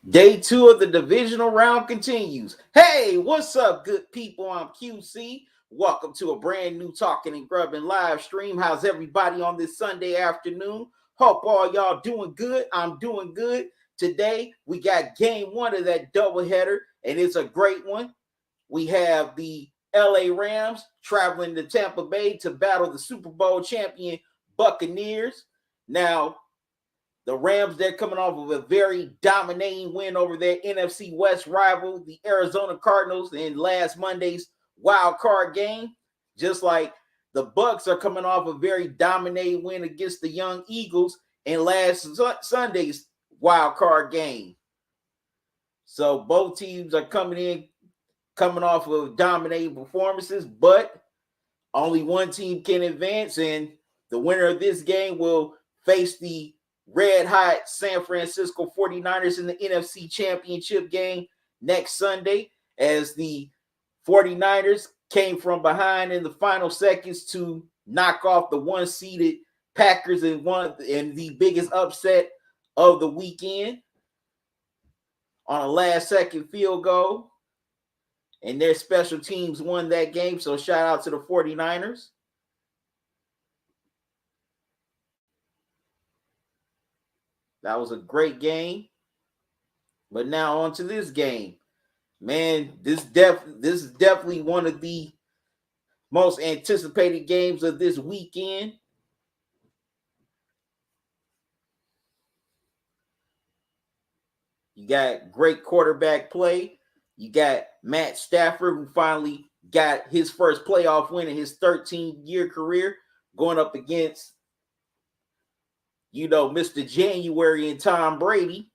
Day two of the divisional round continues. Hey, what's up, good people? I'm QC. Welcome to a brand new Talking and Grubbing live stream. How's everybody on this Sunday afternoon? Hope all y'all doing good. I'm doing good. Today, we got game one of that doubleheader, and it's a great one. We have the LA Rams traveling to Tampa Bay to battle the Super Bowl champion Buccaneers. Now, the Rams, they're coming off of a very dominating win over their NFC West rival, the Arizona Cardinals, in last Monday's wild card game. Just like the Bucs are coming off a very dominating win against the young Eagles in last Sunday's wild card game. So both teams are coming off of dominating performances, but only one team can advance, and the winner of this game will face the red hot San Francisco 49ers in the NFC Championship game next Sunday, as the 49ers came from behind in the final seconds to knock off the one-seeded Packers in the biggest upset of the weekend on a last-second field goal. And their special teams won that game, so shout out to the 49ers. That was a great game. But now on to this game. Man, this is definitely one of the most anticipated games of this weekend. You got great quarterback play. You got Matt Stafford, who finally got his first playoff win in his 13-year career, going up against, Mr. January and Tom Brady.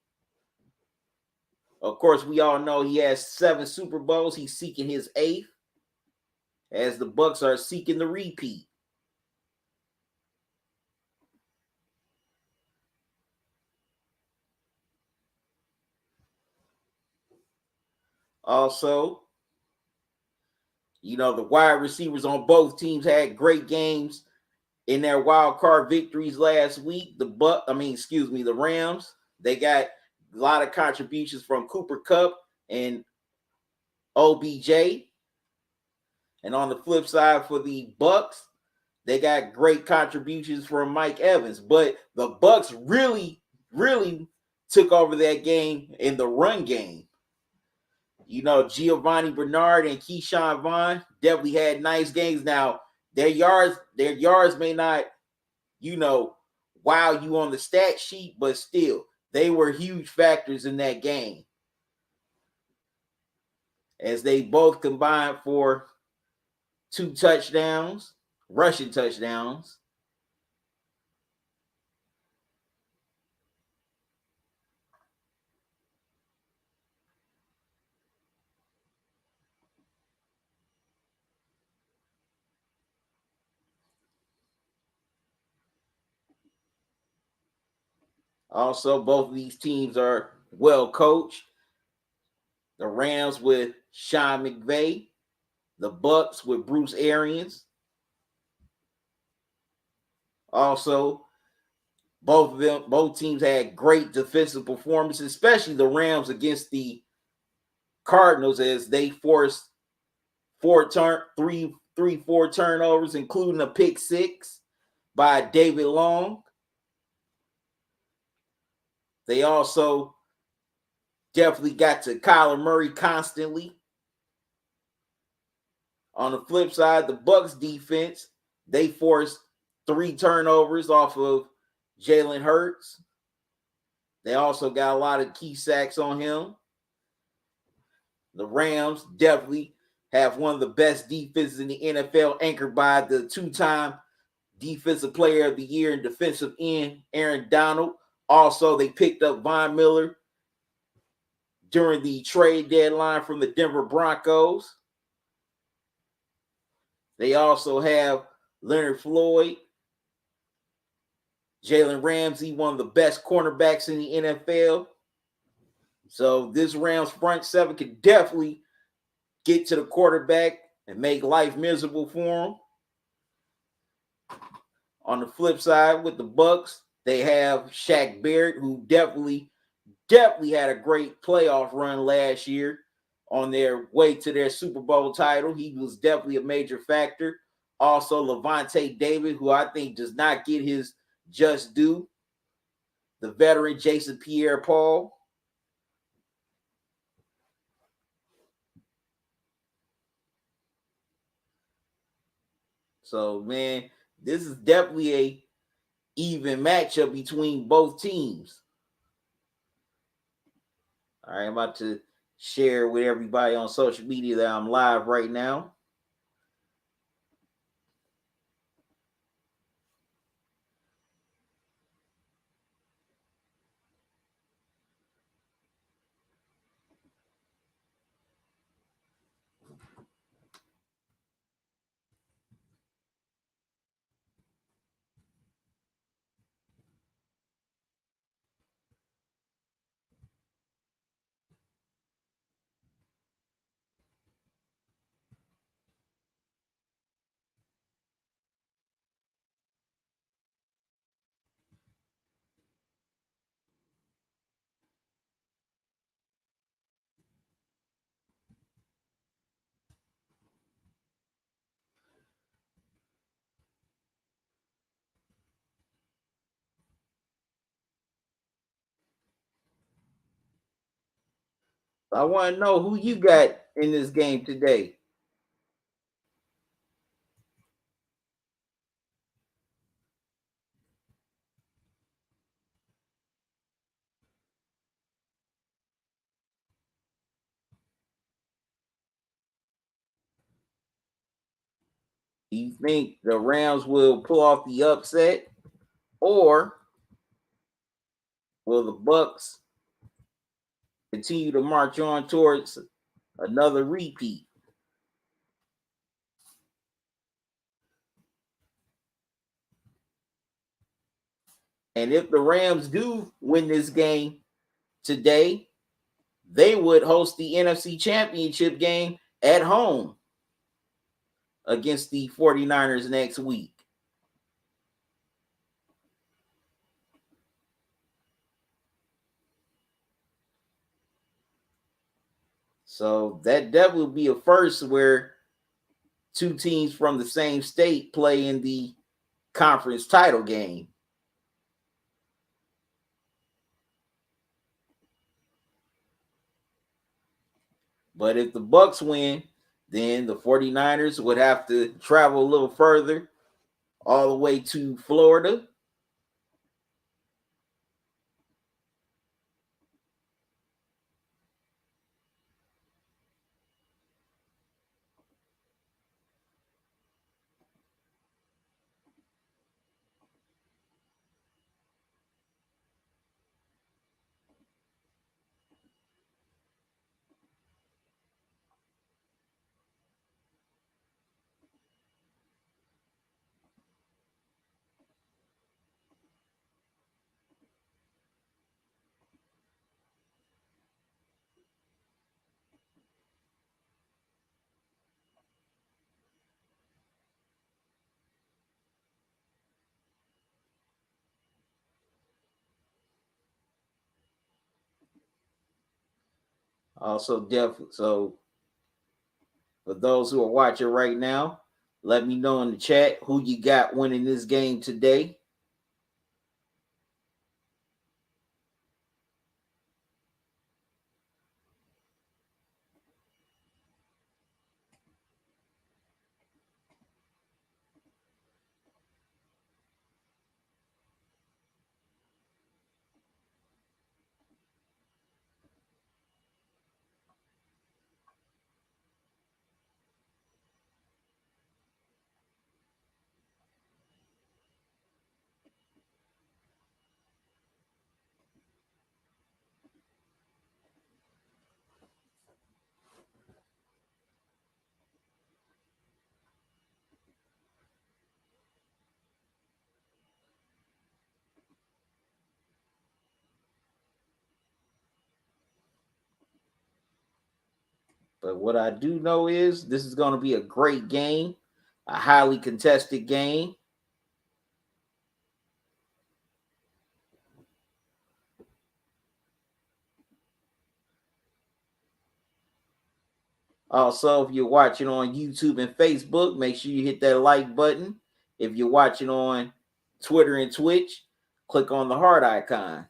Of course, we all know he has 7 Super Bowls. He's seeking his 8th, as the Bucs are seeking the repeat. Also, the wide receivers on both teams had great games in their wild card victories last week. The Rams, they got a lot of contributions from Cooper Kupp and OBJ. And on the flip side for the Bucs, they got great contributions from Mike Evans. But the Bucs really, really took over that game in the run game. Giovanni Bernard and Keyshawn Vaughn definitely had nice games. Now, their yards may not, wow you on the stat sheet, but still, they were huge factors in that game, as they both combined for 2 touchdowns, rushing touchdowns. Also, both of these teams are well coached. The Rams with Sean McVay, the Bucs with Bruce Arians. Also, both teams had great defensive performances, especially the Rams against the Cardinals, as they forced 4 turnovers, including a pick 6 by David Long. They also definitely got to Kyler Murray constantly. On the flip side, the Bucs defense, they forced 3 turnovers off of Jalen Hurts. They also got a lot of key sacks on him. The Rams definitely have one of the best defenses in the NFL, anchored by the 2-time Defensive Player of the Year and defensive end, Aaron Donald. Also, they picked up Von Miller during the trade deadline from the Denver Broncos. They also have Leonard Floyd, Jalen Ramsey, one of the best cornerbacks in the NFL. So this Rams front 7 could definitely get to the quarterback and make life miserable for him. On the flip side, with the Bucs, they have Shaq Barrett, who definitely definitely had a great playoff run last year on their way to their Super Bowl title. He was definitely a major factor. Also, Levante David, who I think does not get his just due. The veteran Jason Pierre-Paul. So, man, this is definitely a even matchup between both teams. All right, I'm about to share with everybody on social media that I'm live right now. I want to know who you got in this game today. Do you think the Rams will pull off the upset, or will the Bucks continue to march on towards another repeat? And if the Rams do win this game today, they would host the NFC Championship game at home against the 49ers next week. So that definitely would be a first where two teams from the same state play in the conference title game. But if the Bucks win, then the 49ers would have to travel a little further, all the way to Florida. Also, definitely. So, for those who are watching right now, let me know in the chat who you got winning this game today. But what I do know is this is going to be a great game, a highly contested game. Also, if you're watching on YouTube and Facebook, make sure you hit that like button. If you're watching on Twitter and Twitch, click on the heart icon.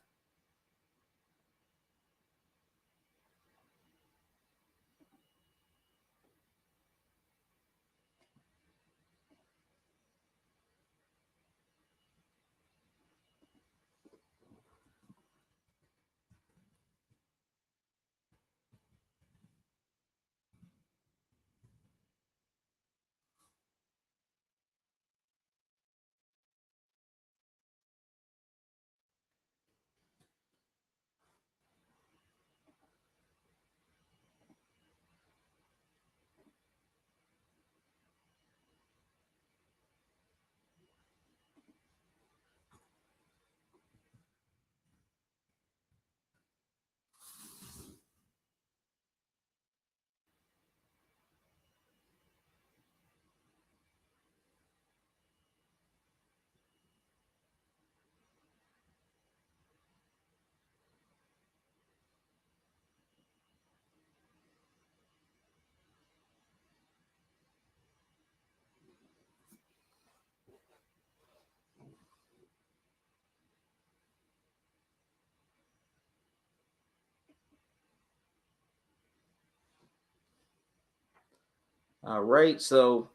All right, so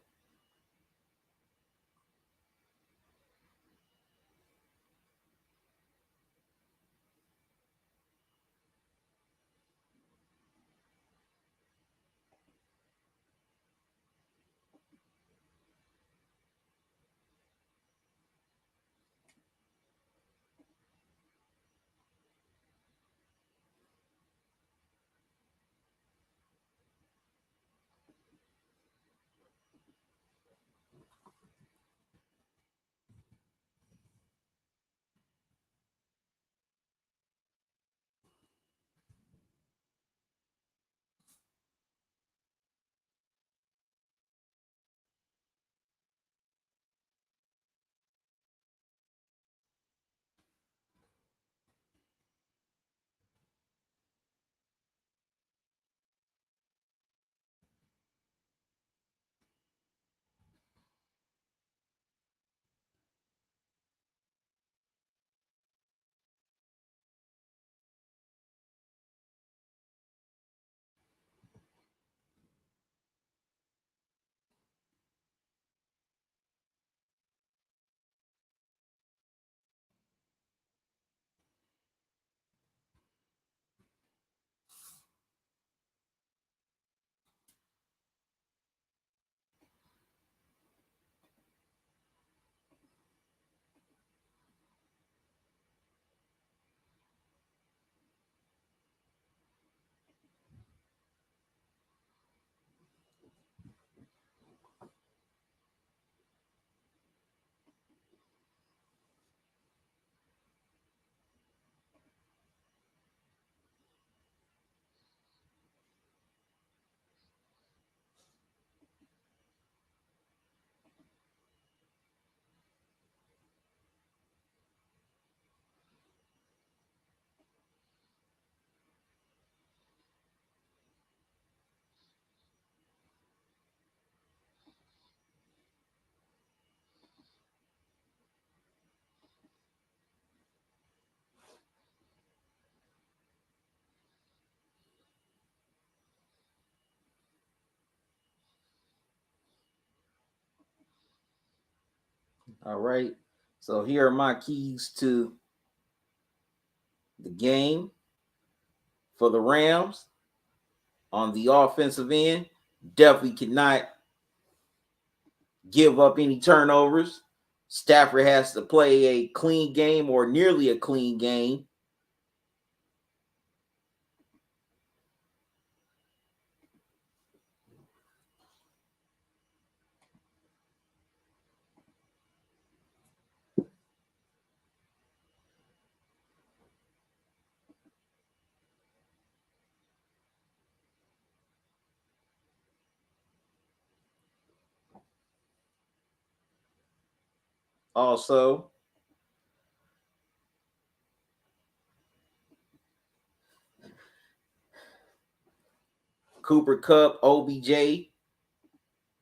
all right. So here are my keys to the game for the Rams on the offensive end. Definitely cannot give up any turnovers. Stafford has to play a clean game or nearly a clean game. Also, Cooper Kupp, OBJ,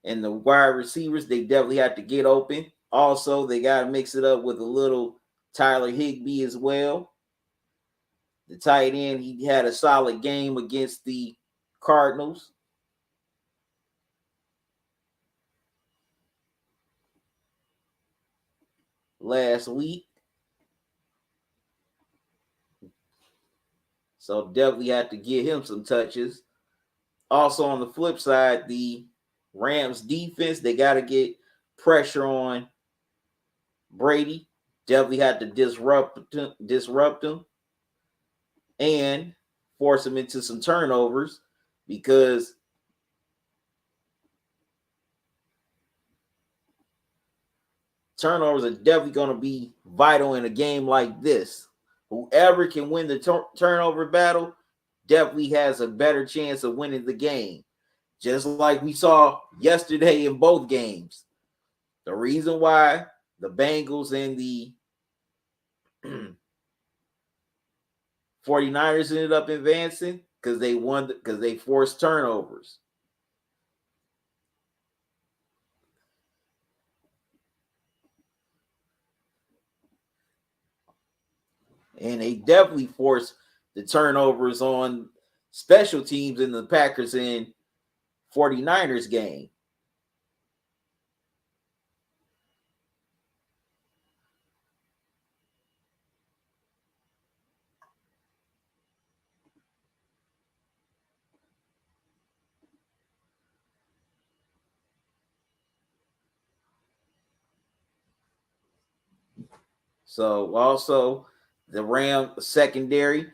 and the wide receivers, they definitely have to get open. Also, they got to mix it up with a little Tyler Higbee as well. The tight end, he had a solid game against the Cardinals. Last week. So definitely have to get him some touches. Also on the flip side, the Rams defense, they got to get pressure on Brady. Definitely had to disrupt him and force him into some turnovers, because turnovers are definitely going to be vital in a game like this. Whoever can win the turnover battle definitely has a better chance of winning the game. Just like we saw yesterday in both games. The reason why the Bengals and the 49ers ended up advancing, because they forced turnovers. And they definitely forced the turnovers on special teams in the Packers and 49ers game. So also the Ram secondary,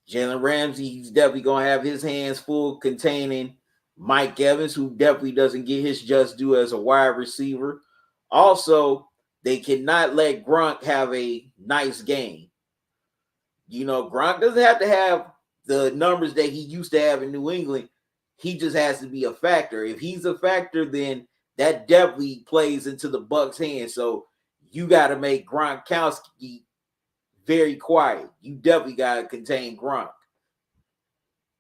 Jalen Ramsey, he's definitely going to have his hands full containing Mike Evans, who definitely doesn't get his just due as a wide receiver. Also, they cannot let Gronk have a nice game. Gronk doesn't have to have the numbers that he used to have in New England. He just has to be a factor. If he's a factor, then that definitely plays into the Bucs' hands. So you got to make Gronkowski very quiet. You definitely got to contain Gronk.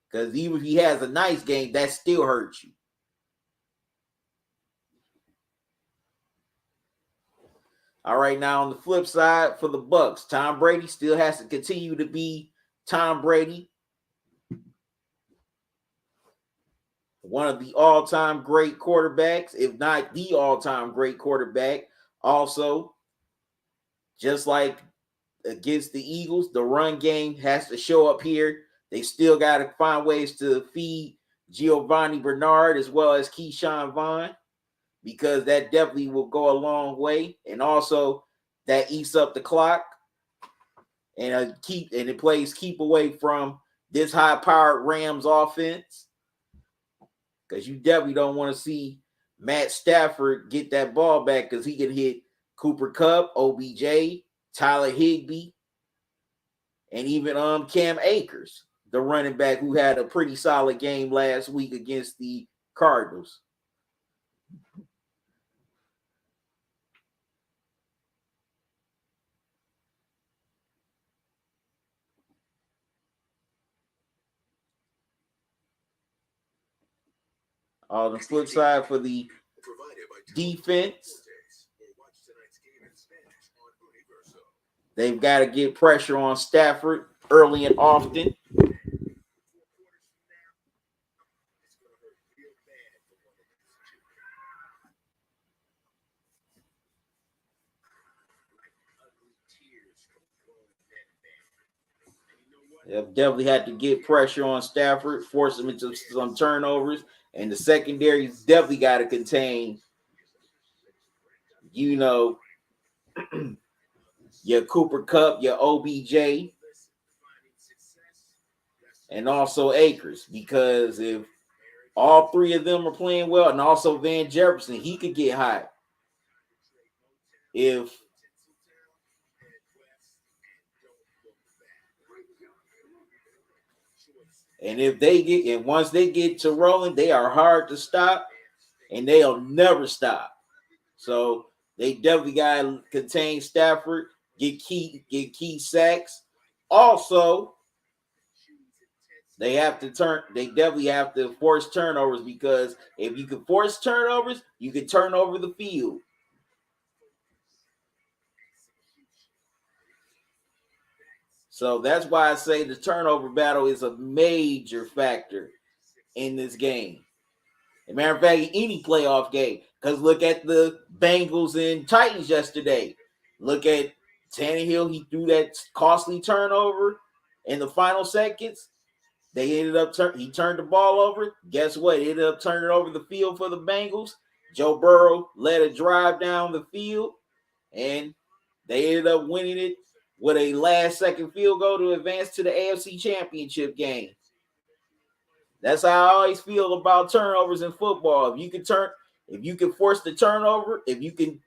Because even if he has a nice game, that still hurts you. All right, now on the flip side for the Bucs, Tom Brady still has to continue to be Tom Brady, one of the all-time great quarterbacks, if not the all-time great quarterback. Also, just like against the Eagles, the run game has to show up here. They still got to find ways to feed Giovanni Bernard as well as Keyshawn Vaughn, because that definitely will go a long way. And also, that eats up the clock and it plays keep away from this high-powered Rams offense, because you definitely don't want to see Matt Stafford get that ball back, because he can hit Cooper Kupp, OBJ, Tyler Higbee, and even Cam Akers, the running back who had a pretty solid game last week against the Cardinals. On the flip side for the defense, they've got to get pressure on Stafford early and often. They've definitely had to get pressure on Stafford, force him into some turnovers, and the secondary's definitely got to contain, your Cooper Kupp, your OBJ, and also Akers, because if all three of them are playing well, and also Van Jefferson, he could get hot. Once they get to rolling, they are hard to stop, and they'll never stop. So they definitely got to contain Stafford, get key sacks. Also, They have to turn. They definitely have to force turnovers, because if you can force turnovers, you can turn over the field. So that's why I say the turnover battle is a major factor in this game. As a matter of fact, any playoff game. Because look at the Bengals and Titans yesterday. Look at Tannehill. He threw that costly turnover in the final seconds. They ended up he turned the ball over. Guess what? He ended up turning over the field for the Bengals. Joe Burrow led a drive down the field, and they ended up winning it with a last second field goal to advance to the AFC Championship game. That's how I always feel about turnovers in football. If you can force the turnover, if you can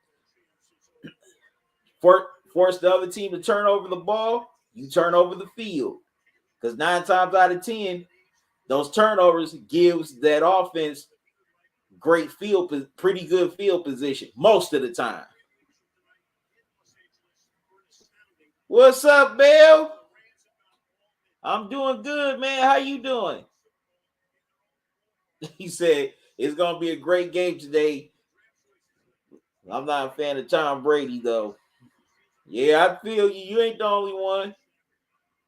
force the other team to turn over the ball, you turn over the field. Because 9 times out of 10, those turnovers gives that offense pretty good field position most of the time. What's up, Bill? I'm doing good, man. How you doing? He said it's gonna be a great game today. I'm not a fan of Tom Brady though. Yeah, I feel you. You ain't the only one.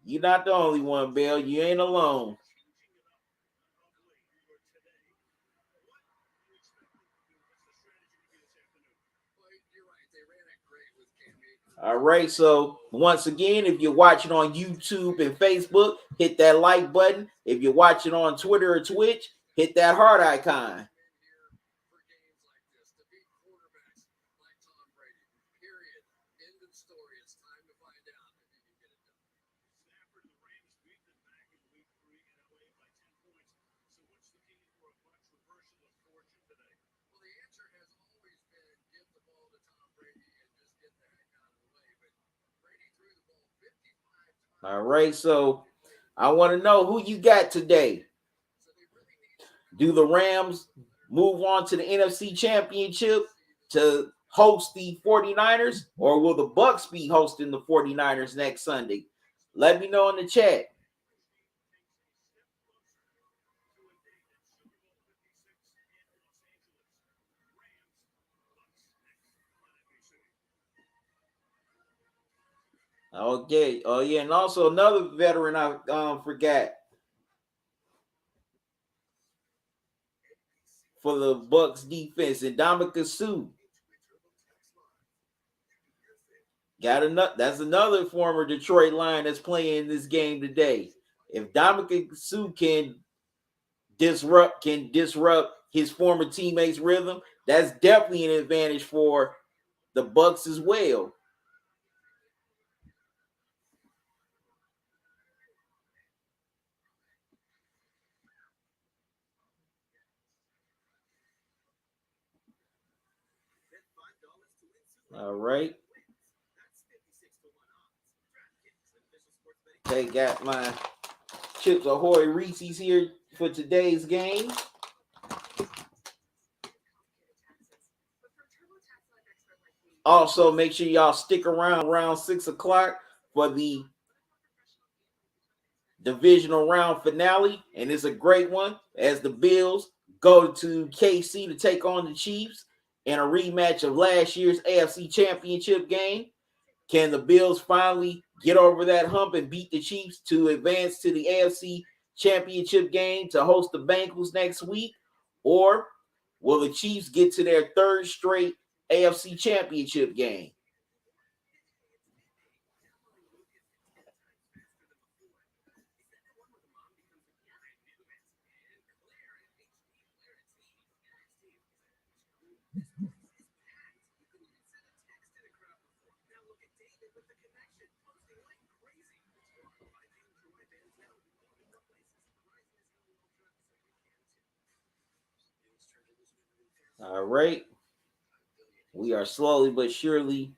You're not the only one, Bill. You ain't alone. All right, so once again, if you're watching on YouTube and Facebook, hit that like button. If you're watching on Twitter or Twitch, hit that heart icon. All right, so I want to know who you got today. Do the Rams move on to the NFC Championship to host the 49ers, or will the Bucs be hosting the 49ers next Sunday? Let me know in the chat. Okay. Oh yeah, and also another veteran I forgot for the Bucs defense, and Ndamukong Suh. That's another former Detroit Lion that's playing this game today. If Ndamukong Suh can disrupt his former teammates' rhythm, that's definitely an advantage for the Bucs as well. All right. Okay, got my Chips Ahoy Reese's here for today's game. Also, make sure y'all stick around 6 o'clock for the divisional round finale. And it's a great one as the Bills go to KC to take on the Chiefs in a rematch of last year's AFC Championship game. Can the Bills finally get over that hump and beat the Chiefs to advance to the AFC Championship game to host the Bengals next week? Or will the Chiefs get to their third straight AFC Championship game? All right. We are slowly but surely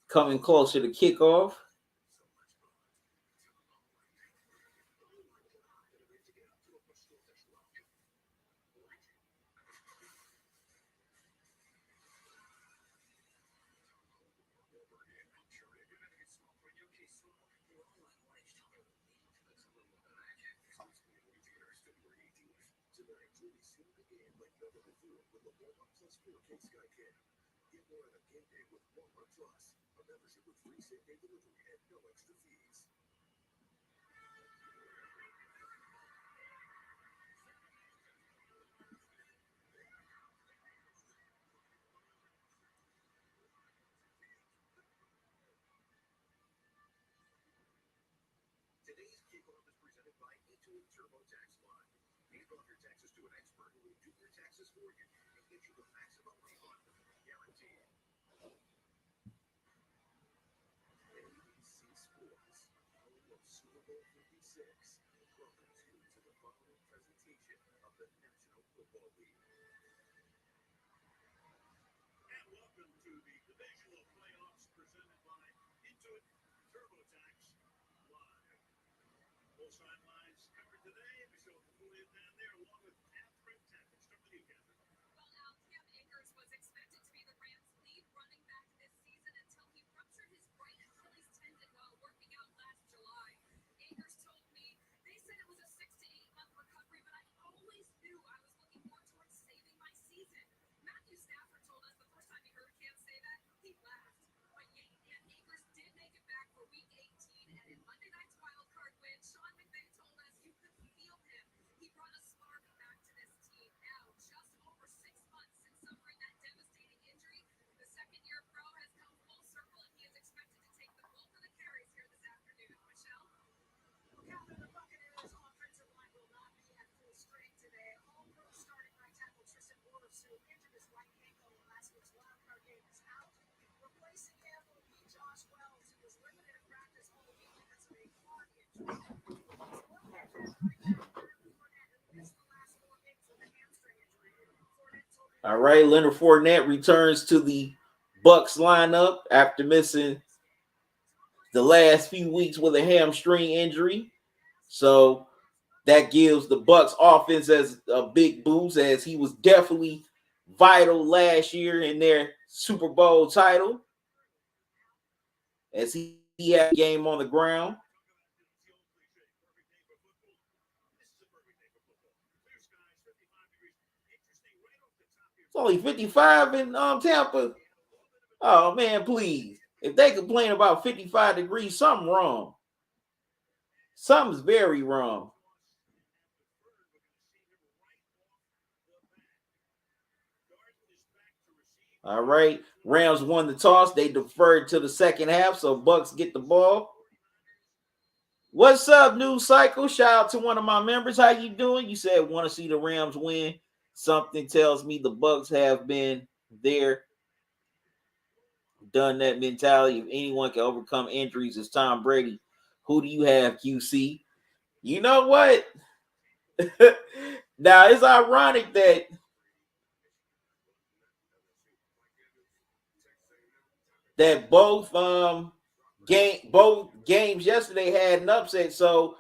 coming closer to kickoff. All right, Leonard Fournette returns to the Bucs lineup after missing the last few weeks with a hamstring injury. So that gives the Bucs offense as a big boost, as he was definitely vital last year in their Super Bowl title, as he had a game on the ground. It's only 55 in Tampa. Oh man, please. If they complain about 55 degrees, something wrong. Something's very wrong. All right. Rams won the toss. They deferred to the second half, so Bucs get the ball. What's up, News Cycle? Shout out to one of my members. How you doing? You said want to see the Rams win. Something tells me the Bucs have been there, done that mentality. If anyone can overcome injuries, it's Tom Brady. Who do you have, QC? You know what? Now it's ironic that both games yesterday had an upset. So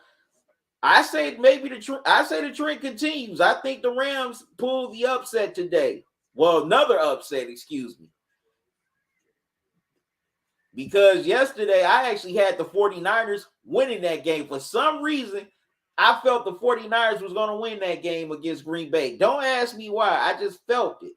I say maybe the trend continues. I think the Rams pulled the upset today. Well, another upset, excuse me. Because yesterday I actually had the 49ers winning that game. For some reason, I felt the 49ers was going to win that game against Green Bay. Don't ask me why. I just felt it.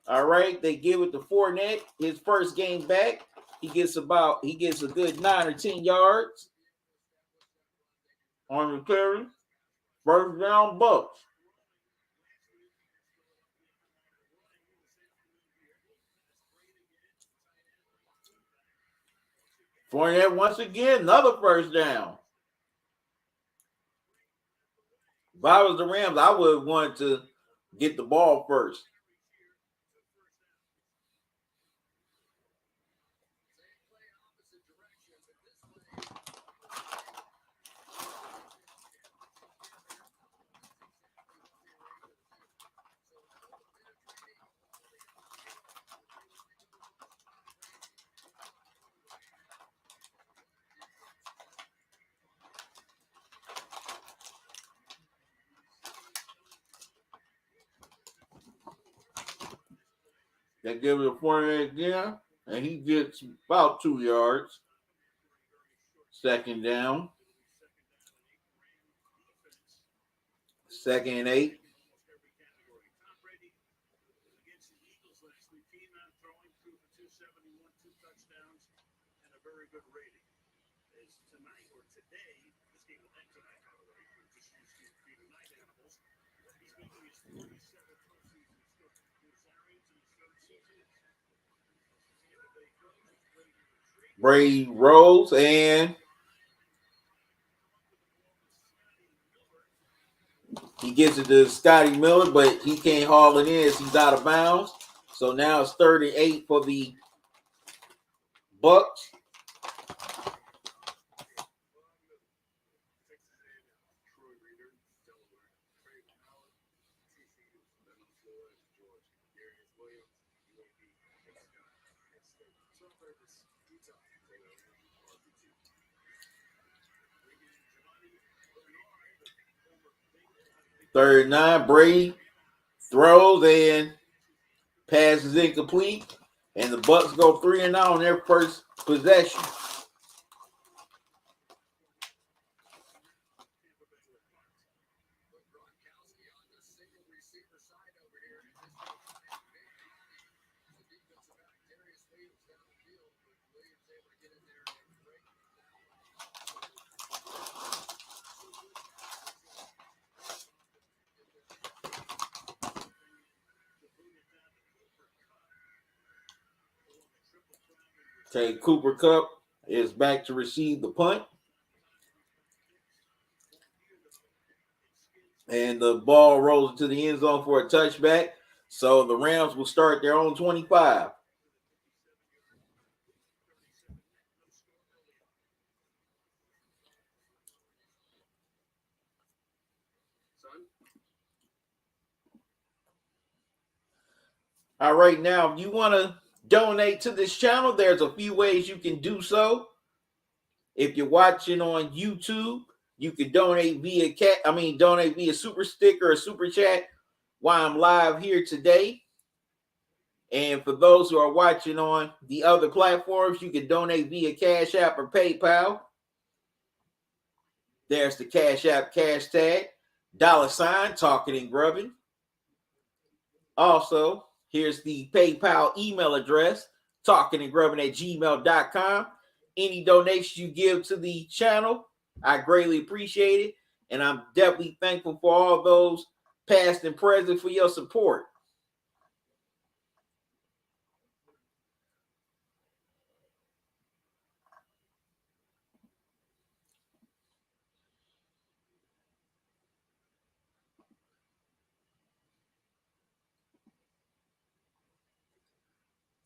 All right, they give it to Fournette. His first game back, he gets a good 9 or 10 yards on the carry. First down, Bucs. Fournette once again, another first down. If I was the Rams, I would have wanted to get the ball first. They give it to Fournette again, and he gets about 2 yards. Second down. Second and 8. Brady rolls and he gets it to Scotty Miller, but he can't haul it in as he's out of bounds. So now it's 38 for the Bucks. Third and 9, Brady throws and passes incomplete, and the Bucks go 3-0 on their first possession. Okay, Cooper Kupp is back to receive the punt. And the ball rolls into the end zone for a touchback. So the Rams will start their own 25. All right, now if you want to donate to this channel, there's a few ways you can do so. If you're watching on YouTube, you can donate via super sticker or super chat while I'm live here today. And for those who are watching on the other platforms, you can donate via Cash App or PayPal. There's the Cash App cash tag, $ talking and grubbing. Also, here's the PayPal email address, talkingandgrubbing@gmail.com. Any donation you give to the channel, I greatly appreciate it. And I'm definitely thankful for all those past and present for your support.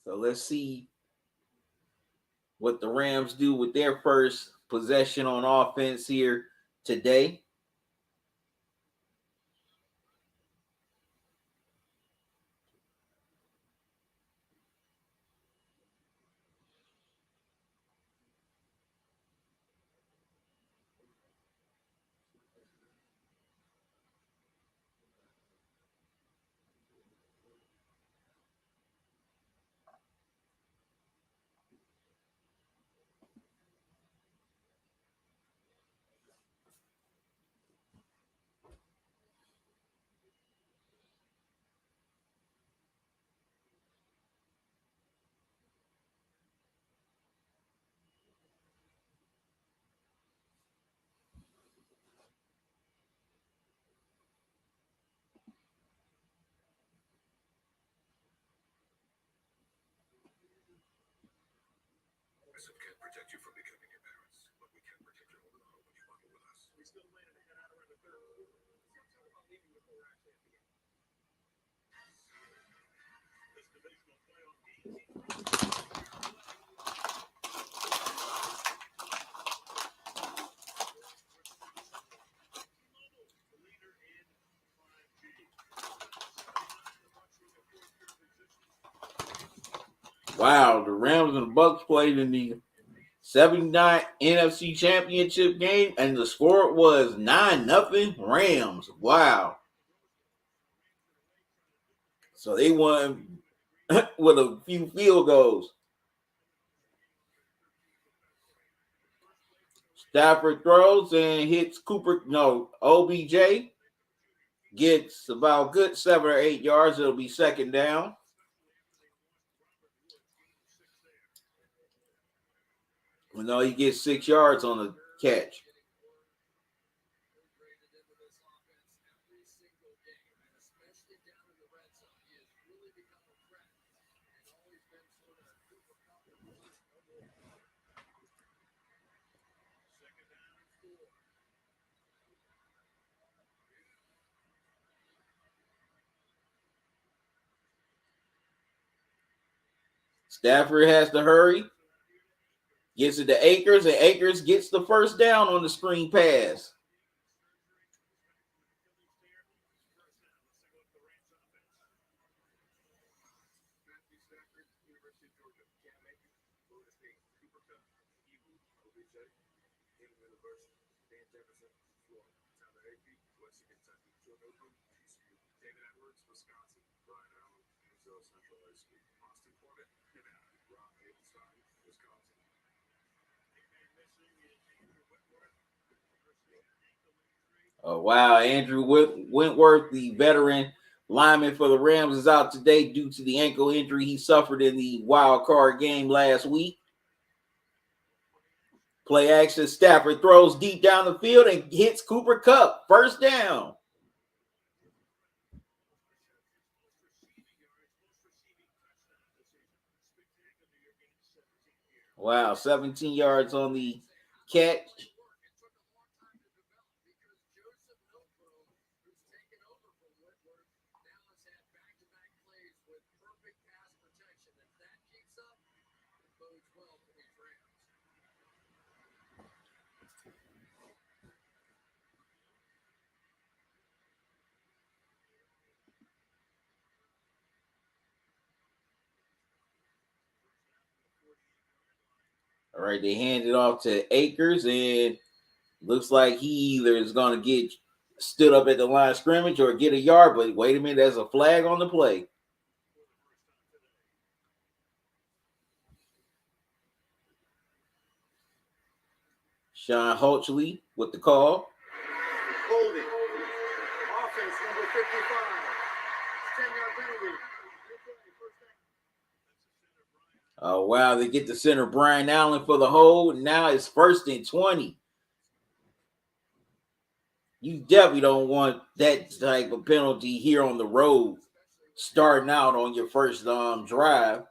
So let's see what the Rams do with their first possession on offense here today. Can't protect you from becoming your parents, but we can protect your home and the home when you bundle with us. We still plan to head out around the third. Talk about leaving before we're actually at the game. This divisional playoff game. Wow, the Rams and the Bucks played in the 79 NFC Championship game, and the score was 9-0 Rams. Wow. So they won with a few field goals. Stafford throws and hits Cooper. No, OBJ gets about good 7 or 8 yards. It'll be second down. No, he gets 6 yards on the catch. Stafford has to hurry. Gets it to Akers, and Akers gets the first down on the screen pass. Oh, wow. Andrew Wentworth, the veteran lineman for the Rams, is out today due to the ankle injury he suffered in the wild card game last week. Play action. Stafford throws deep down the field and hits Cooper Kupp. First down. Wow, 17 yards on the catch. All right, they hand it off to Akers, and looks like he either is going to get stood up at the line of scrimmage or get a yard, but wait a minute, there's a flag on the play. Sean Holchley with the call. Holding. Offense number 55. 10-yard penalty. Oh, wow, they get the center Brian Allen for the hold. Now it's 1st and 20. You definitely don't want that type of penalty here on the road, starting out on your first drive.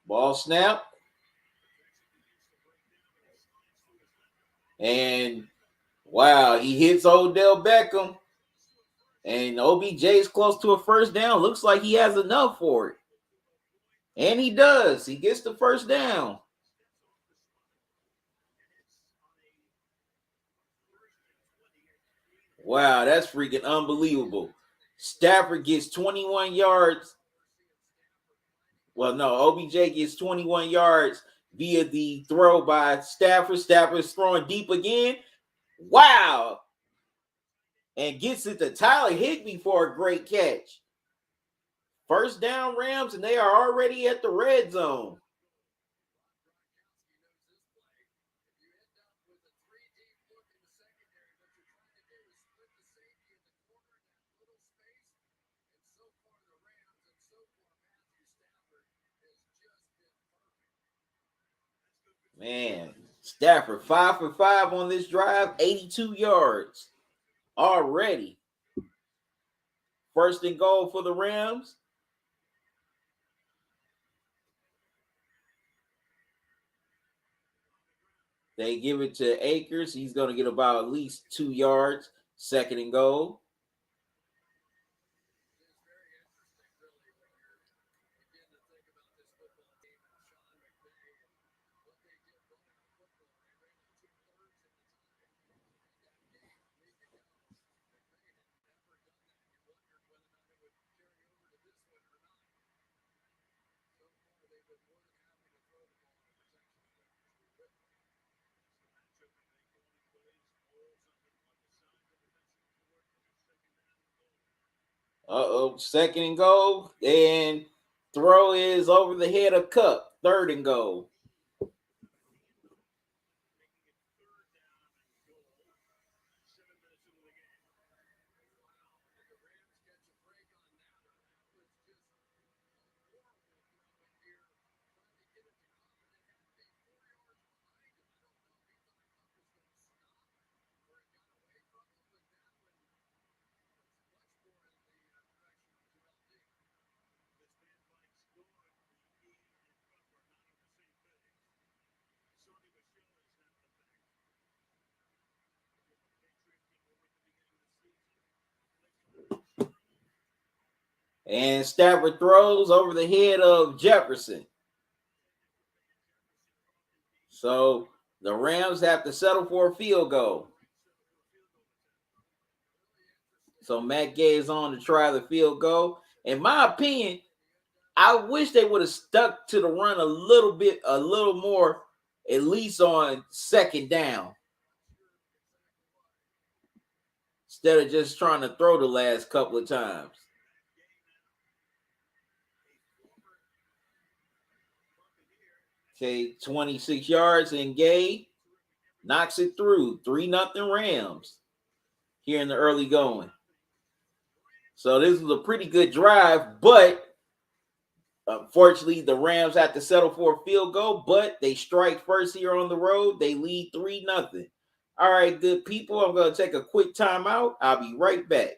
Ball snap. And wow, he hits Odell Beckham. And OBJ's close to a first down. Looks like he has enough for it. And he does. He gets the first down. Wow, that's freaking unbelievable. Stafford gets 21 yards. Well, no, OBJ gets 21 yards via the throw by Stafford. Stafford's throwing deep again. Wow. And gets it to Tyler Higbee for a great catch. First down Rams, and they are already at the red zone. Man, Stafford 5 for 5 on this drive, 82 yards already. First and goal for the Rams. They give it to Akers. He's going to get about at least 2 yards. Second and goal. Uh-oh, second and goal. And throw is over the head of Cup. Third and goal. And Stafford throws over the head of Jefferson. So the Rams have to settle for a field goal. So Matt Gay is on to try the field goal. In my opinion, I wish they would have stuck to the run a little more, at least on second down, instead of just trying to throw the last couple of times. Okay, 26 yards, and Gay knocks it through. 3-0 Rams here in the early going. So this was a pretty good drive, but unfortunately, the Rams have to settle for a field goal, but they strike first here on the road. They lead 3-0. All right, good people. I'm going to take a quick timeout. I'll be right back.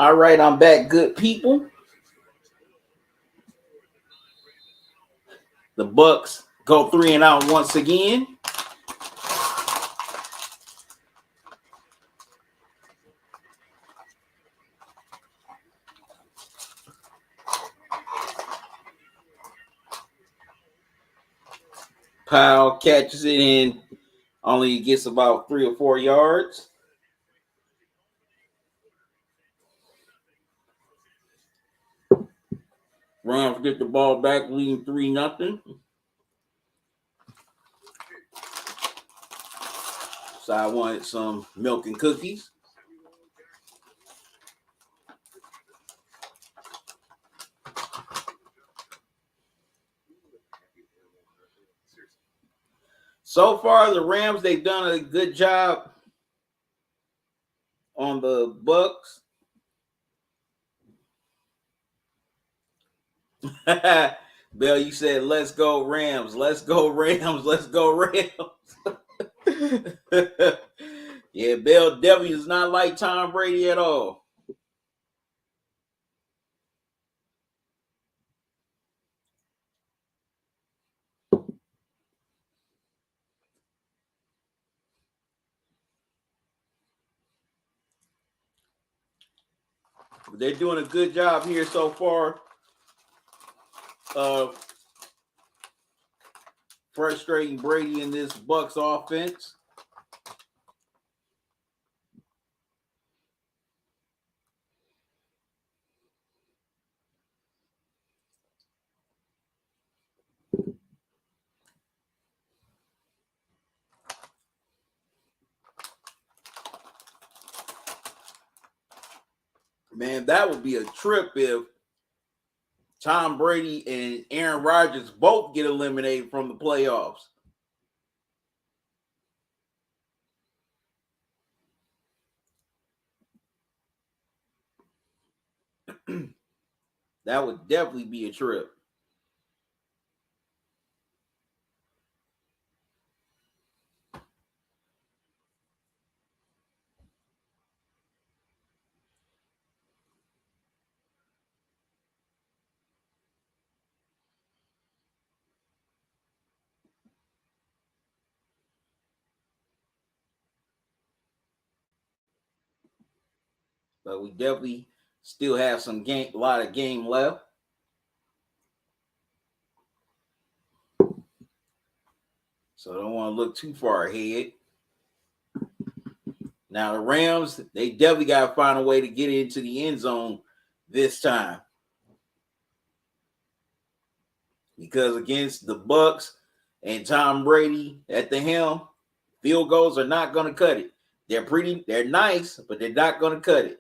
All right, I'm back, good people. The Bucks go 3 and out once again. Powell catches it and only gets about 3 or 4 yards. Rams get the ball back, leading 3-0. So I wanted some milk and cookies. So far, the Rams, they've done a good job on the Bucks. Bill, you said, let's go Rams. Let's go Rams. Let's go Rams. Yeah, Bill definitely is not like Tom Brady at all. They're doing a good job here so far. Frustrating Brady in this Bucks offense. Man, that would be a trip if Tom Brady and Aaron Rodgers both get eliminated from the playoffs. That would definitely be a trip. But we definitely still have a lot of game left. So I don't want to look too far ahead. Now the Rams, they definitely got to find a way to get into the end zone this time. Because against the Bucks and Tom Brady at the helm, field goals are not going to cut it. They're nice, but they're not going to cut it.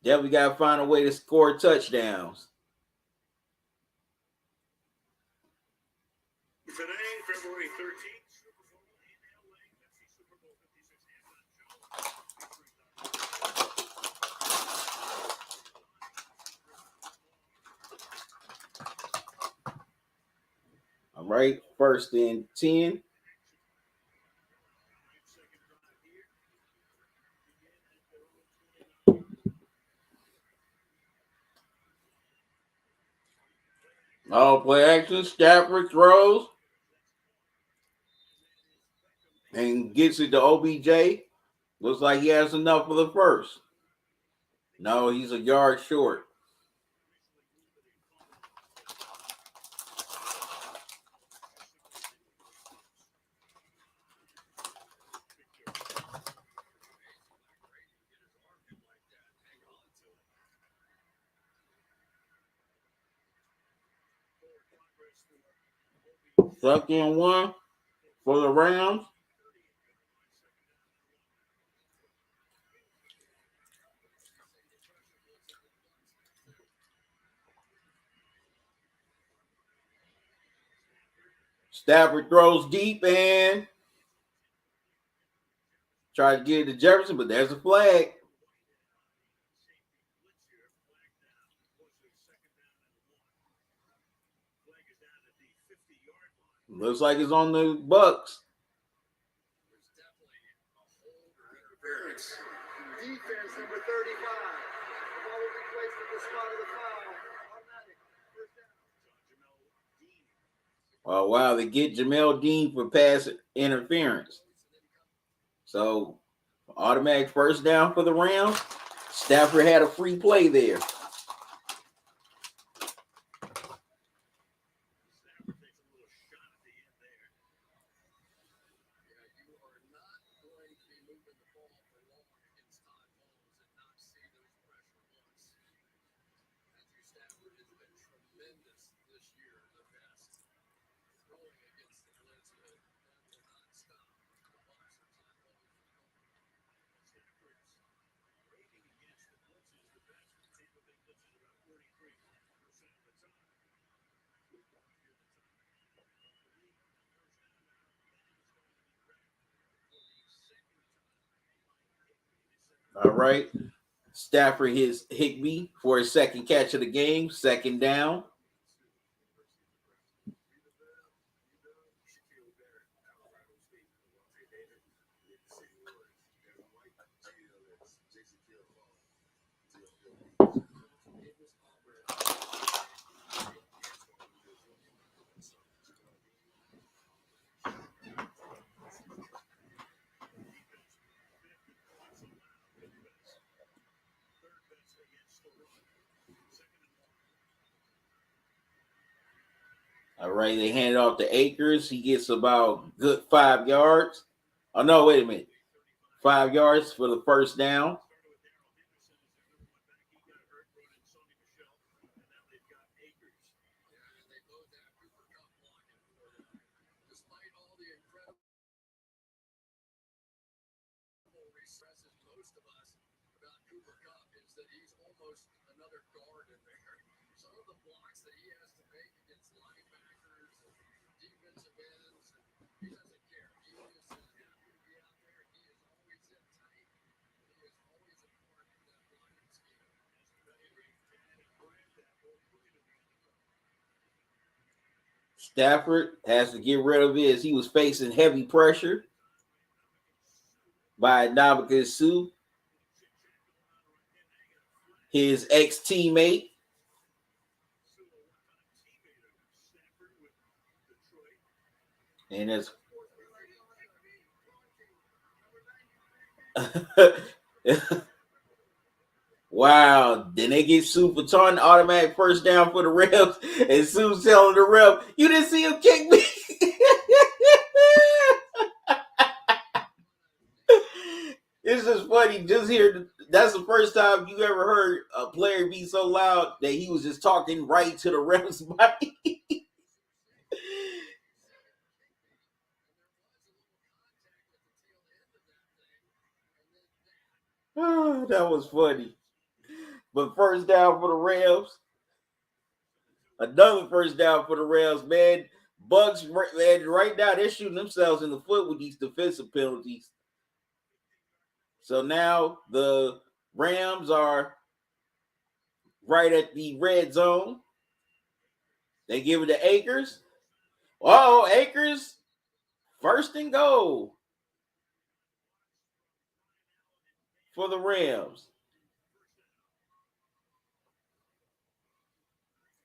Definitely got to find a way to score touchdowns. Today, February 13th, Super Bowl in LA. That's the Super Bowl 56 halftime show. All right, 1st and 10. Oh, play action. Stafford throws and gets it to OBJ. Looks like he has enough for the first. No, he's a yard short. Second and 1 for the Rams. Stafford throws deep and tries to get it to Jefferson, but there's a flag. Looks like it's on the Bucks. Defense number 35. Ball will be placed at the spot of the foul. Automatic. First down. Oh, wow. They get Jamel Dean for pass interference. So, automatic first down for the Rams. Stafford had a free play there. All right. Stafford hits Higbee for his second catch of the game. Second down. All right, they hand it off to Akers. He gets about good 5 yards. Oh, no, wait a minute. 5 yards for the first down. Most of us about Cooper Kupp is that he's almost another guard in there. Some of the blocks that he has to make against linebackers and defensive ends, he doesn't care. He is happy to be out there. He is always in tight. He is always a part of that blocking scheme. Stafford has to get rid of it as he was facing heavy pressure by Ndamukong Suh, his ex-teammate. And it's wow. Then they get Suh for taunting, automatic first down for the Rams. And Suh's telling the ref, you didn't see him kick me. It's just funny. Just here, that's the first time you ever heard a player be so loud that he was just talking right to the ref's body. Oh, that was funny. But first down for the Rams. Another first down for the Rams, man. Bucks, man, right now they're shooting themselves in the foot with these defensive penalties. So now the Rams are right at the red zone. They give it to Akers. Oh, Akers, first and goal for the Rams.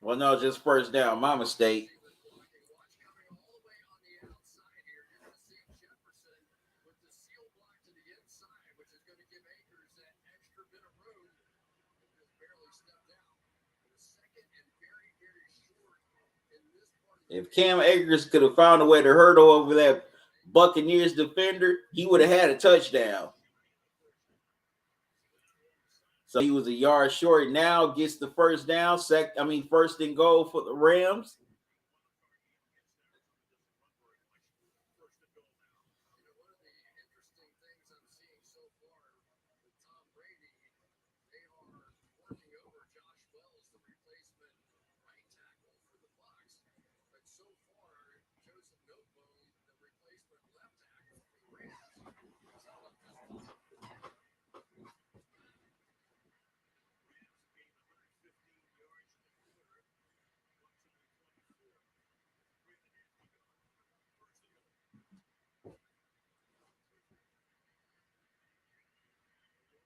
Well, no, just first down. My mistake. If Cam Akers could have found a way to hurdle over that Buccaneers defender, he would have had a touchdown. So he was a yard short. Now gets the first down. First and goal for the Rams.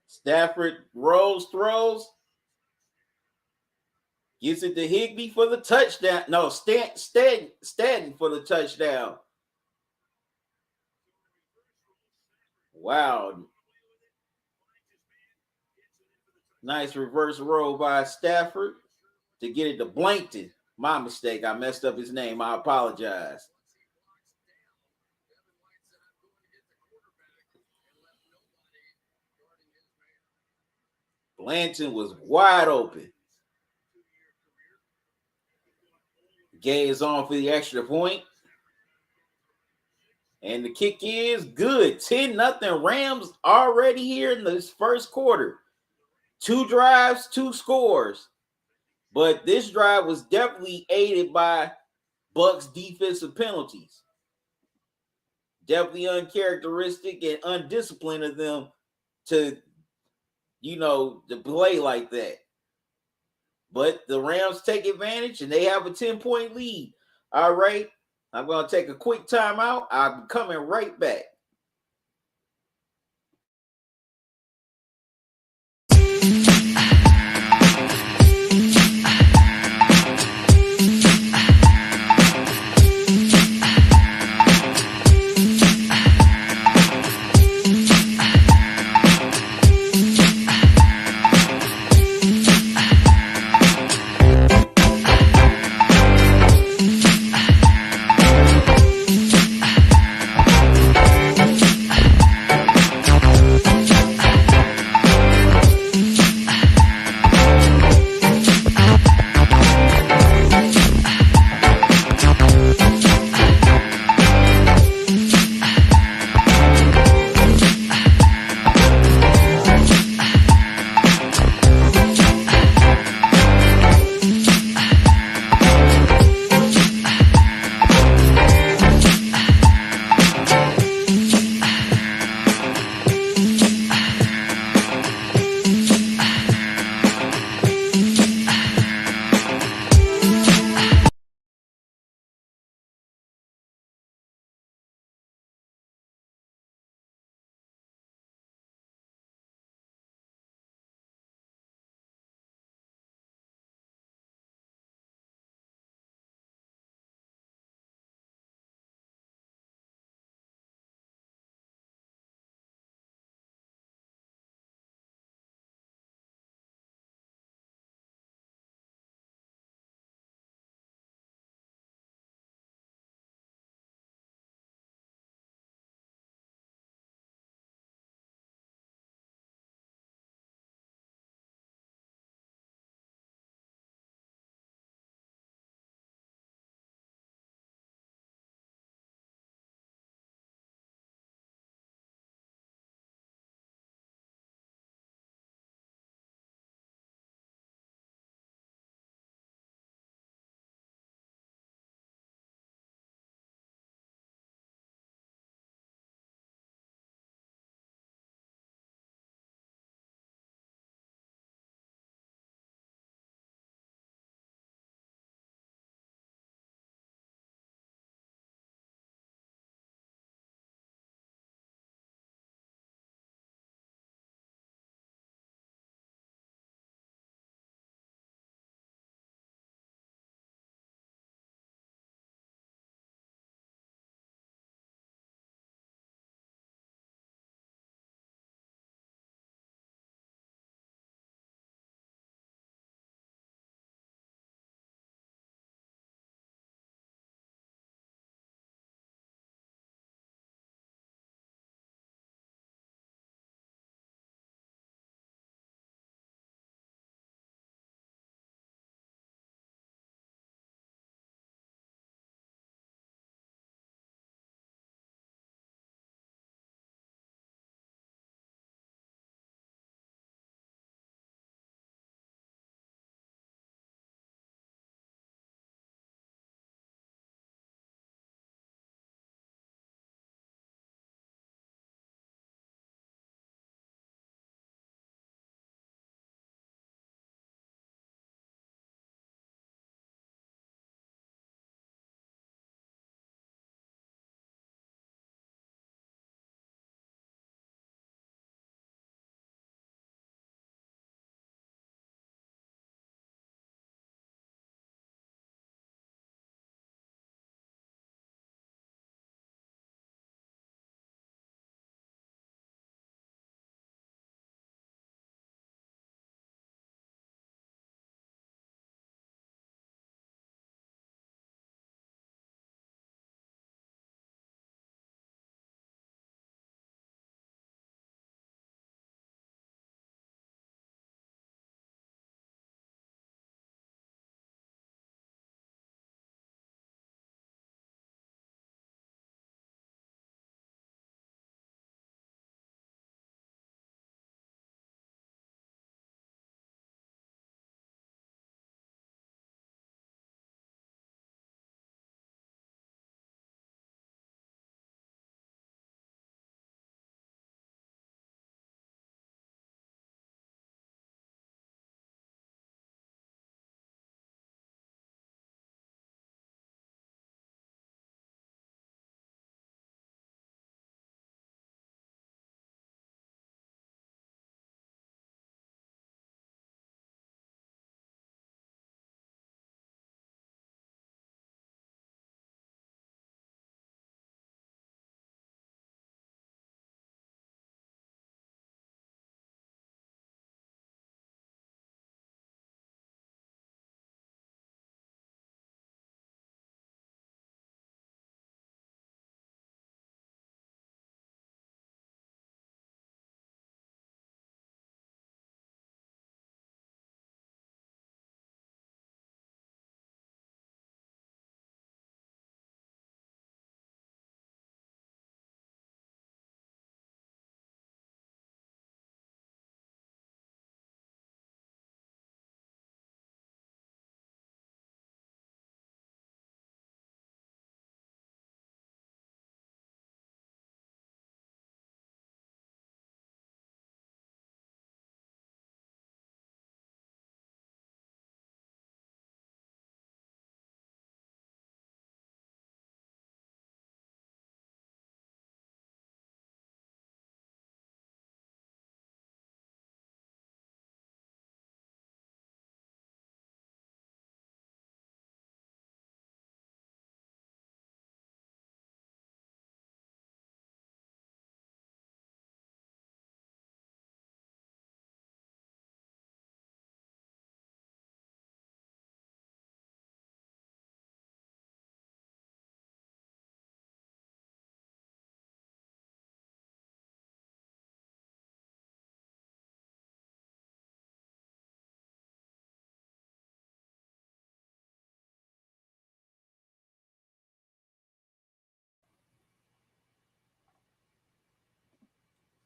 Stafford throws. Gets it to Higbee for the touchdown. No, Stanton for the touchdown. Wow. Nice reverse roll by Stafford to get it to Blankton. My mistake. I messed up his name. I apologize. Blanton was wide open. Gay is on for the extra point. And the kick is good. 10-0 Rams already here in this first quarter. 2 drives, 2 scores. But this drive was definitely aided by Bucks defensive penalties. Definitely uncharacteristic and undisciplined of them to play like that. But the Rams take advantage and they have a 10-point lead. All right. I'm going to take a quick timeout. I'm coming right back.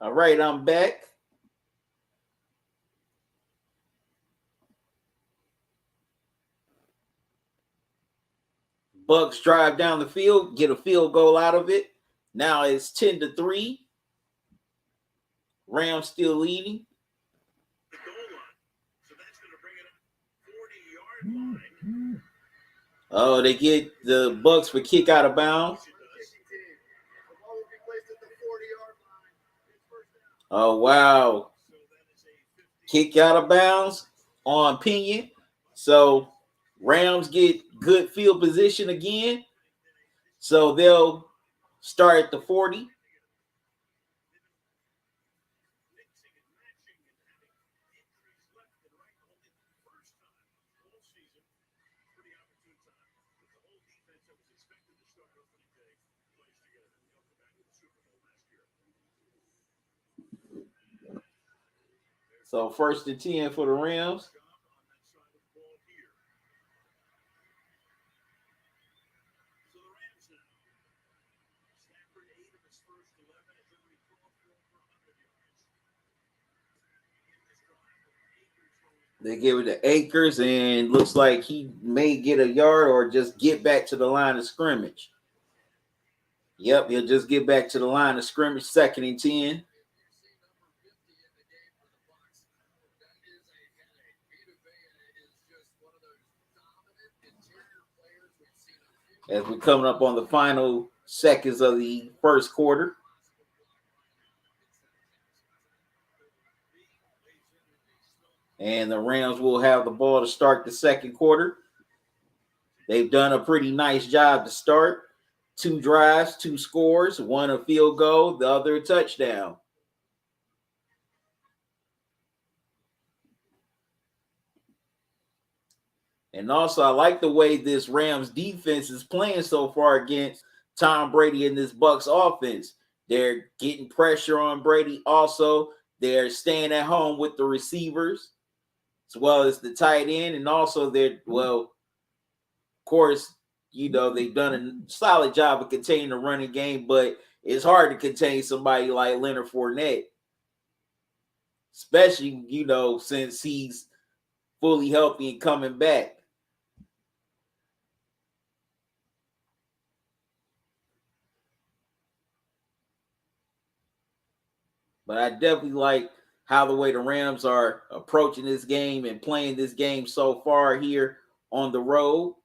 All right, I'm back. Bucks drive down the field, get a field goal out of it. Now it's 10-3. Rams still leading. The goal line. So that's going to bring it up 40-yard line. Oh, they get the Bucks for kick out of bounds. Oh, wow. Kick out of bounds on Pinion. So Rams get good field position again. So they'll start at the 40. So 1st and 10 for the Rams. They give it to Akers, and looks like he may get a yard or just get back to the line of scrimmage. Yep, he'll just get back to the line of scrimmage, 2nd and 10. As we're coming up on the final seconds of the first quarter. And the Rams will have the ball to start the second quarter. They've done a pretty nice job to start. 2 drives, 2 scores, 1 a field goal, the other a touchdown. And also, I like the way this Rams defense is playing so far against Tom Brady and this Bucks offense. They're getting pressure on Brady. Also, they're staying at home with the receivers as well as the tight end. And also, of course, they've done a solid job of containing the running game, but it's hard to contain somebody like Leonard Fournette, especially, since he's fully healthy and coming back. But I definitely like how the way the Rams are approaching this game and playing this game so far here on the road.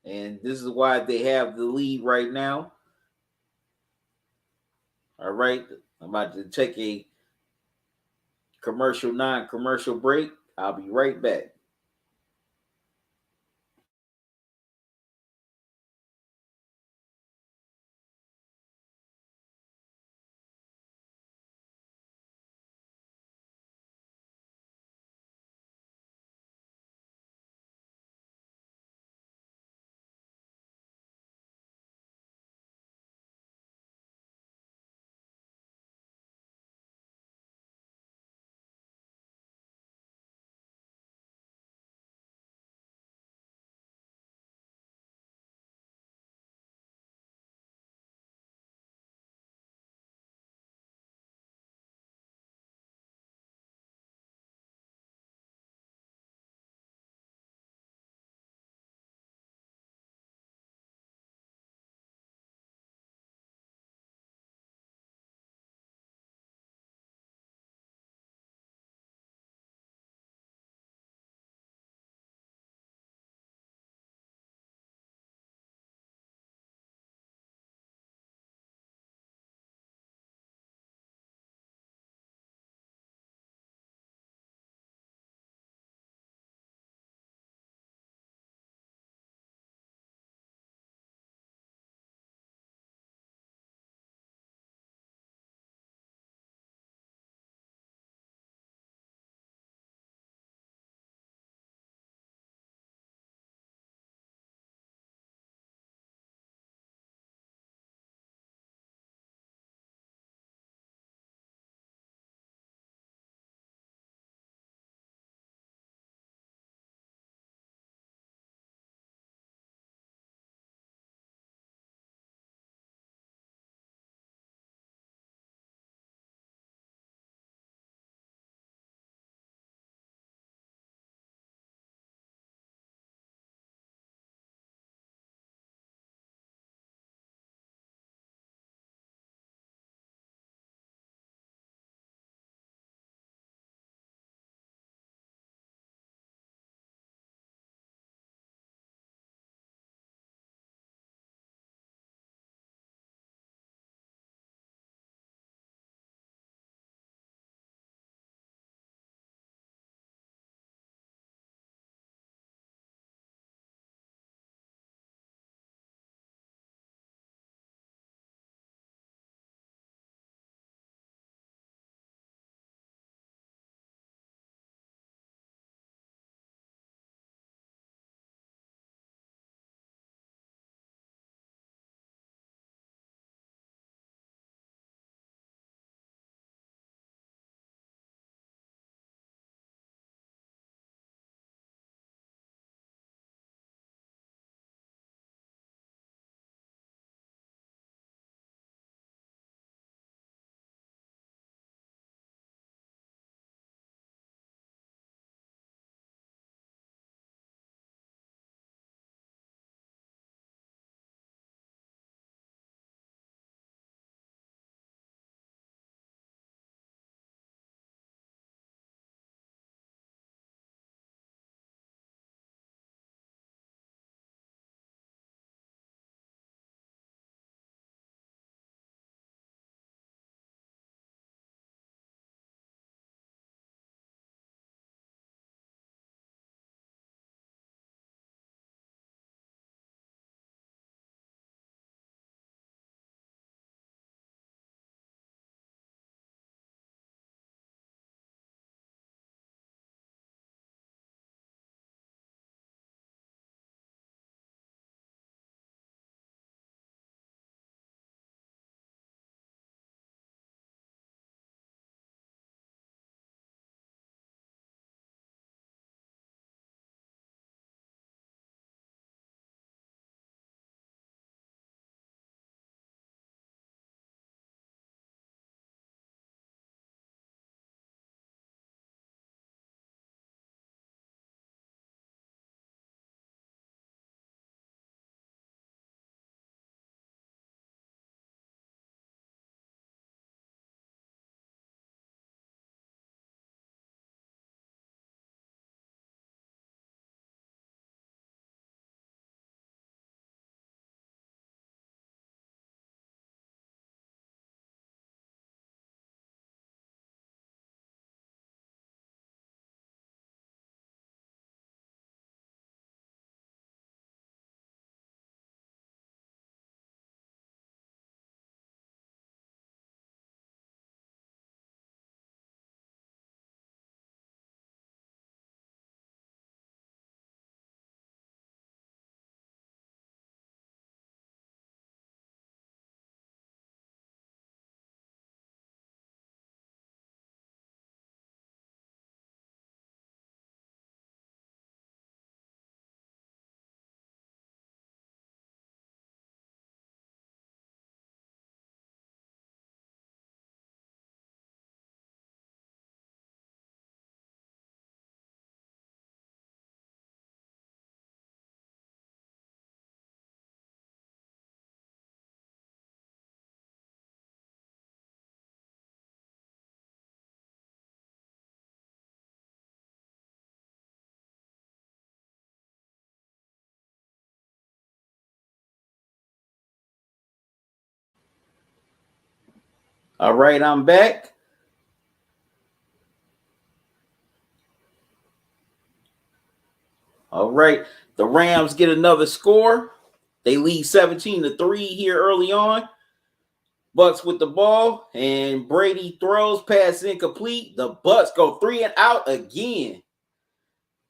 And this is why they have the lead right now. All right. I'm about to take a non-commercial break. I'll be right back. All right, I'm back. All right, the Rams get another score. They lead 17-3 here early on. Bucks with the ball, and Brady throws, pass incomplete. The Bucks go 3 and out again.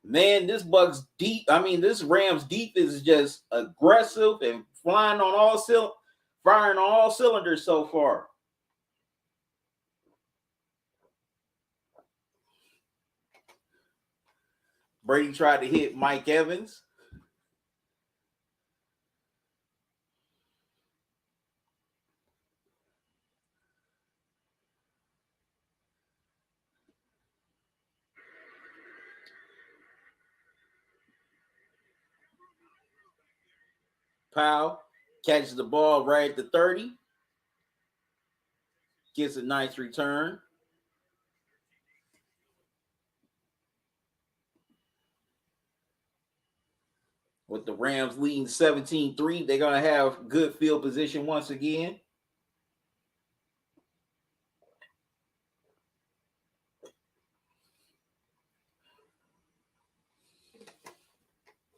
Man, this Bucks deep. I mean, this Rams defense is just aggressive and firing on all cylinders so far. Brady tried to hit Mike Evans. Powell catches the ball right at the 30. Gets a nice return. With the Rams leading 17-3, they're going to have good field position once again.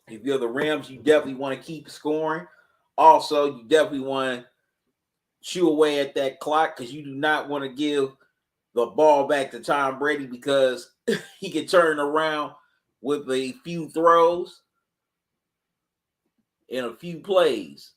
If you're the Rams, you definitely want to keep scoring. Also, you definitely want to chew away at that clock because you do not want to give the ball back to Tom Brady because he can turn around with a few throws in a few plays.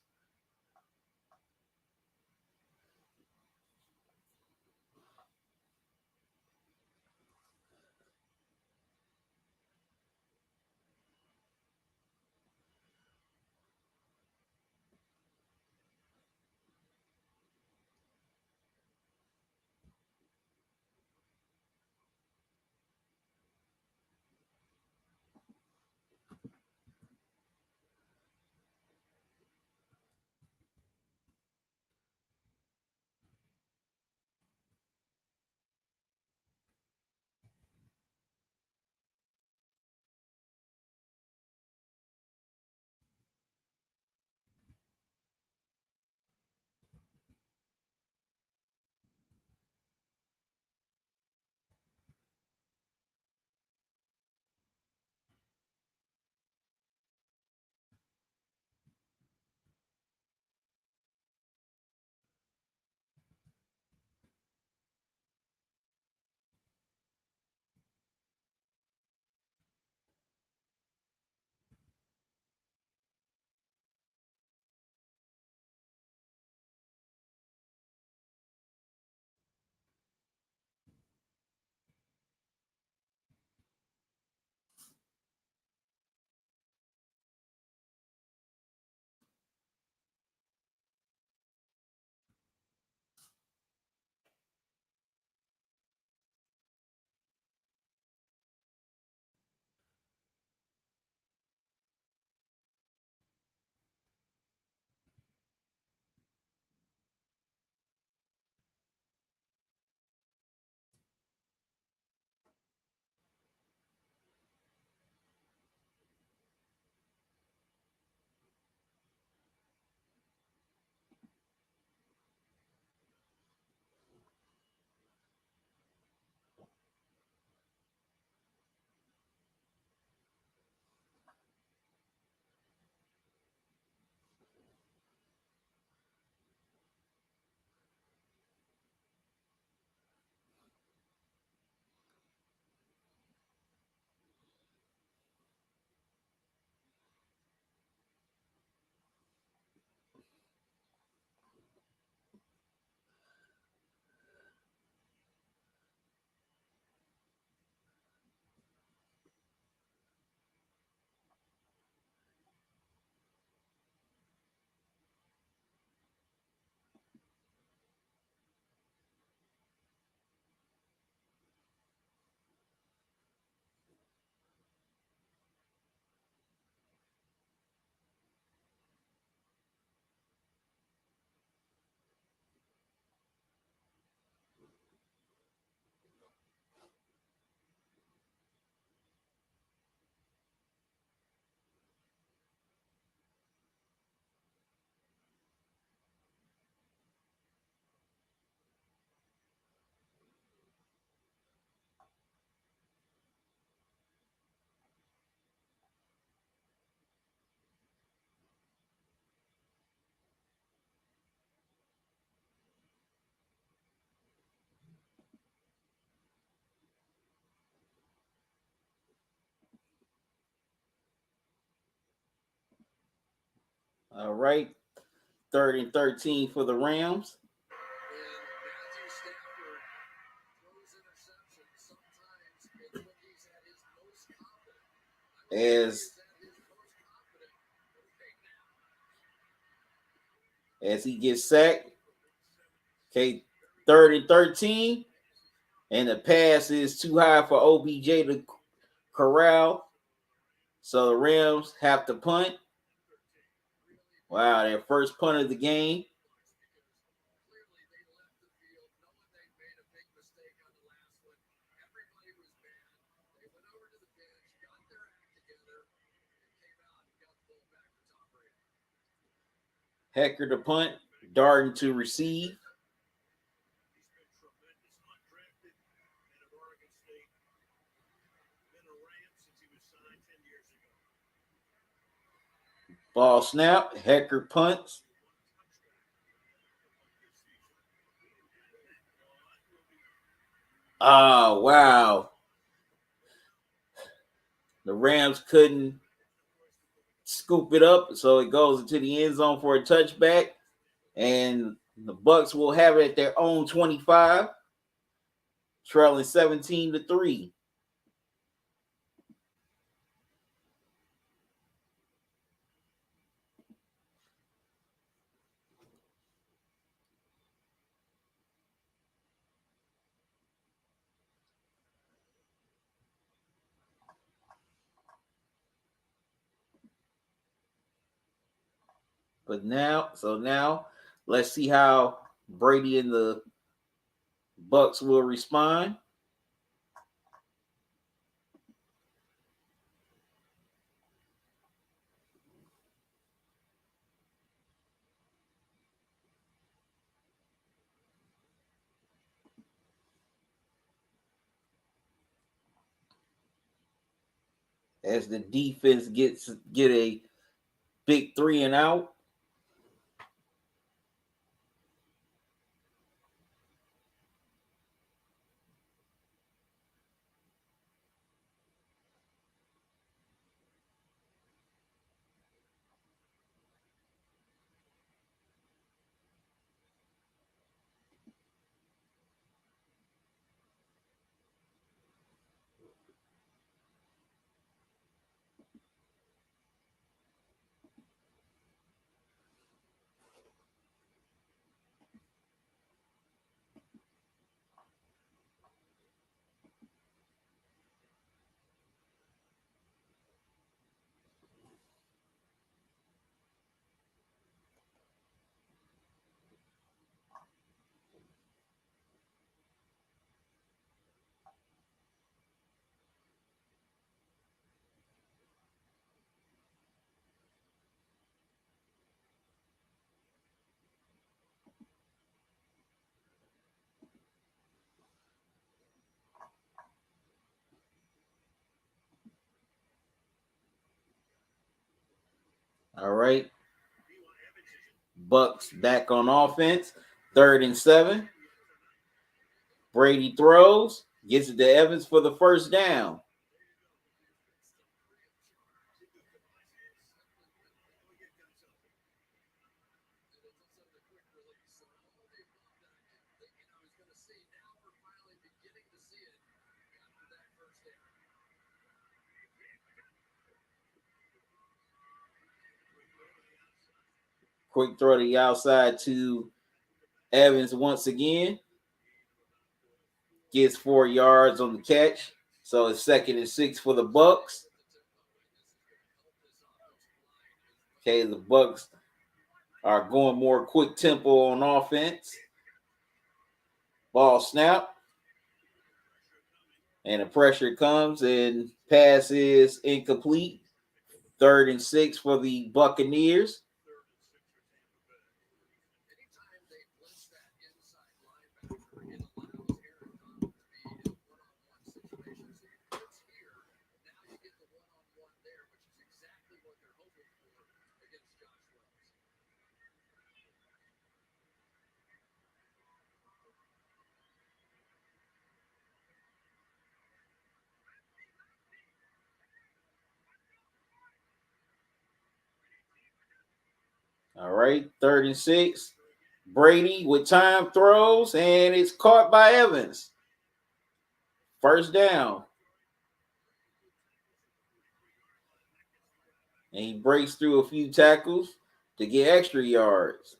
All right. 3rd and 13 for the Rams. And Matthew Stafford throws interceptions sometimes. It's when he's at his most confident. I would say As he's at his most confident right now. as he gets sacked. Okay, 3rd and 13. And the pass is too high for OBJ to corral. So the Rams have to punt. Wow, their first punt of the game. Clearly, they left the field knowing they made a big mistake on the last one. Everybody was mad. They went over to the bench, got their act together, and came out and got the ball back to Tom Brady. Hecker to punt. Darden to receive. He's been tremendous. Undrafted out of Oregon State. Been a Ram since he was signed 10 years ago. Ball snap. Hecker punts. Oh, wow. The Rams couldn't scoop it up, so it goes into the end zone for a touchback. And the Bucs will have it at their own 25, trailing 17-3. But now let's see how Brady and the Bucs will respond. As the defense get a big 3-and-out. All right. Bucs back on offense. 3rd and 7. Brady throws, gets it to Evans for the first down. Quick throw to the outside to Evans once again. Gets 4 yards on the catch. So it's 2nd and 6 for the Bucs. Okay, the Bucs are going more quick tempo on offense. Ball snap. And the pressure comes and pass is incomplete. 3rd and 6 for the Buccaneers. Anytime they blitz that inside linebacker, it allows Aaron Donald to be in one-on-one situations. So you blitz here, now you get the one-on-one there, which is exactly what they're hoping for against Josh Wells. All right, 36. Brady with time throws, and it's caught by Evans. First down. And he breaks through a few tackles to get extra yards.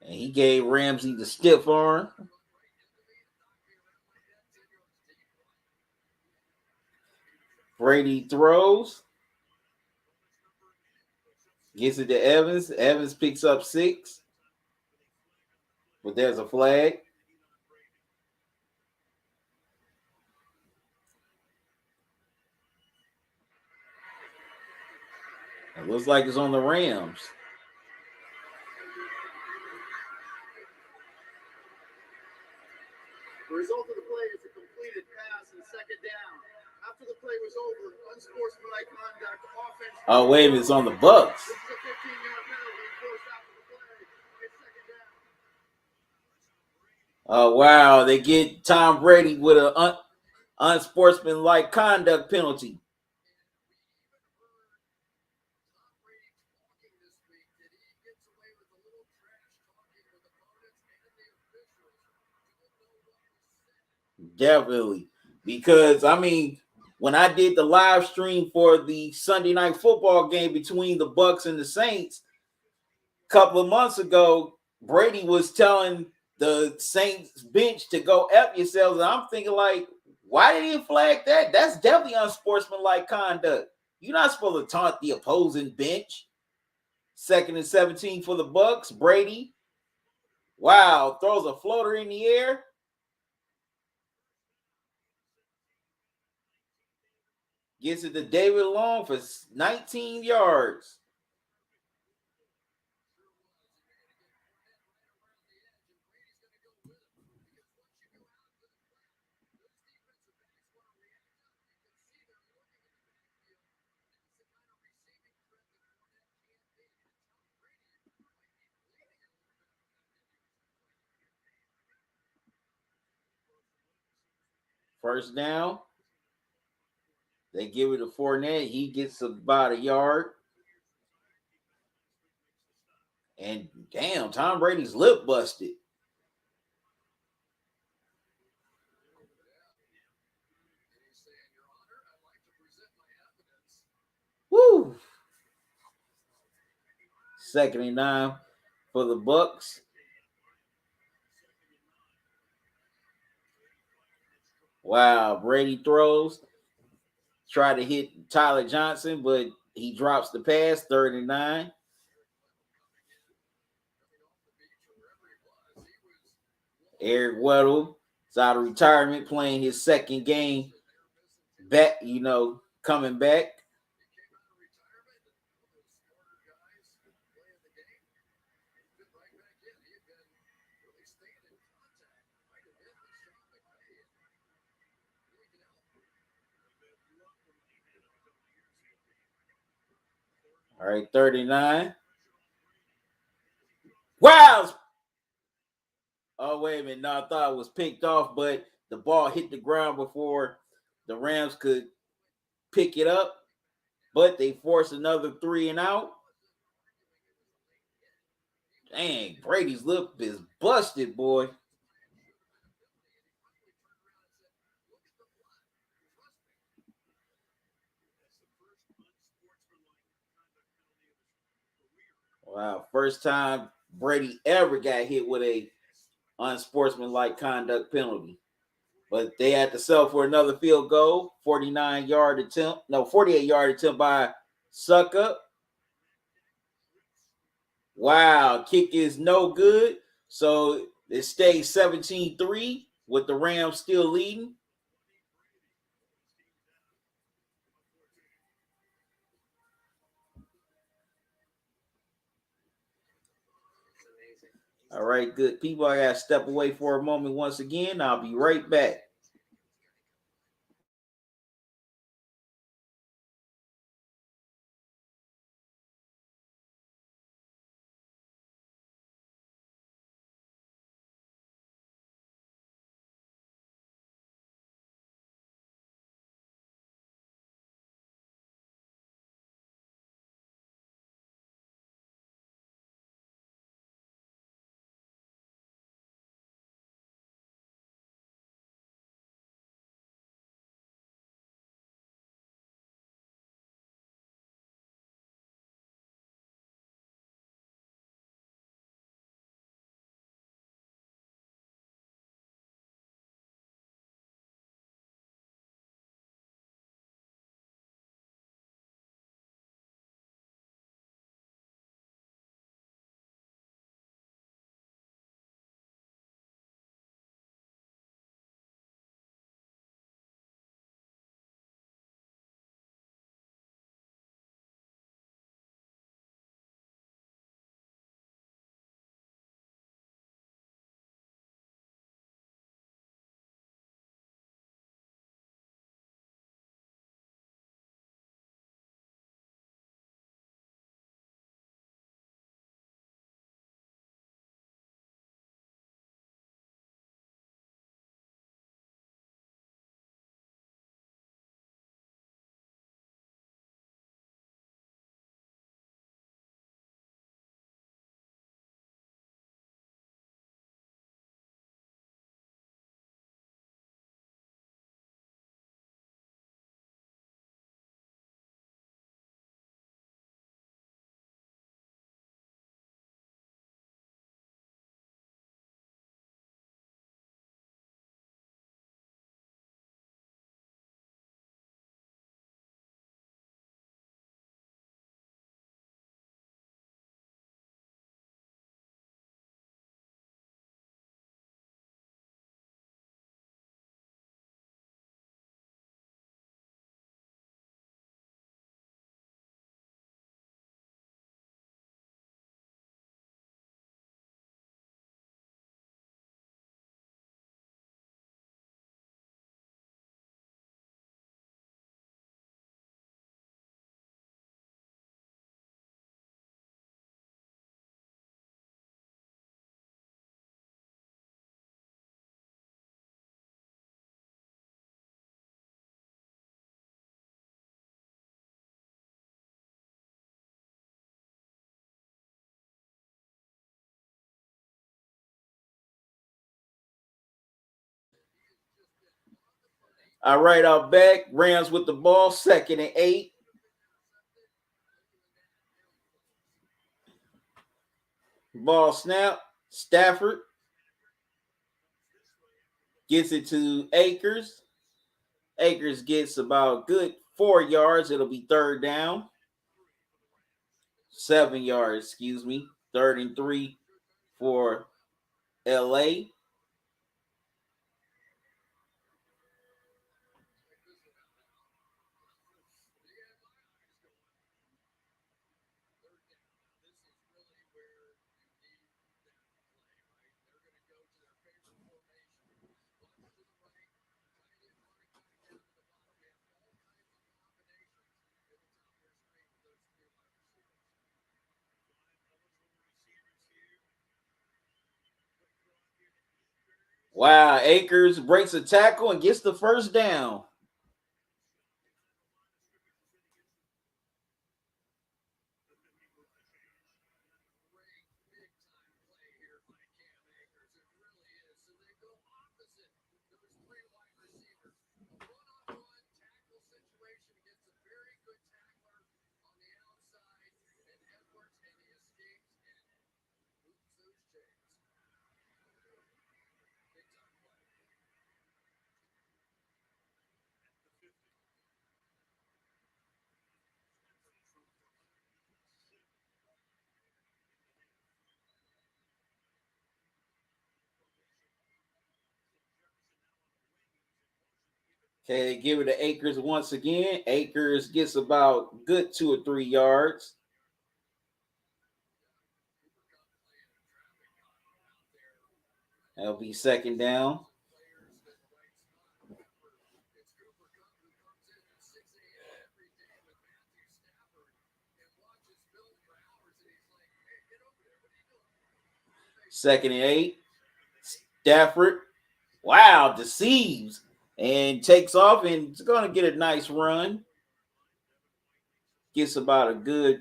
And he gave Ramsey the stiff arm. Brady throws. Gets it to Evans. Evans picks up 6. But there's a flag. It looks like it's on the Rams. The result of the play is a completed pass and second down. After the play was over, unsportsmanlike conduct, offense. Oh, wait a minute, it's on the Bucks. This is a 15-yard penalty forced after the play. It's second down. Oh, wow. They get Tom Brady with an unsportsmanlike conduct penalty. Definitely. Because, I mean, when I did the live stream for the Sunday night football game between the Bucks and the Saints a couple of months ago, Brady was telling the Saints bench to go F yourselves. And I'm thinking, like, why did he flag that? That's definitely unsportsmanlike conduct. You're not supposed to taunt the opposing bench. 2nd and 17 for the Bucks. Brady, wow, throws a floater in the air. Gets it to David Long for 19 yards. First down. They give it to Fournette. He gets about a yard. And damn, Tom Brady's lip busted. Woo! 2nd and 9 for the Bucks. Wow, Brady throws. Try to hit Tyler Johnson, but he drops the pass. 3rd and 9. Eric Weddle is out of retirement, playing his second game back, coming back. All right, 39. Wow. Oh, wait a minute. No, I thought it was picked off, but the ball hit the ground before the Rams could pick it up. But they forced another 3 and out. Dang, Brady's lip is busted, boy. Wow, first time Brady ever got hit with a unsportsmanlike conduct penalty. But they had to settle for another field goal, 48-yard attempt by Suckup. Wow, kick is no good. So it stays 17-3 with the Rams still leading. All right, good people. I got to step away for a moment once again. I'll be right back. All right, out back. Rams with the ball, 2nd and 8. Ball snap. Stafford gets it to Akers. Akers gets about good 4 yards. It'll be 3rd down. 7 yards, excuse me. 3rd and 3 for LA. Wow, Akers breaks a tackle and gets the 1st down. Okay, they give it to Akers once again. Akers gets about good 2 or 3 yards. That'll be 2nd down. Second and 8. Stafford, wow, deceives and takes off and it's going to get a nice run. Gets about a good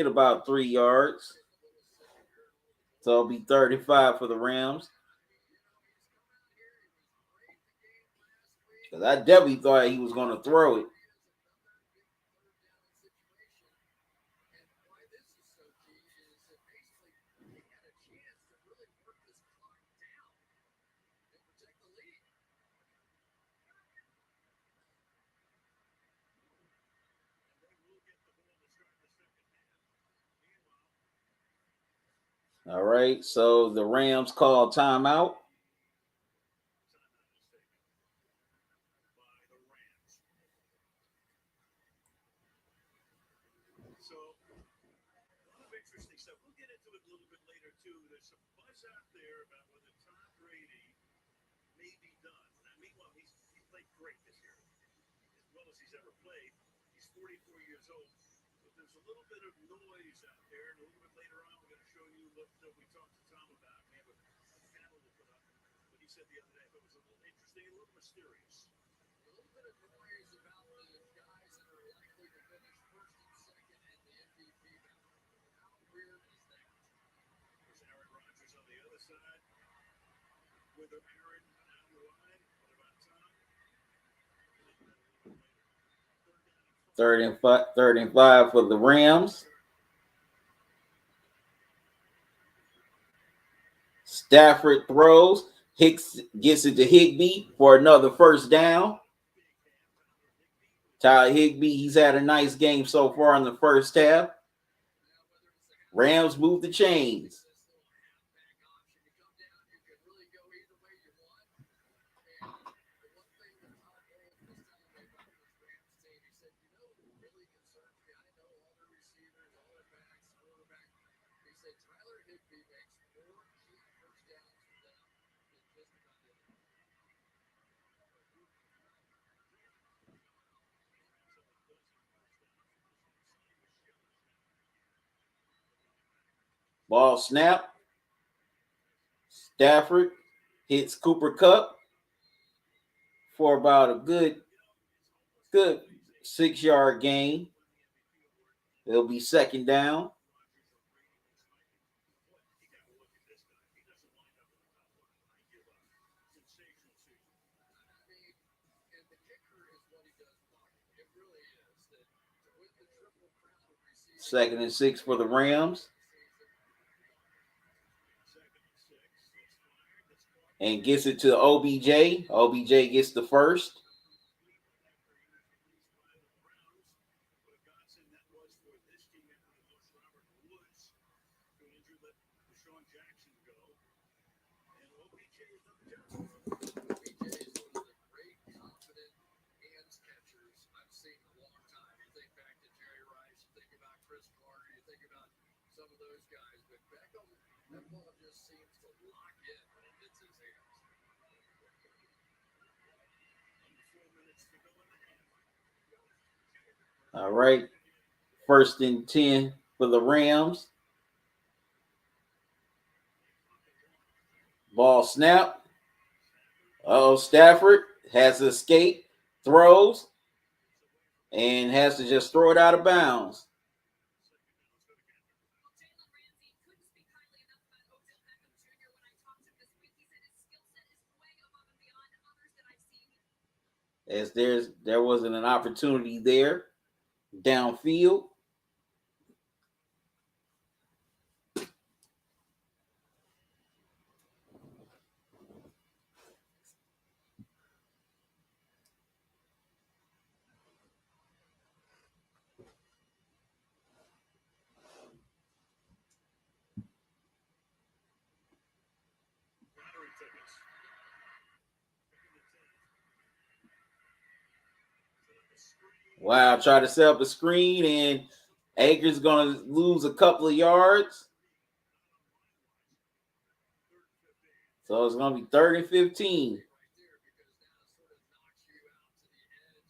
about 3 yards. So it'll be 35 for the Rams. Because I definitely thought he was going to throw it. All right, so the Rams call timeout. So, a lot of interesting stuff. We'll get into it a little bit later, too. There's some buzz out there about whether Tom Brady may be done. Now, meanwhile, he played great this year, as well as he's ever played. He's 44 years old. But there's a little bit of noise out there. And a little bit later on, we're going to show you what we talked to Tom about. We have a panel to put up. But he said the other day, it was a little interesting, a little mysterious. A little bit of noise about the guys that are likely to finish first and second in the MVP battle. How weird is that? There's Aaron Rodgers on the other side. With Aaron down the line. What about Tom? 3rd and 5 for the Rams. Stafford throws. Hicks gets it to Higbee for another 1st down. Tyler Higbee, he's had a nice game so far in the 1st half. Rams move the chains. Ball snap. Stafford hits Cooper Kupp for about a good 6-yard gain. It'll be 2nd down. I mean, and the kicker is what he does blocking. It really is that to win the triple crown of receiving. 2nd and 6 for the Rams. And gets it to OBJ. OBJ gets the first. Some of those guys, but Beckham, that ball just seems to lock in when it hits his hands. All right. 1st and 10 for the Rams. Ball snap. Stafford has to escape, throws, and has to just throw it out of bounds. As there wasn't an opportunity there downfield. Wow, try to set up a screen, and Akers going to lose a couple of yards. So it's going to be 3rd and 15.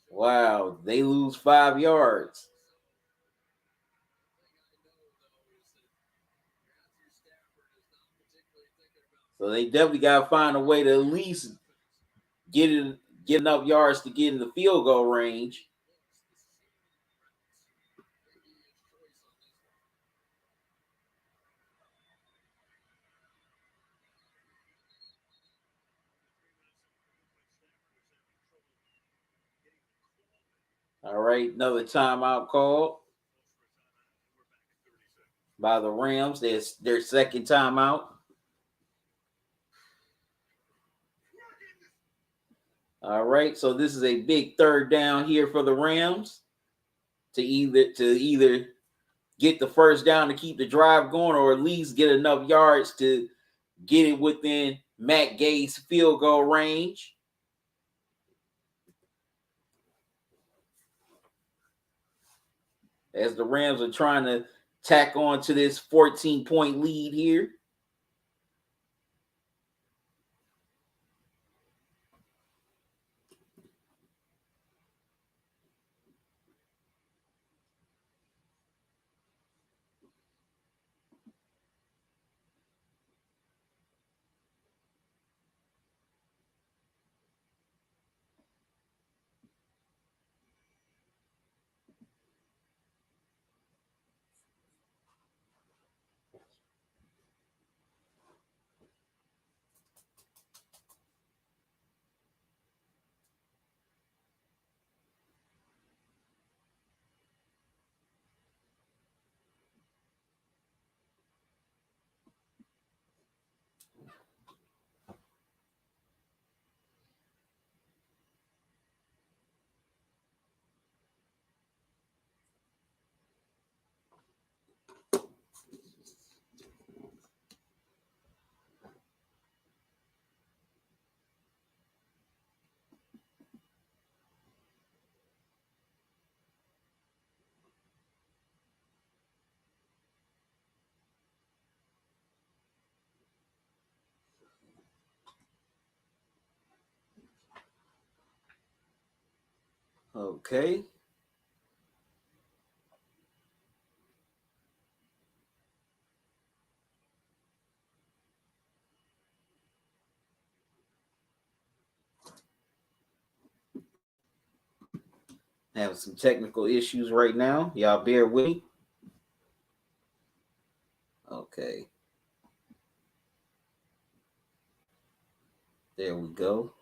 Wow, they lose 5 yards. So they definitely got to find a way to at least get enough yards to get in the field goal range. All right, another timeout called by the Rams. Their second timeout. All right, so this is a big 3rd down here for the Rams to either get the 1st down to keep the drive going, or at least get enough yards to get it within Matt Gay's field goal range. As the Rams are trying to tack on to this 14-point lead here. Okay. Having some technical issues right now. Y'all bear with me. Okay. There we go.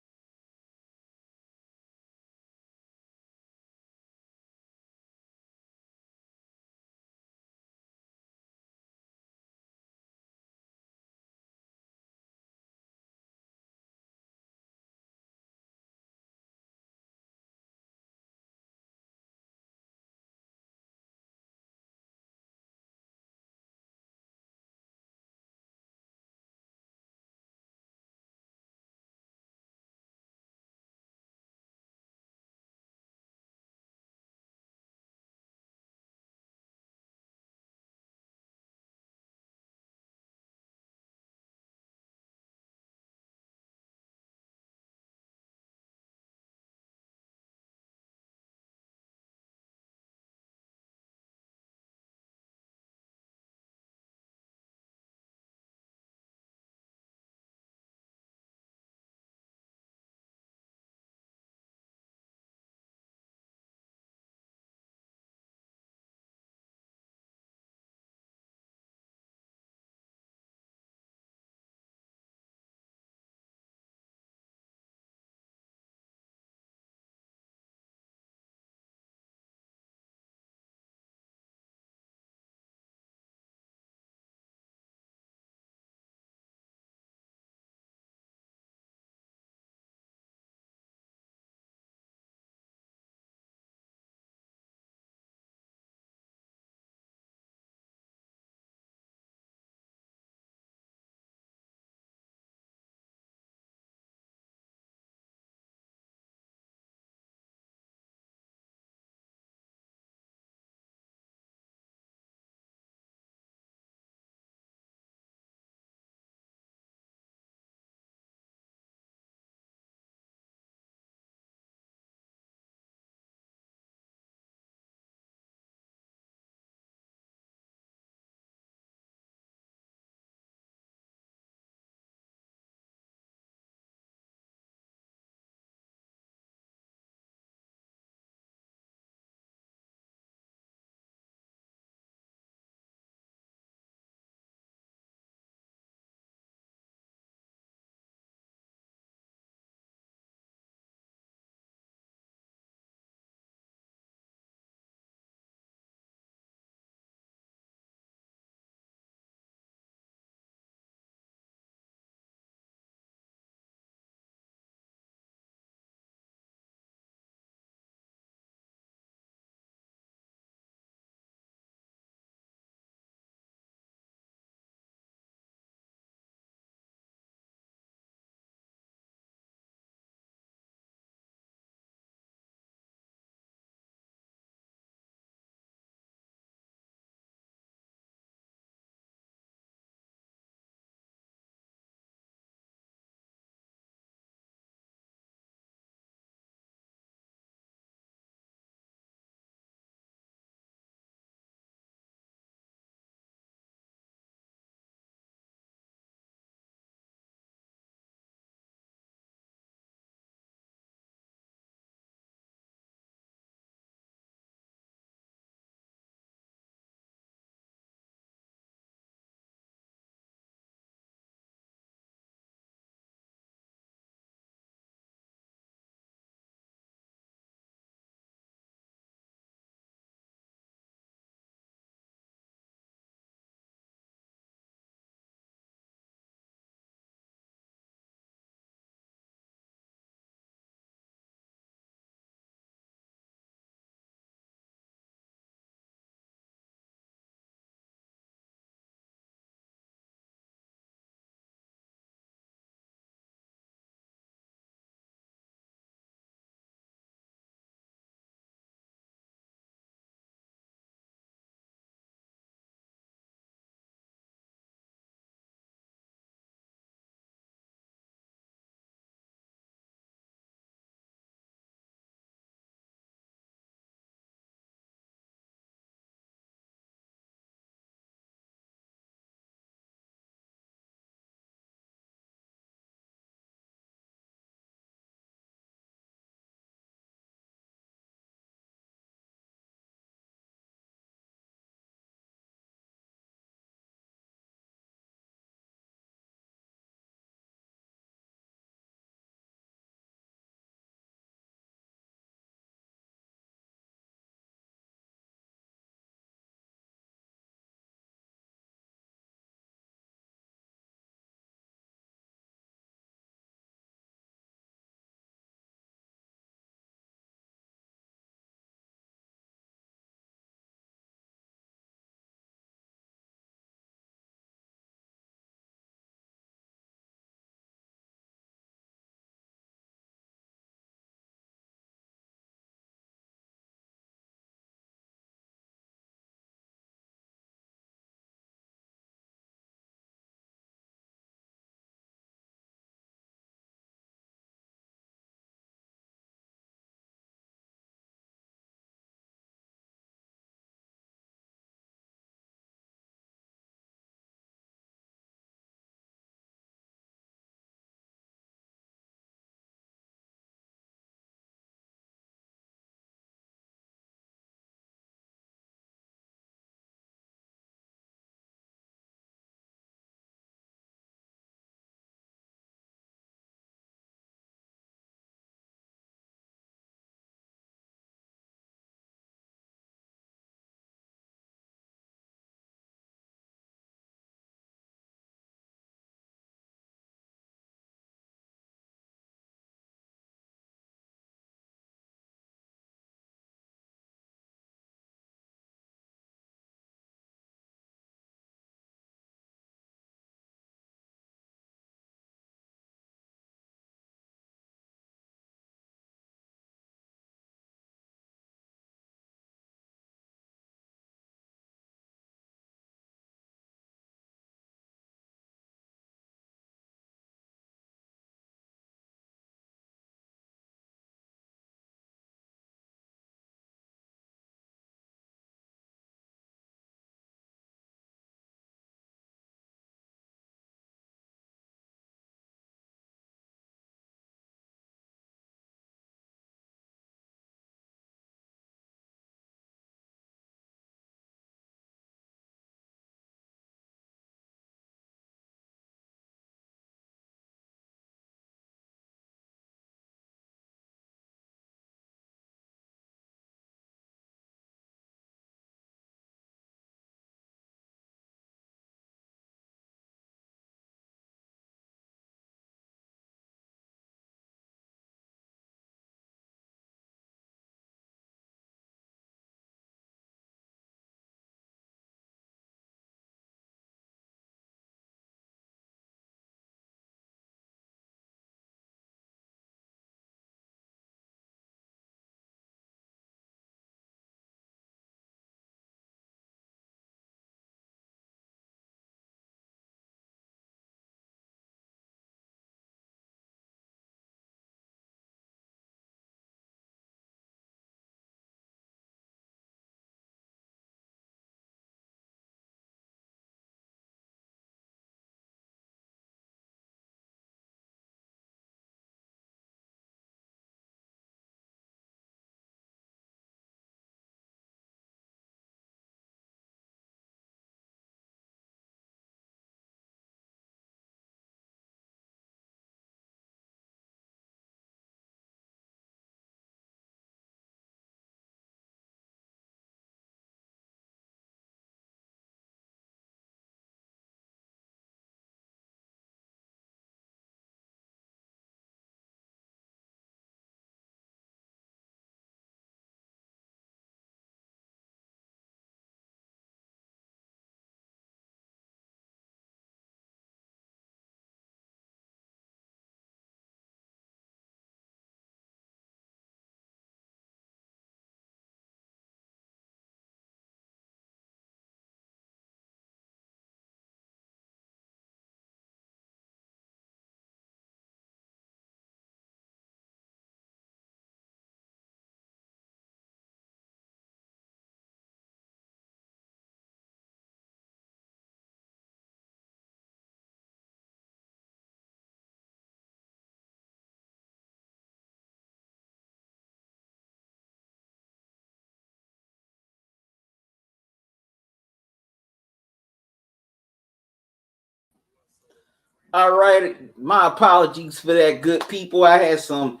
All right, my apologies for that, good people. I had some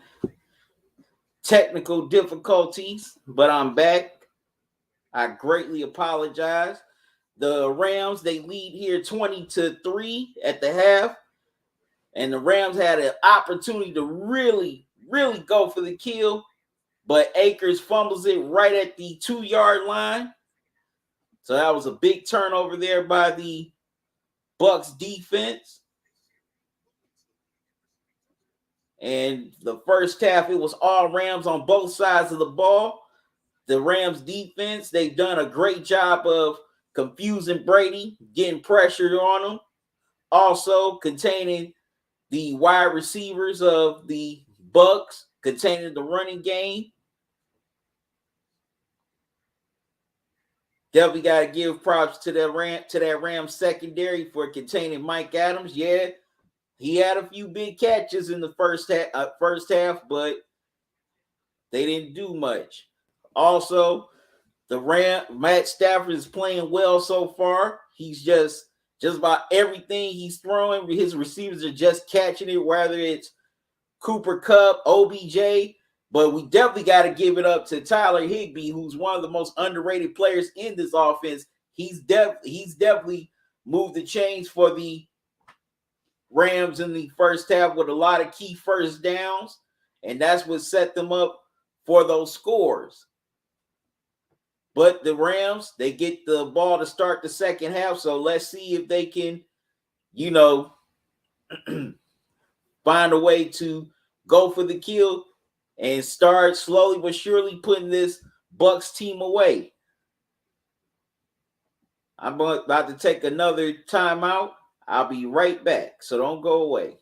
technical difficulties, but I'm back. I greatly apologize. The Rams, they lead here 20-3 at the half, and the Rams had an opportunity to really, really go for the kill, but Akers fumbles it right at the 2-yard line. So that was a big turnover there by the Bucks defense. And the first half, it was all Rams on both sides of the ball. The Rams defense, they've done a great job of confusing Brady, getting pressure on him, also containing the wide receivers of the Bucks, containing the running game. Definitely got to give props to that Rams secondary for containing Mike Adams. Yeah, he had a few big catches in the first half, but they didn't do much. Also, Matt Stafford is playing well so far. He's just about everything he's throwing, his receivers are just catching it, whether it's Cooper Kupp, OBJ. But we definitely got to give it up to Tyler Higbee, who's one of the most underrated players in this offense. He's definitely moved the chains for the Rams in the first half with a lot of key first downs, and that's what set them up for those scores. But the Rams, they get the ball to start the second half, so let's see if they can, find a way to go for the kill and start slowly but surely putting this Bucks team away. I'm about to take another timeout. I'll be right back, so don't go away.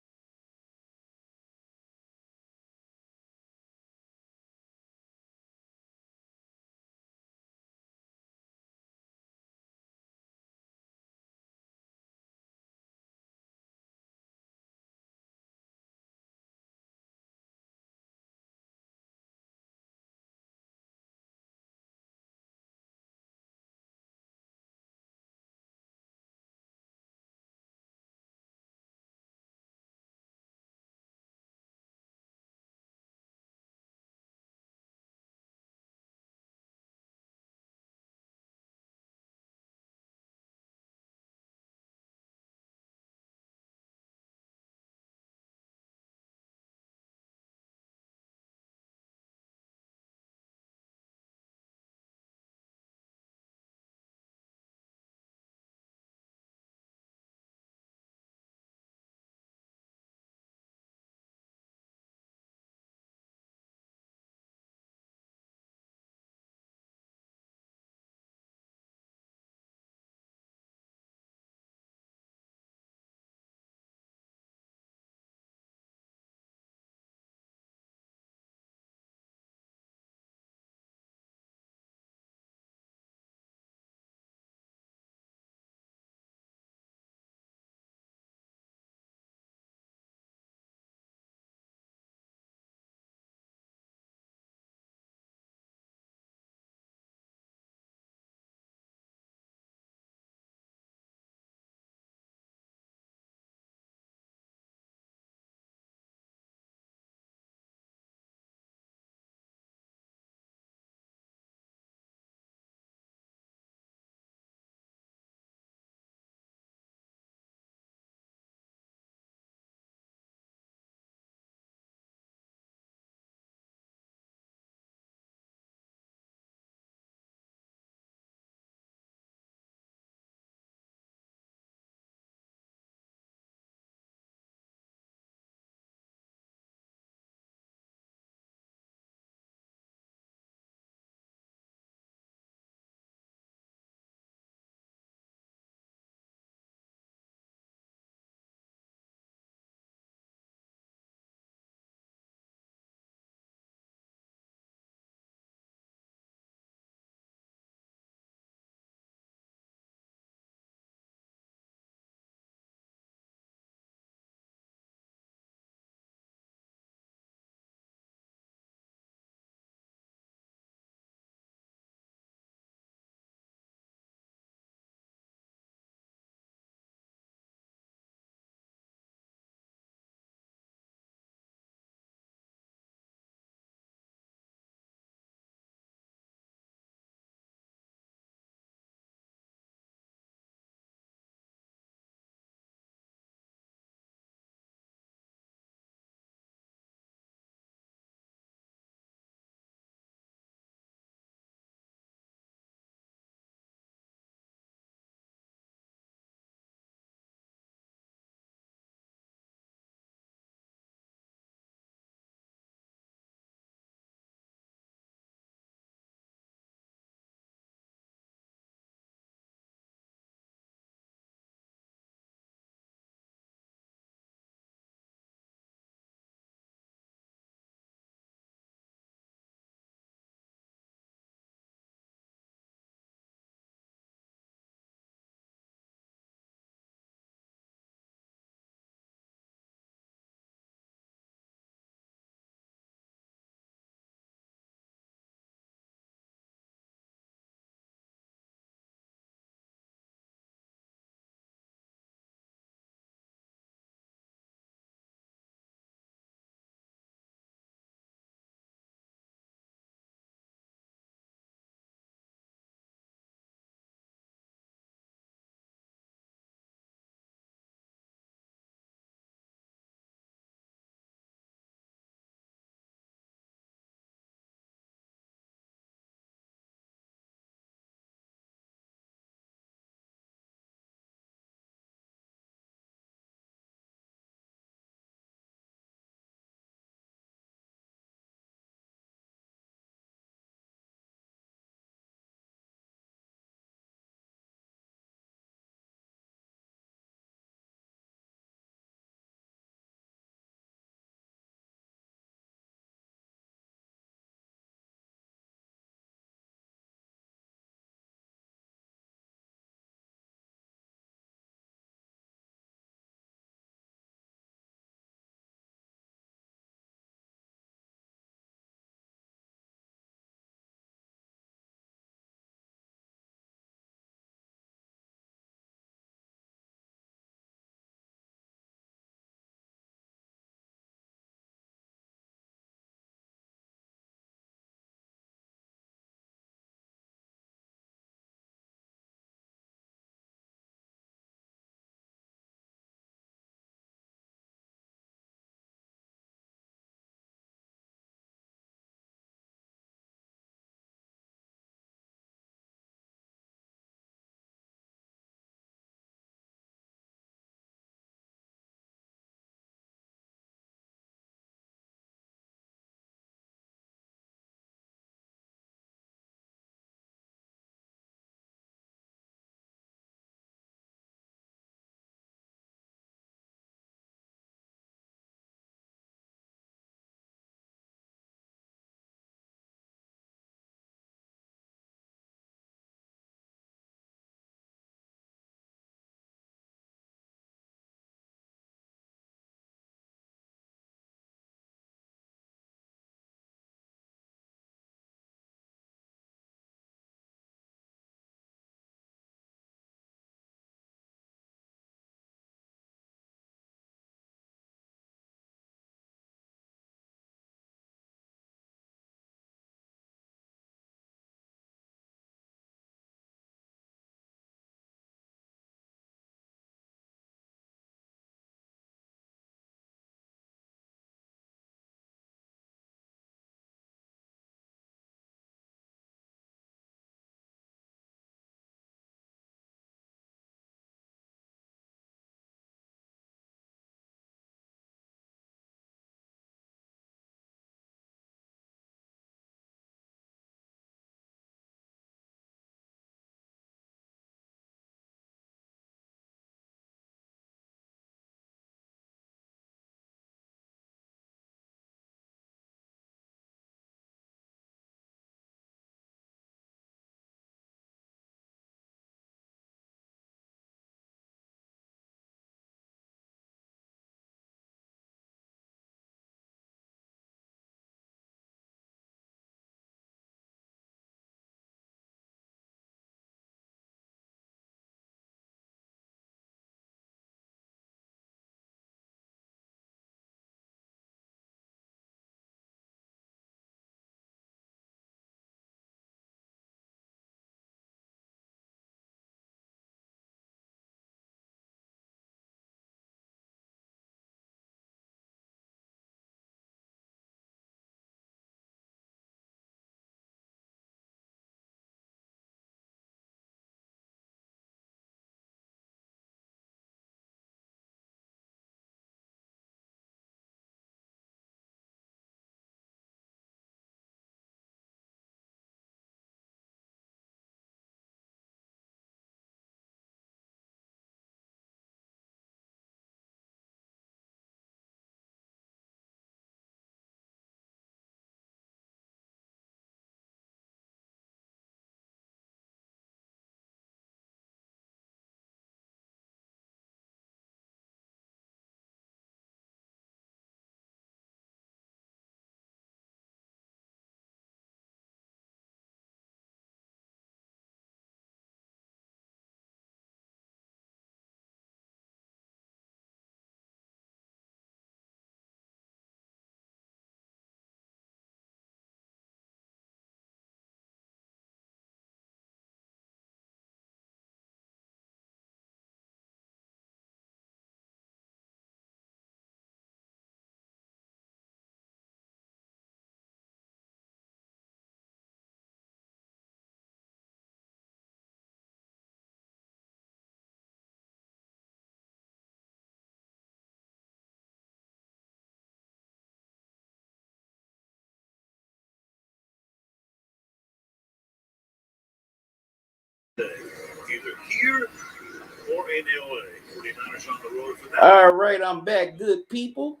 All right, I'm back, good people.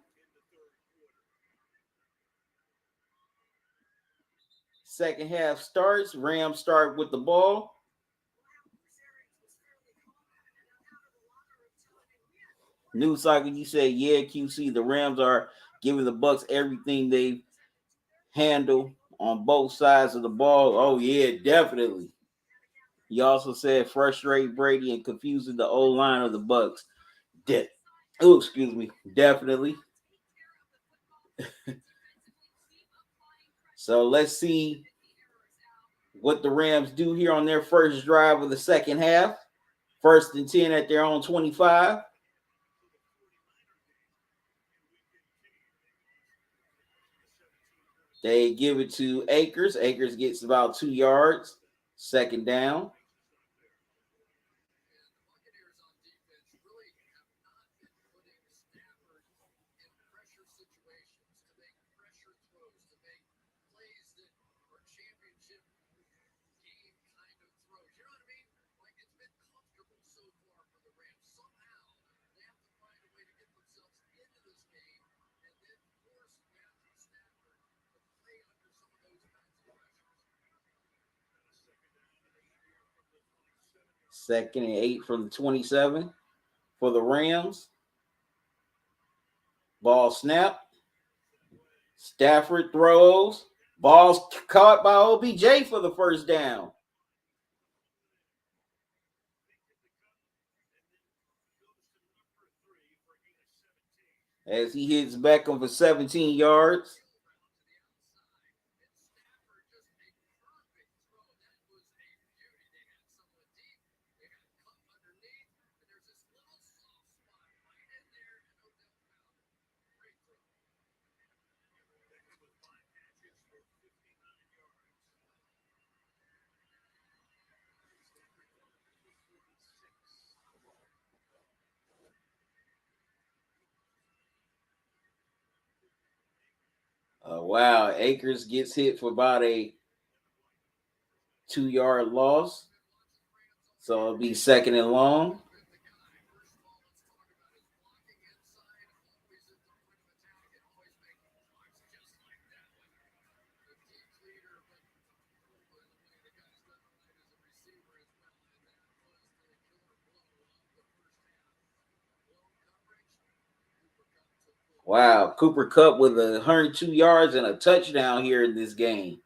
Second half starts. Rams start with the ball. News cycle, you say, yeah, QC. The Rams are giving the Bucks everything they handle on both sides of the ball. Oh yeah, definitely. He also said frustrate Brady and confusing the old line of the Bucks. Excuse me, definitely. So let's see what the Rams do here on their first drive of the second half. 1st and 10 at their own 25. They give it to Akers. Akers gets about 2 yards. Second down. Second and 8 from the 27 for the Rams. Ball snap. Stafford throws. Ball's caught by OBJ for the first down. As he hits Beckham for 17 yards. Wow, Akers gets hit for about a 2-yard loss. So it'll be second and long. Wow, Cooper Kupp with 102 yards and a touchdown here in this game.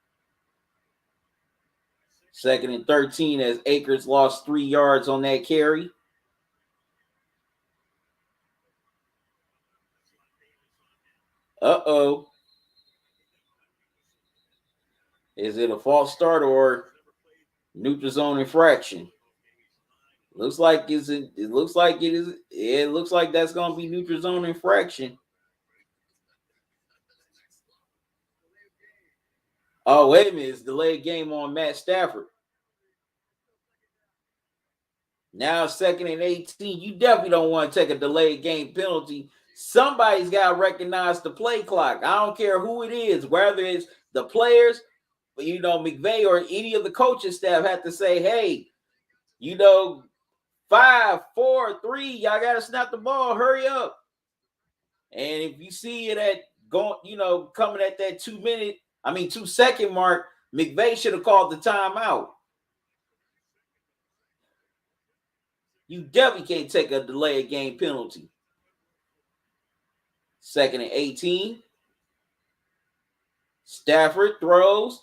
Second and 13 as Akers lost 3 yards on that carry. Uh-oh. Is it a false start or neutral zone infraction? Looks like it looks like it is. It looks like that's going to be neutral zone infraction. Oh, wait a minute. It's delayed game on Matt Stafford. Now, second and 18. You definitely don't want to take a delayed game penalty. Somebody's got to recognize the play clock. I don't care who it is, whether it's the players, McVay or any of the coaching staff have to say, hey, 5, 4, 3, y'all got to snap the ball. Hurry up. And if you see it coming at that 2-second mark, McVay should have called the timeout. You definitely can't take a delayed game penalty. Second and 18. Stafford throws.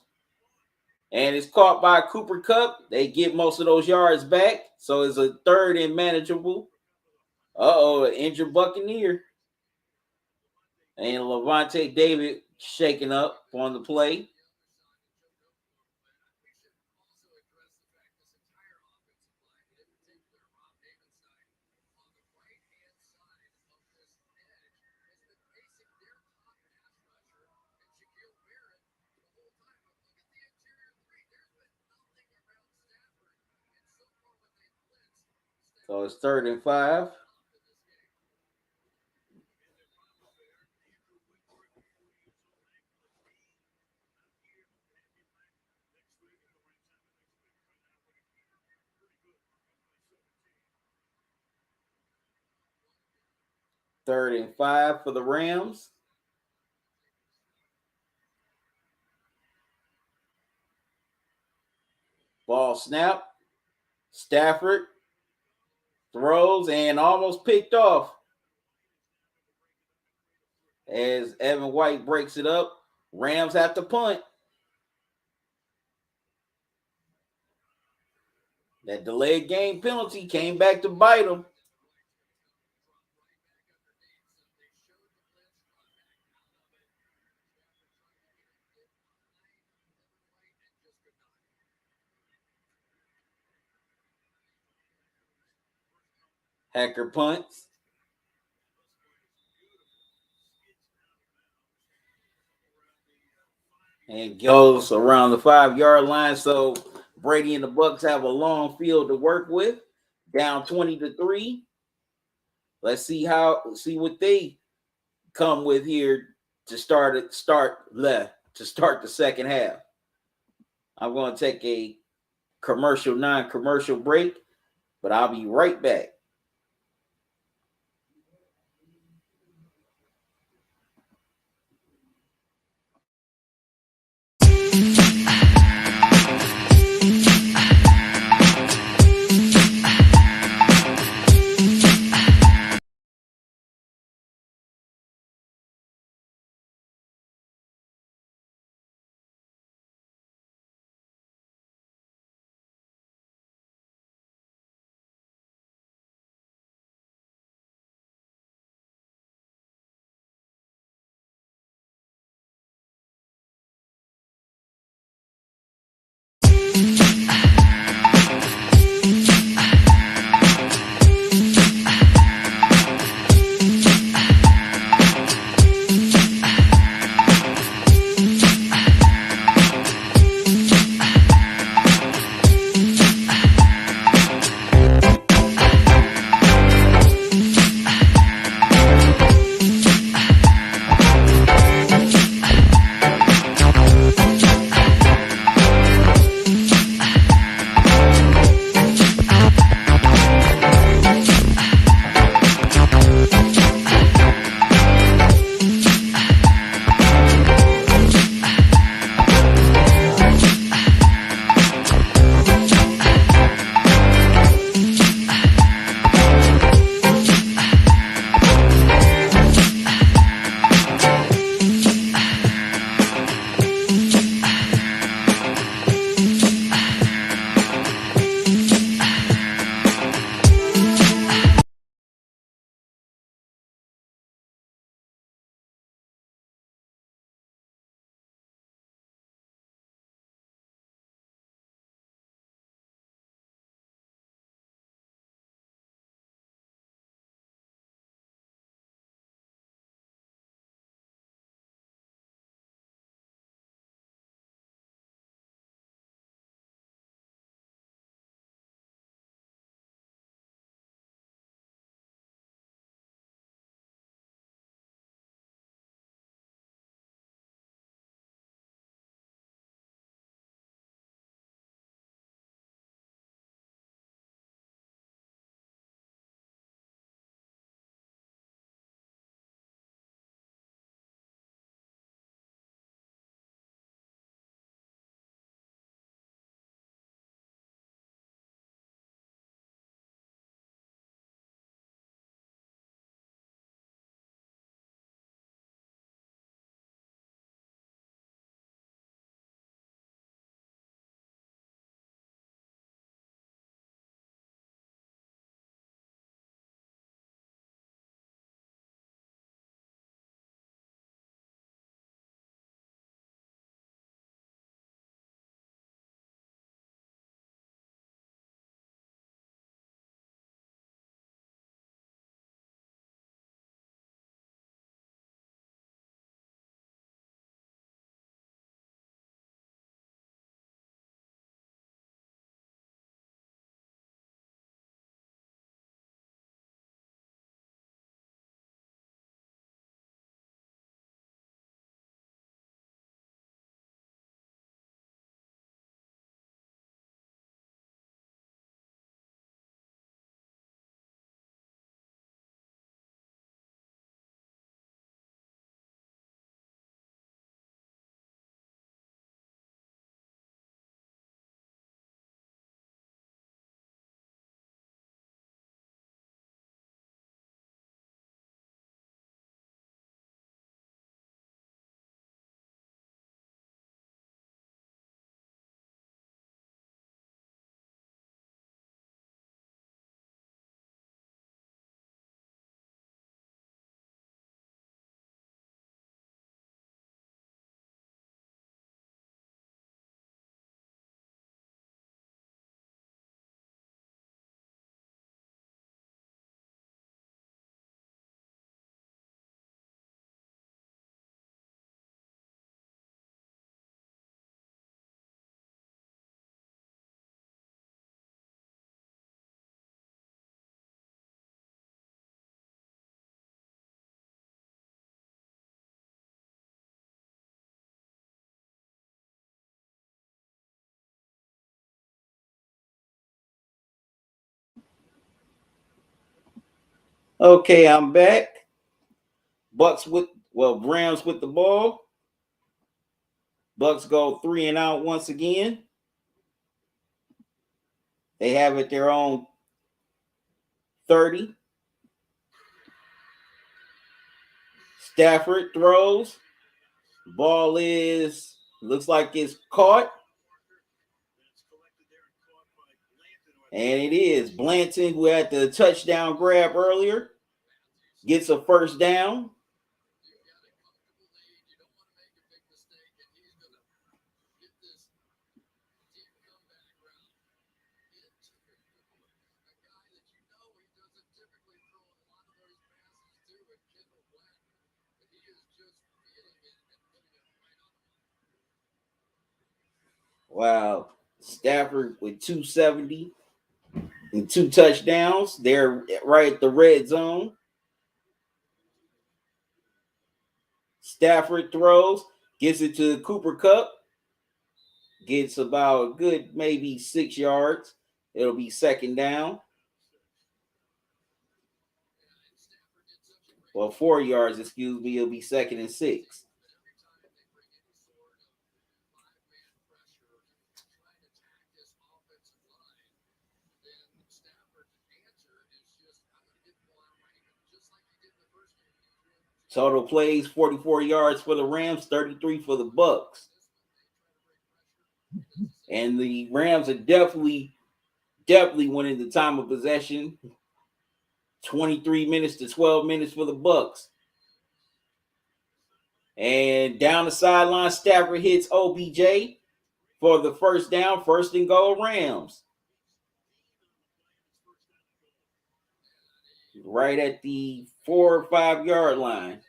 And it's caught by Cooper Kupp. They get most of those yards back. So it's a third and manageable. An injured Buccaneer. And Levante David shaking up on the play. So it's 3rd and 5. 3rd and 5 for the Rams. Ball snap. Stafford throws and almost picked off as Evan White breaks it up. Rams have to punt. That delayed game penalty came back to bite them. Hacker punts. And goes around the 5-yard line. So Brady and the Bucks have a long field to work with. Down 20-3. Let's see what they come with here to start the second half. I'm going to take a non-commercial break, but I'll be right back. Okay, I'm back. Rams with the ball. Bucks go 3-and-out once again. They have it their own 30. Stafford throws. Ball looks like it's caught. And it is. Blanton, who had the touchdown grab earlier, gets a first down. Wow. Stafford with 270 and 2 touchdowns. They're right at the red zone. Stafford throws, gets it to Cooper Kupp, gets about good maybe 6 yards. It'll be second down. Well, 4 yards, excuse me. It'll be second and 6. Total plays 44 yards for the Rams, 33 for the Bucks. And the Rams are definitely winning the time of possession. 23 minutes to 12 minutes for the Bucks. And down the sideline, Stafford hits OBJ for the first down, first and goal Rams. Right at the 4 or 5 yard line.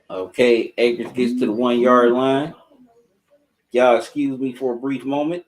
Okay, Akers gets to the 1 yard line. Y'all excuse me for a brief moment.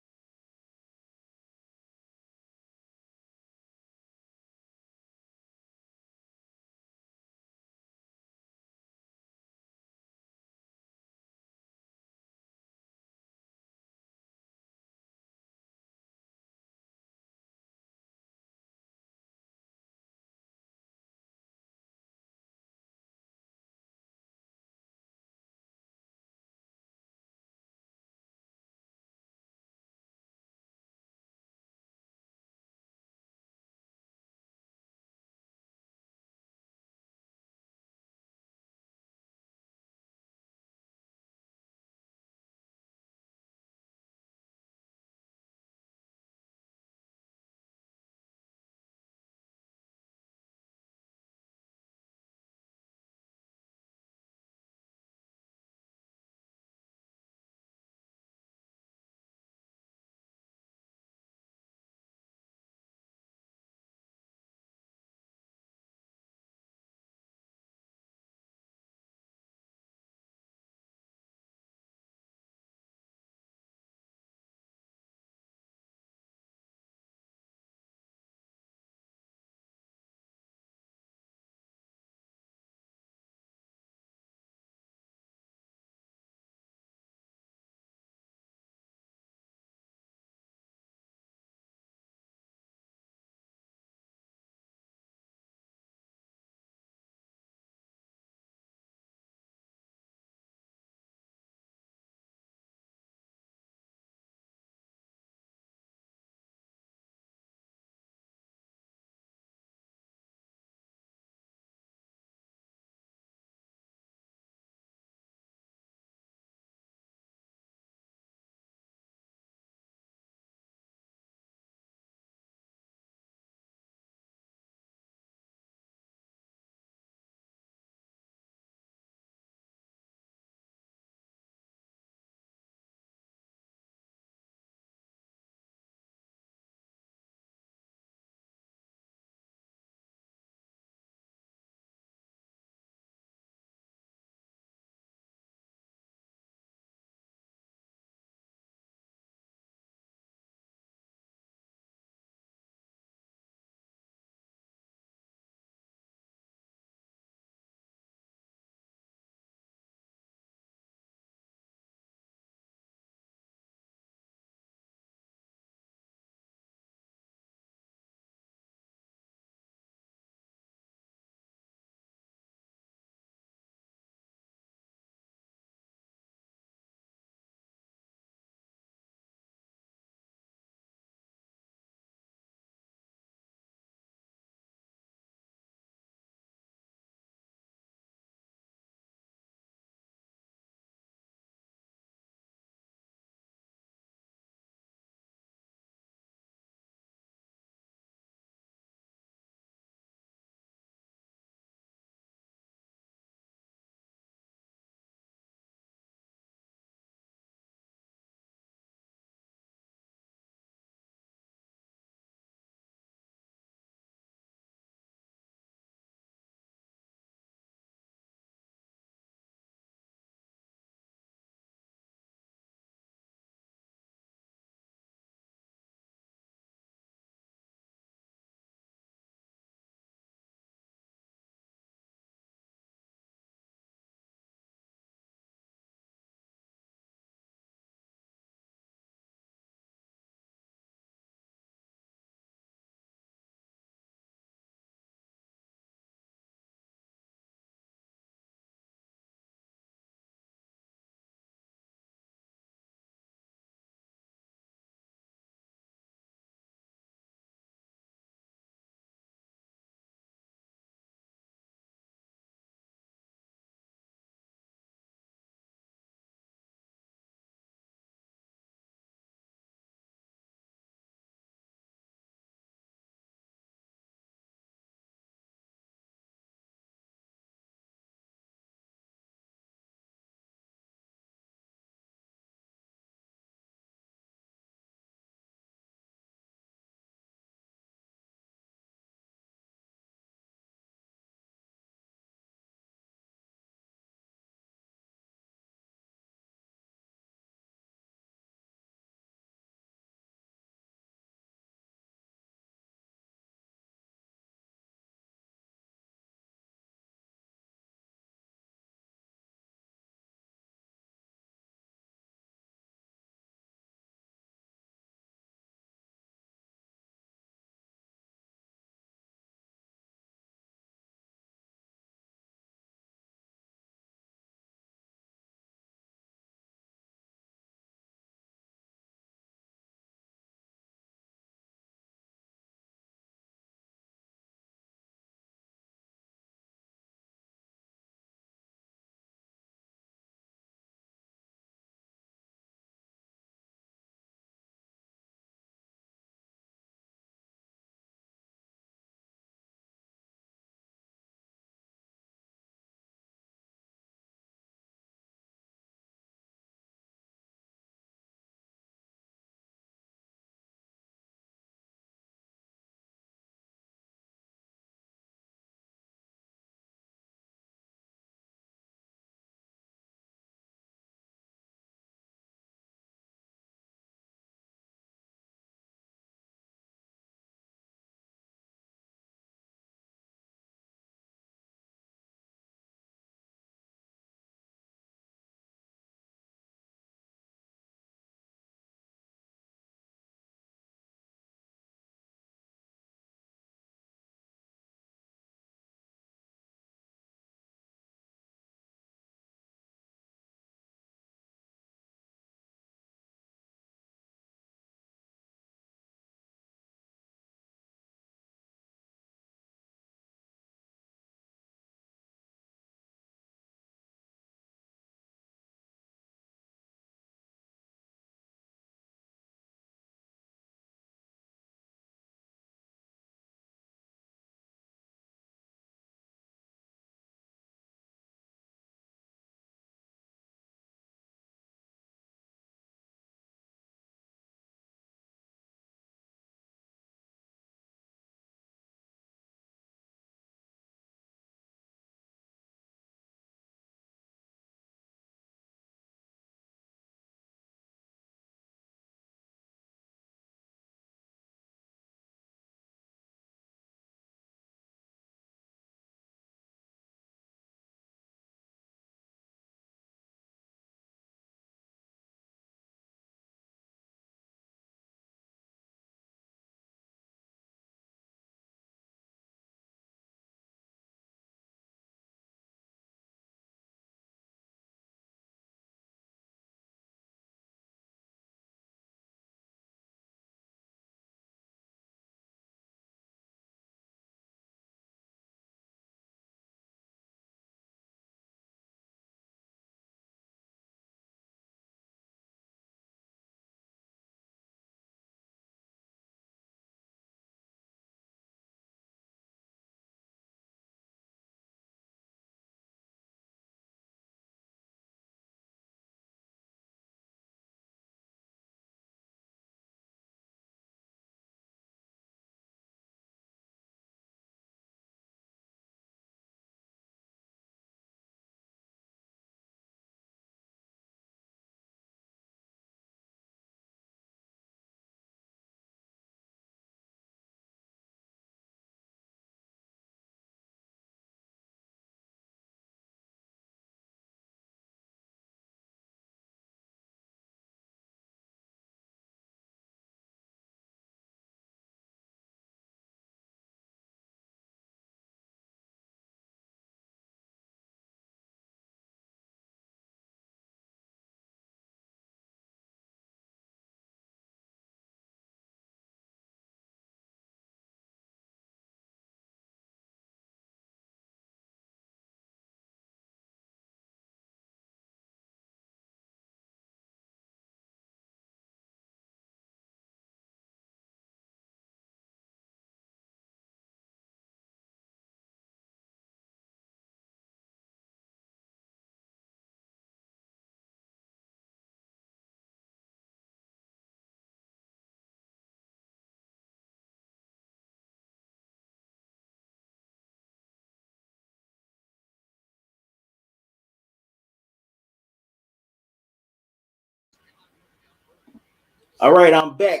All right, I'm back.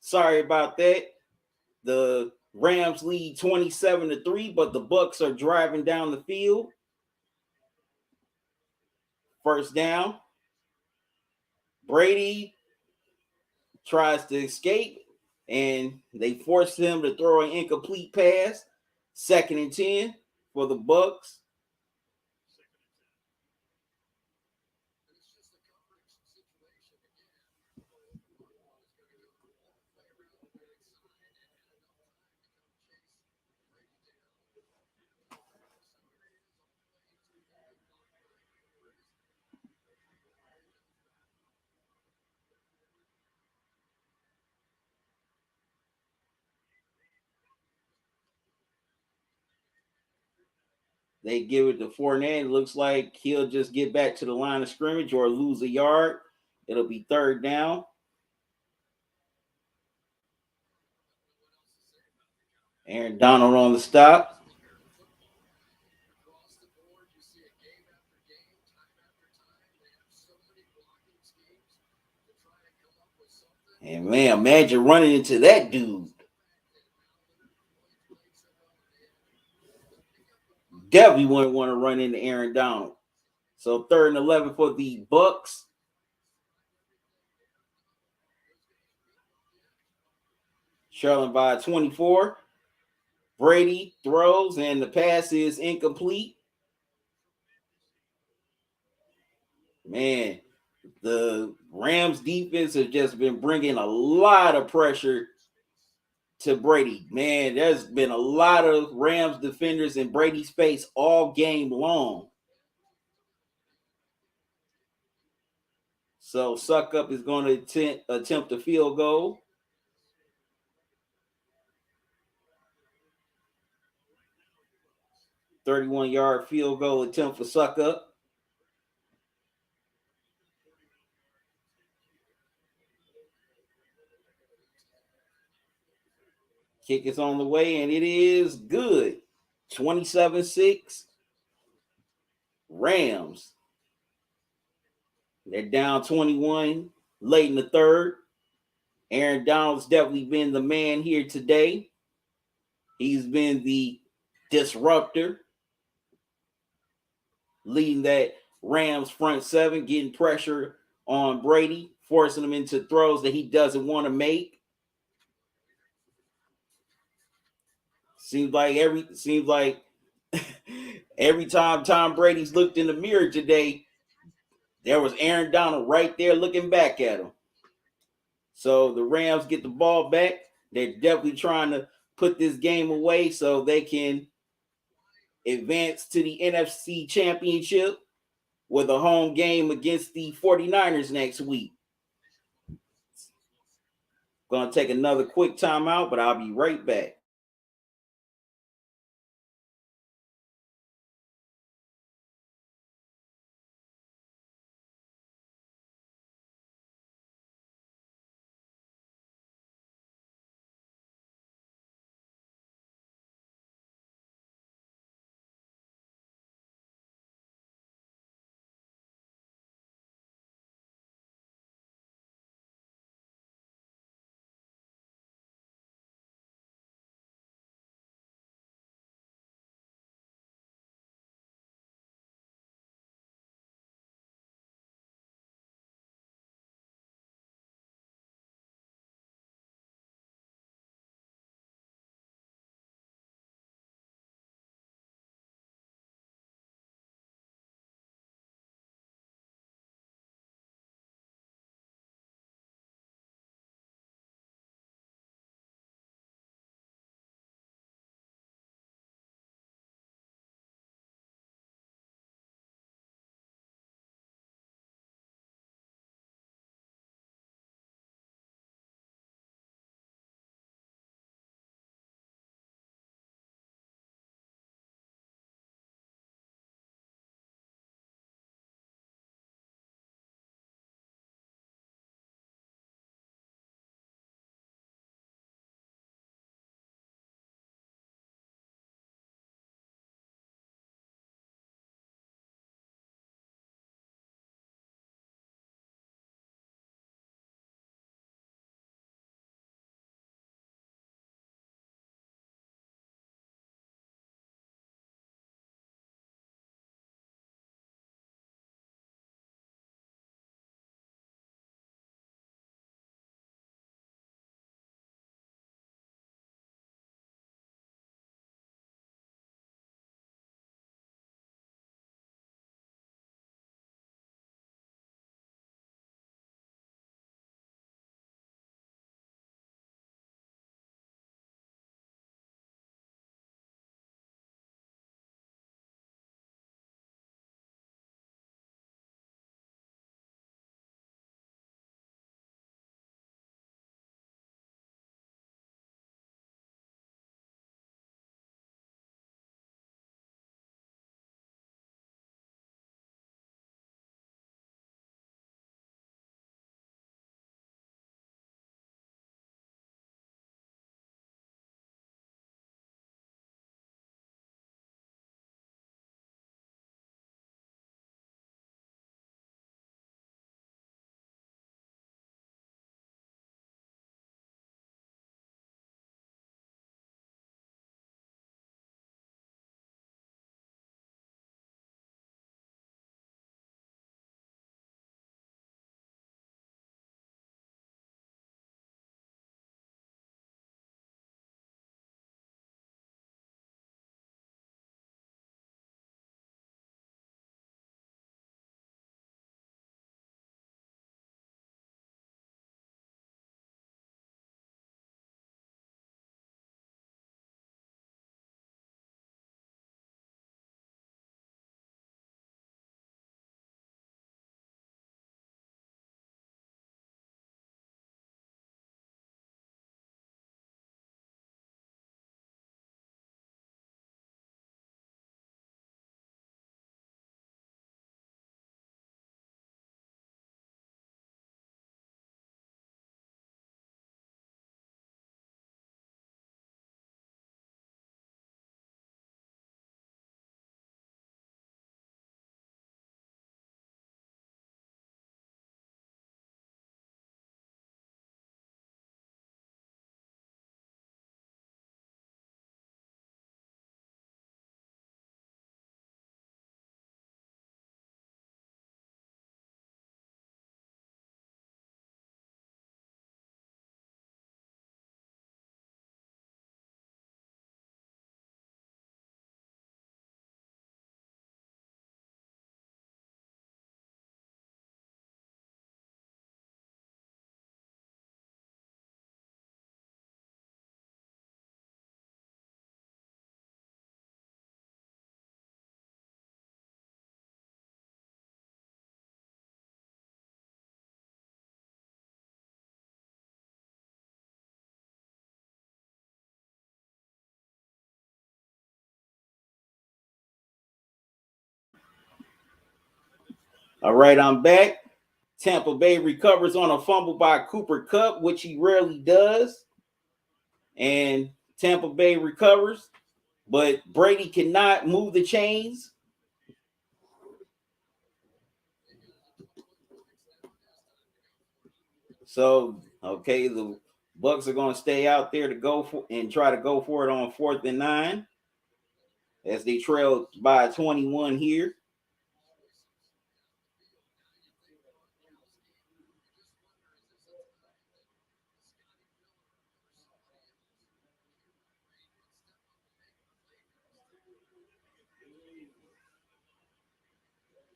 Sorry about that. The Rams lead 27-3, but the Bucks are driving down the field. First down. Brady tries to escape, and they force him to throw an incomplete pass. 2nd and 10 for the Bucks. They give it to Fournette. It looks like he'll just get back to the line of scrimmage or lose a yard. It'll be 3rd down. Aaron Donald on the stop. And man, imagine running into that dude. Definitely wouldn't want to run into Aaron Donald. So 3rd and 11 for the Bucks. Trailing by 24. Brady throws, and the pass is incomplete. Man, the Rams defense has just been bringing a lot of pressure to Brady. Man, there's been a lot of Rams defenders in Brady's face all game long. So Suckup is going to attempt a field goal. "31-yard field goal attempt for Suckup. Kick is on the way, and it is good. 27-6. Rams. They're down 21 late in the 3rd. Aaron Donald's definitely been the man here today. He's been the disruptor, leading that Rams front 7, getting pressure on Brady, forcing him into throws that he doesn't want to make. Seems like every time Tom Brady's looked in the mirror today, there was Aaron Donald right there looking back at him. So the Rams get the ball back. They're definitely trying to put this game away so they can advance to the NFC Championship with a home game against the 49ers next week. Going to take another quick timeout, but I'll be right back. All right, I'm back. Tampa Bay recovers on a fumble by Cooper Kupp, which he rarely does. And Tampa Bay recovers, but Brady cannot move the chains. So, okay, the Bucs are going to stay out there to go for and try to go for it on 4th and 9 as they trail by 21 here.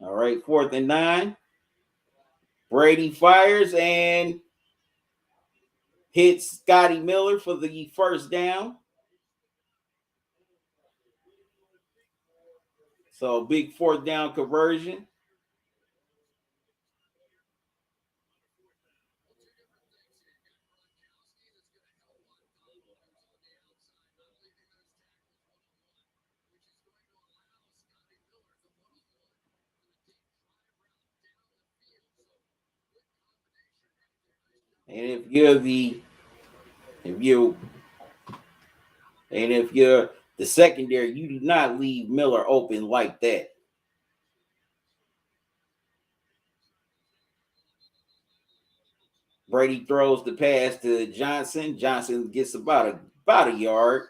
All right, 4th and 9. Brady fires and hits Scotty Miller for the first down. So big 4th down conversion. And if you're the secondary, you do not leave Miller open like that. Brady throws the pass to Johnson. Johnson gets about a yard.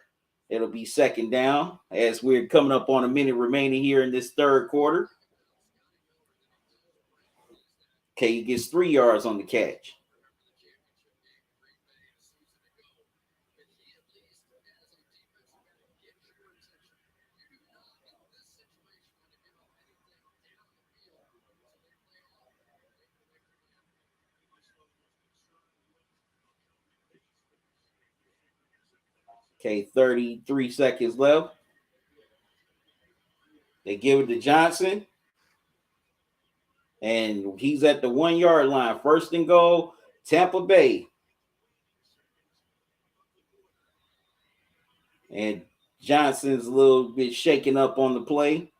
It'll be 2nd down as we're coming up on a minute remaining here in this 3rd quarter. Okay, he gets 3 yards on the catch. Okay, 33 seconds left. They give it to Johnson. And he's at the 1 yard line. 1st and goal, Tampa Bay. And Johnson's a little bit shaken up on the play.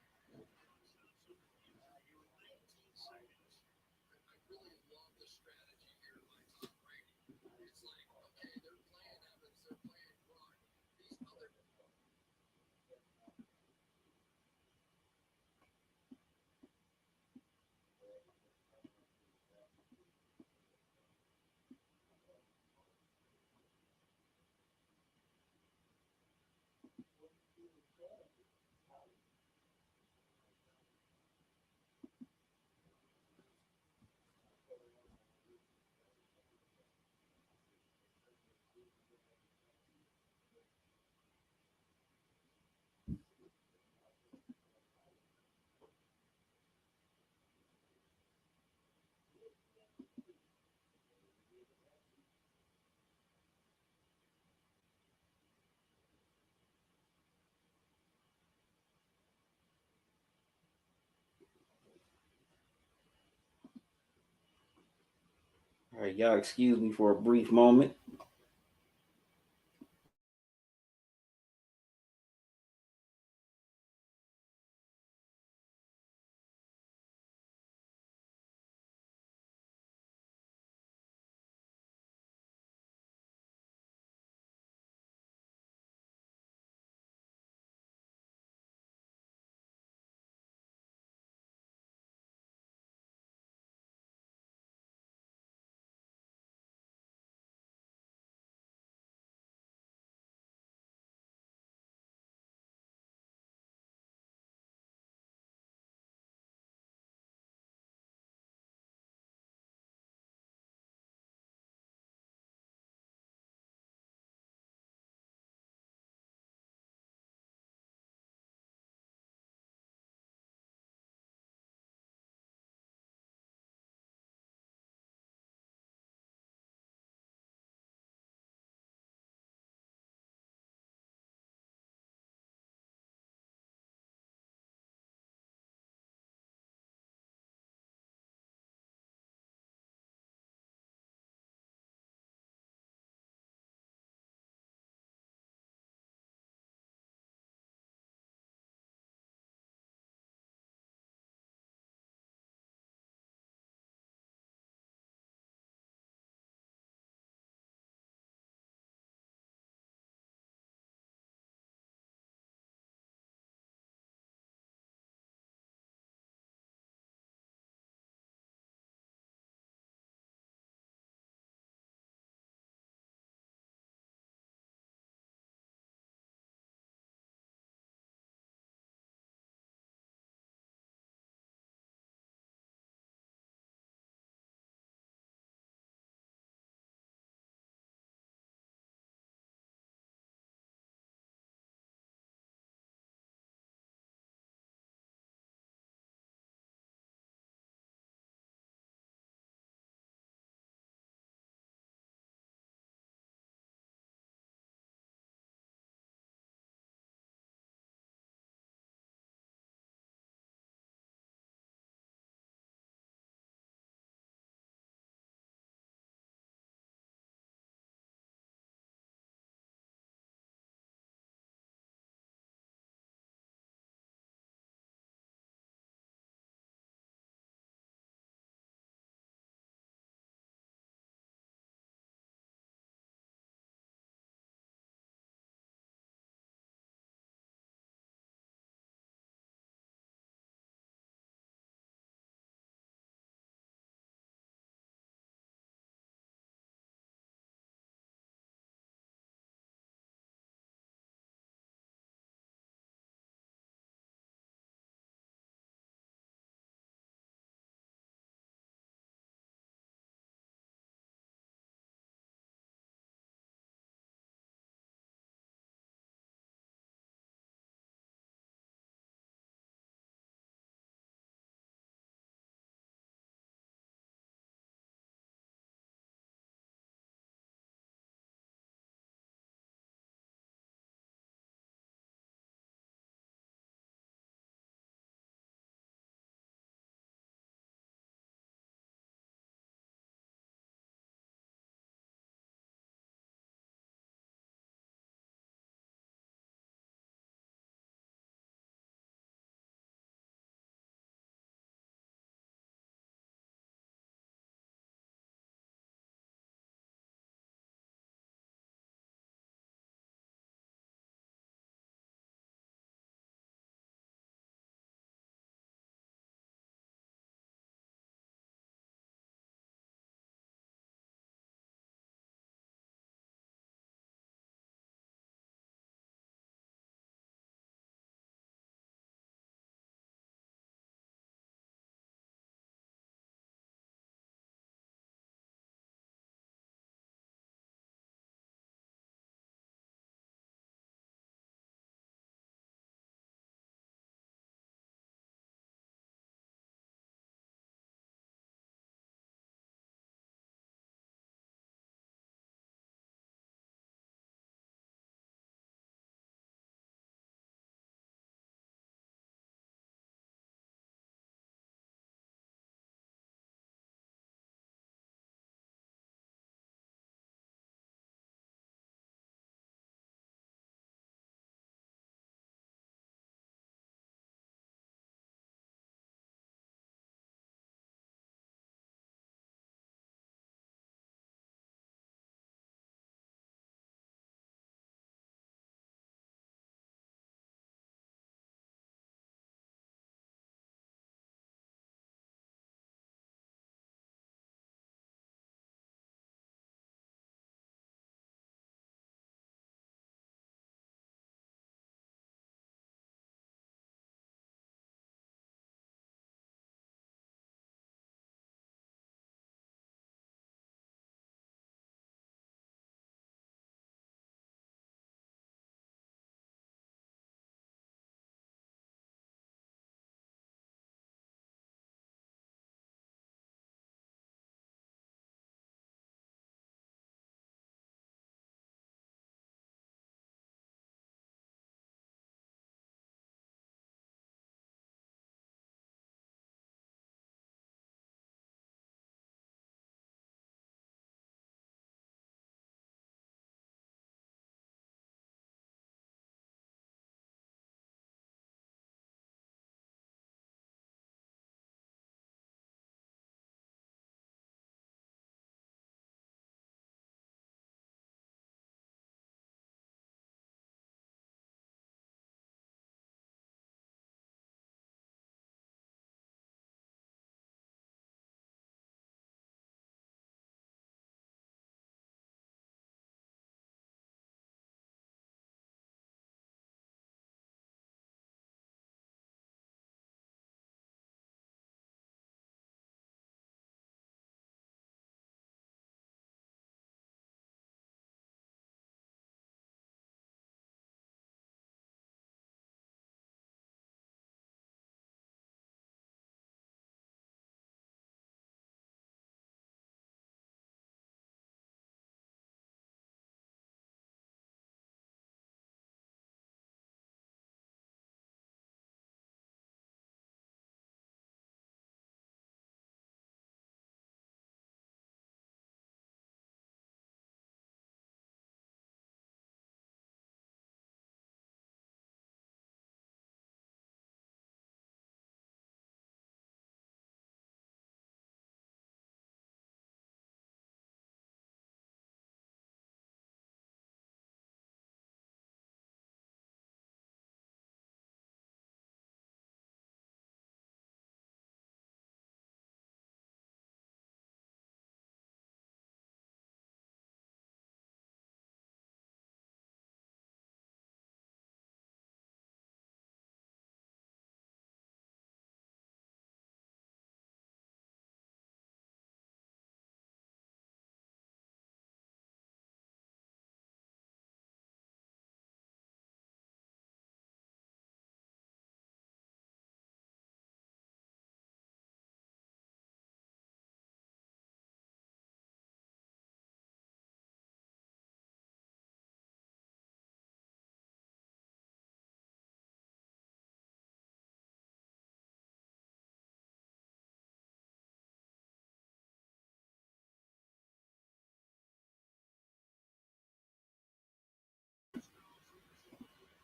All right, y'all excuse me for a brief moment.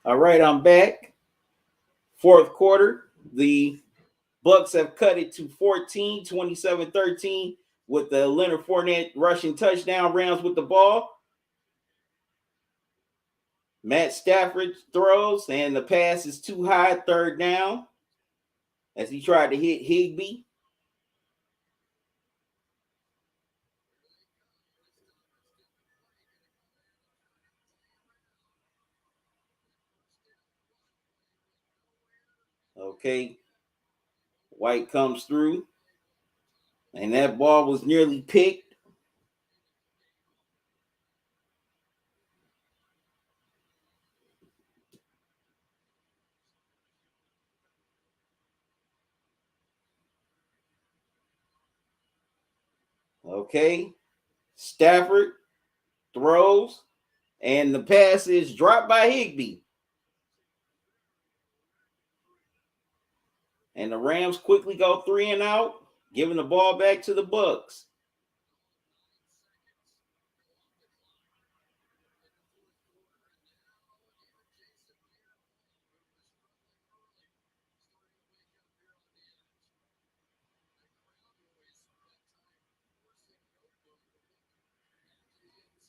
All right, I'm back. Fourth quarter, the Bucks have cut it to 14, 27-13 with the Leonard Fournette rushing touchdown. Rams with the ball. Matt Stafford throws, and the pass is too high, third down, as he tried to hit Higbee. Okay, White comes through, and that ball was nearly picked. Okay, Stafford throws, and the pass is dropped by Higbee. And the Rams quickly go 3 and out, giving the ball back to the Bucks.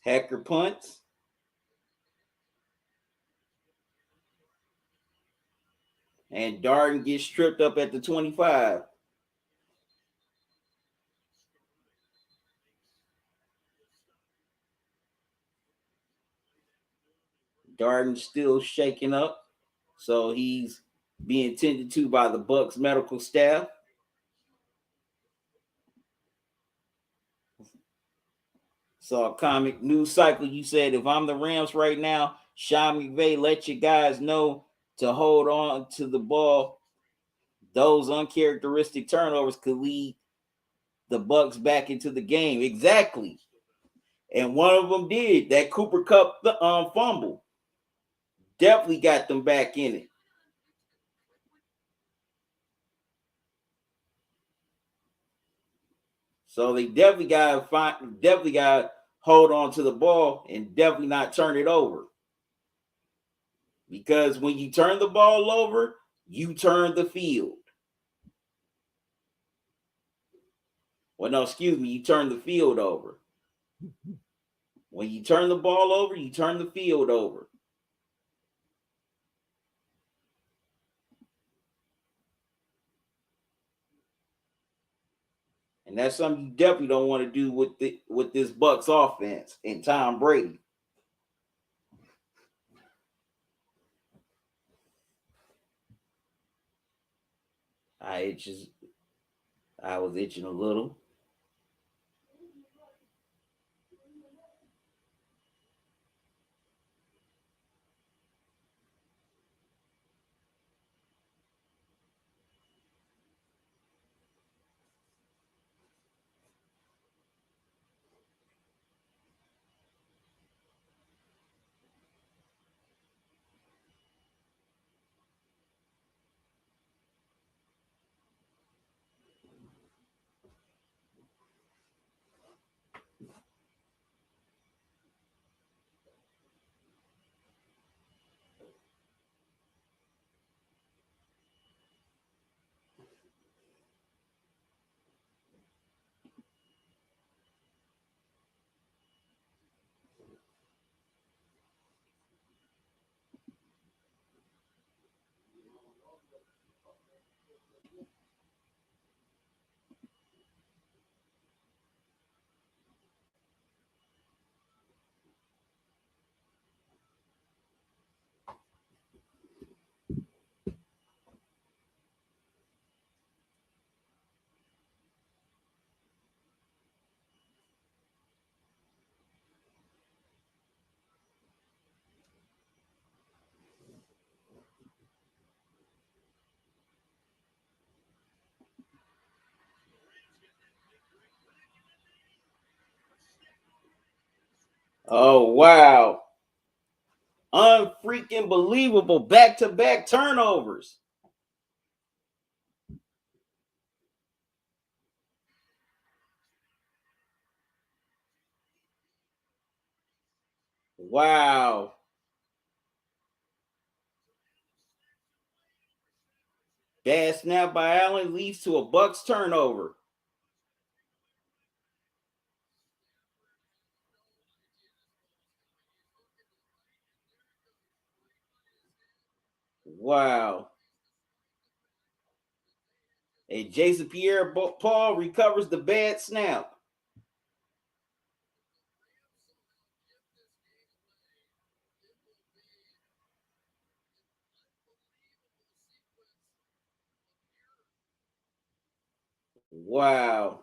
Hacker punts. And Darden gets tripped up at the 25. Darden still shaking up, so he's being tended to by the Bucks medical staff. So a comic news cycle, you said, if I'm the Rams right now, Sean McVay, let your guys know to hold on to the ball. Those uncharacteristic turnovers could lead the Bucks back into the game. Exactly. And one of them did. That Cooper Cup fumble definitely got them back in it. So they definitely got to hold on to the ball and definitely not turn it over. Because when you turn the ball over, you turn the field. Well, no, excuse me, you turn the field over. When you turn the ball over, you turn the field over. And that's something you definitely don't want to do with this Bucks offense and Tom Brady. I was itching a little. Oh wow. Unfreaking believable back-to-back turnovers. Wow. Bad snap by Allen leads to a Bucs turnover. Wow. And Jason Pierre-Paul recovers the bad snap. Wow.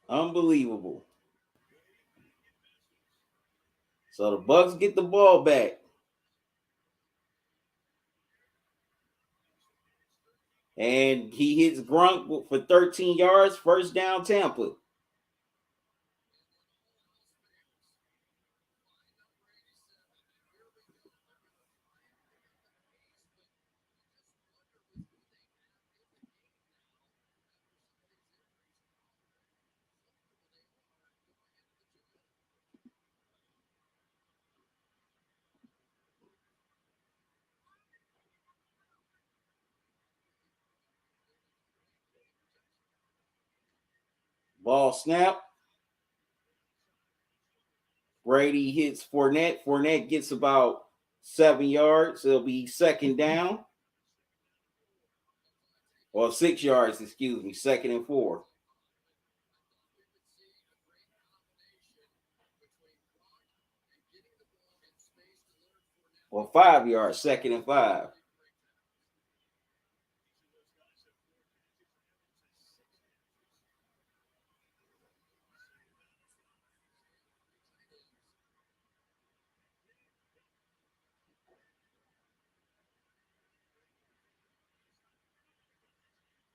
Unbelievable. So the Bucs get the ball back. And he hits Gronk for 13 yards, first down Tampa. Ball snap. Brady hits Fournette. Fournette gets about 7 yards. It'll be second down. Or 6 yards, excuse me. Second and 4. Or 5 yards, second and 5.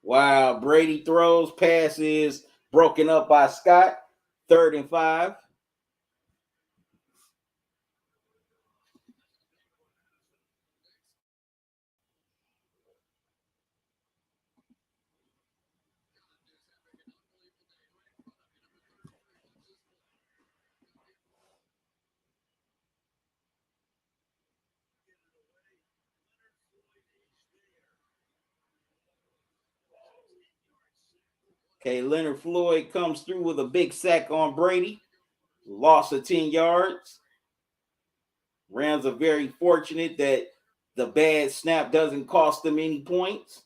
Wow, Brady throws, passes broken up by Scott. Third and 5. Okay, Leonard Floyd comes through with a big sack on Brady. Loss of 10 yards. Rams are very fortunate that the bad snap doesn't cost them any points.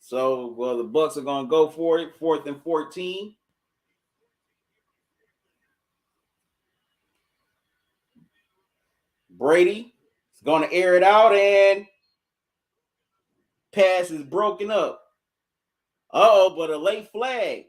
So, well, the Bucs are going to go for it. 4th and 14. Brady is going to air it out, and pass is broken up. Uh-oh, but a late flag.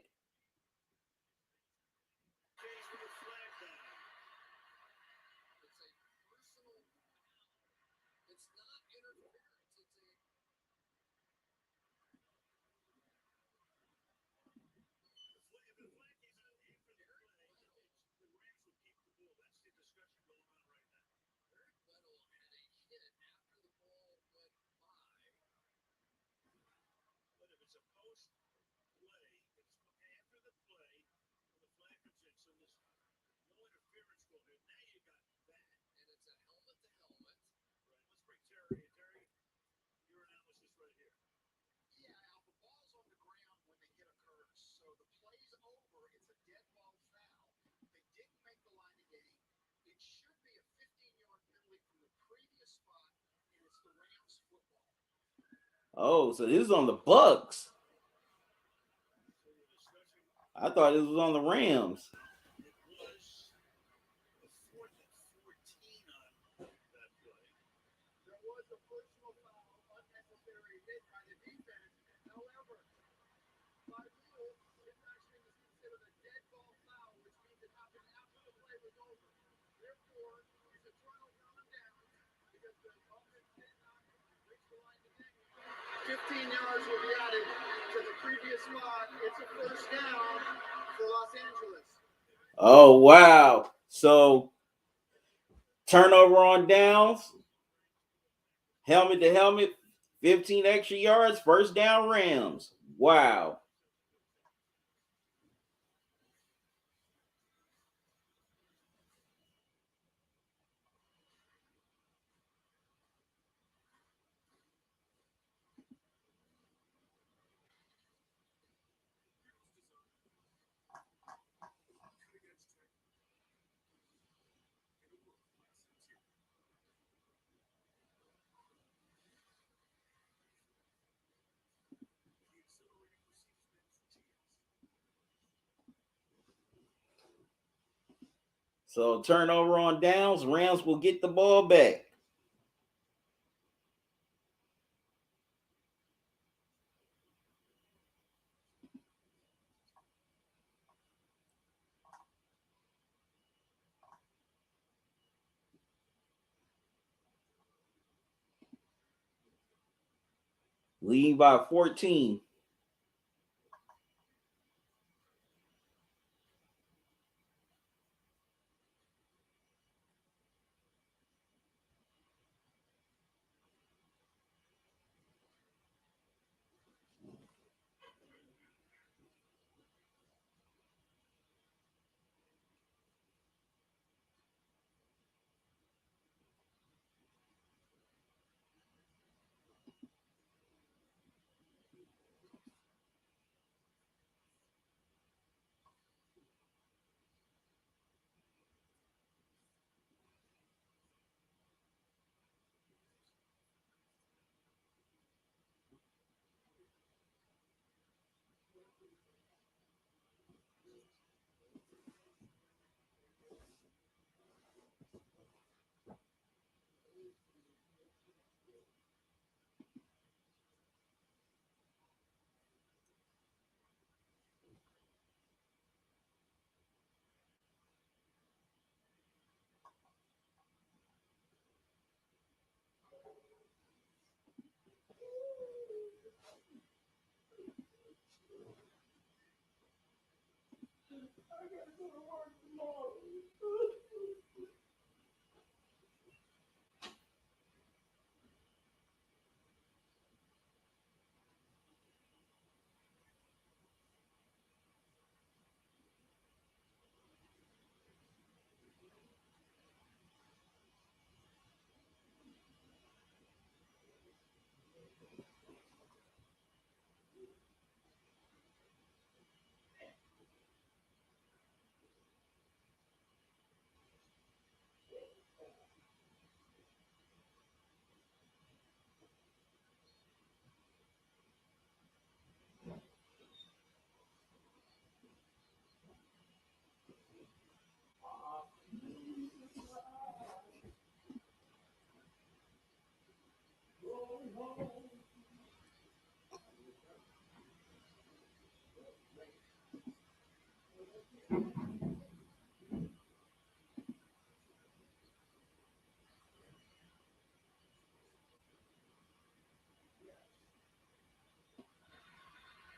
Oh, so this is on the Bucs. I thought this was on the Rams. Yards will be added to the previous spot. It's a first down for Los Angeles. Oh, wow. So turnover on downs, helmet to helmet, 15 extra yards, first down Rams. Wow. So turnover on downs, Rams will get the ball back. Leading by 14.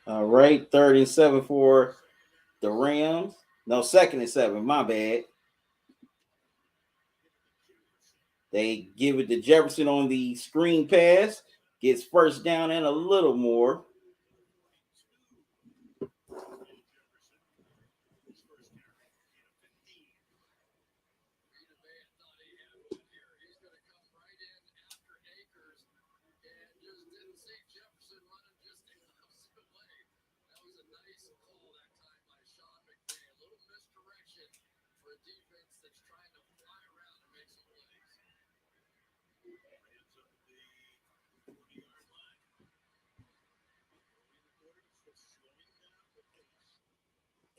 All right, 3rd and 7 for the Rams. No, 2nd and 7. My bad. They give it to Jefferson on the screen pass. Gets first down and a little more.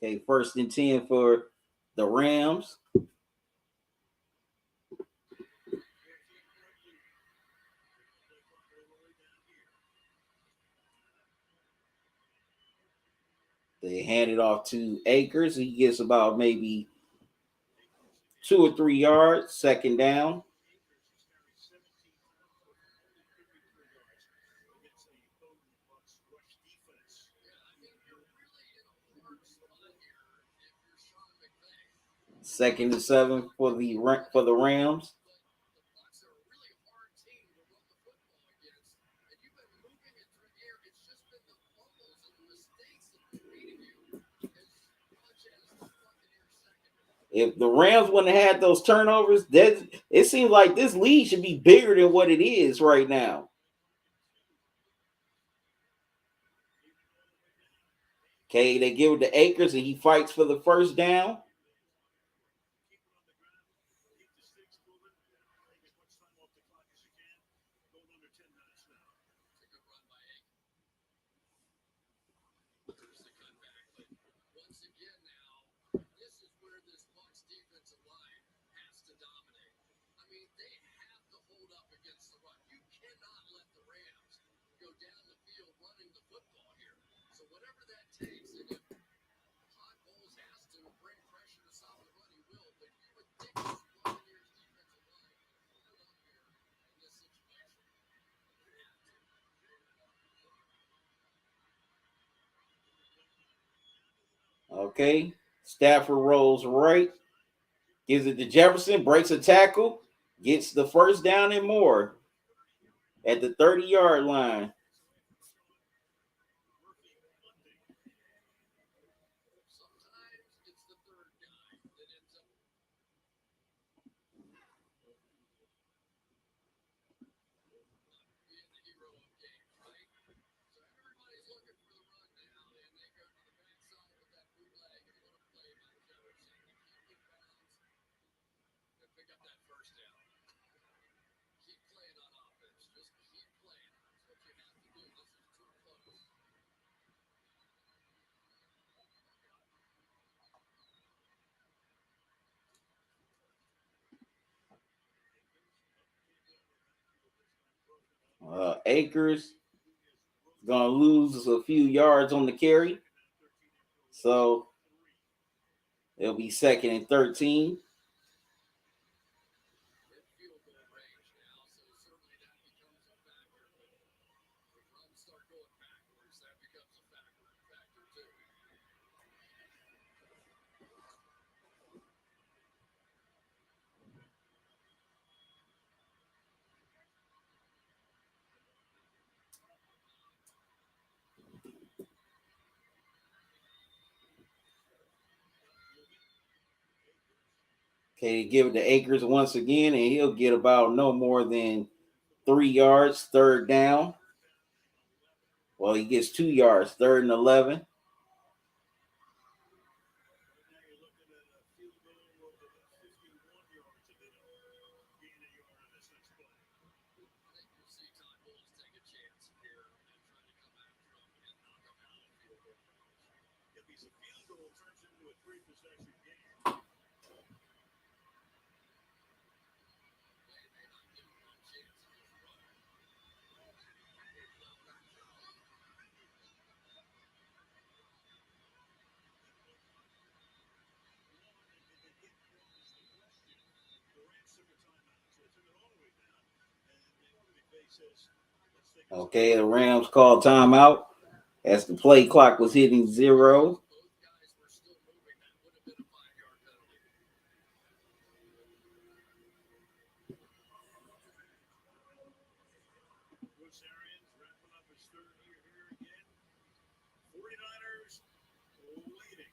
Okay, 1st and 10 for the Rams. They hand it off to Akers. He gets about maybe 2 or 3 yards. 2nd down. Second and 7 for the Rams. But the Bucks are a really hard team to run the football against, and you've been moving it through the air. It's just been the fumbles and the mistakes that have been beating you as much as the Buccaneers secondary. If the Rams wouldn't have had those turnovers, that it seems like this lead should be bigger than what it is right now. Okay, they give it to Akers and he fights for the first down. It's a good run by Aikman. There's the cutback, but once again now, this is where this Bucks defensive line has to dominate. I mean, they have to hold up against the run. You cannot let the Rams go down the field running the football here. So whatever that takes, and if Todd Bowles has to bring pressure to stop the run, he will. But you would think this Buccaneers defensive line would hold up here in this situation. You have to. Okay, Stafford rolls right, gives it to Jefferson, breaks a tackle, gets the first down and more at the 30-yard line. Sometimes it's the third guy that ends up being the hero of games, right? So everybody's looking for the run now, and they go to the backside with that bootleg, and what a play by Jefferson to keep in bounds and pick up that first down. Keep playing on offense. Just keep playing. That's what you have to do. This is too close. Akers gonna lose a few yards on the carry, so it'll be second and 13. In field goal range now, so certainly that becomes a factor. But when runs start going backwards, that becomes a factor too. Okay, give it to Akers once again, and he'll get about no more than 3 yards, third down. Well, he gets 2 yards, third and 11. I think you'll see Todd Bowles take a chance here and try to come after him and knock him out of field goal range. If he's a field goal, it turns into a three-possession game. They may not give him a chance to just run. Okay, the Rams called timeout as the play clock was hitting zero. If both guys were still moving, that would have been a 5-yard penalty. Bruce Arians wrapping up his third year here again. 49ers leading.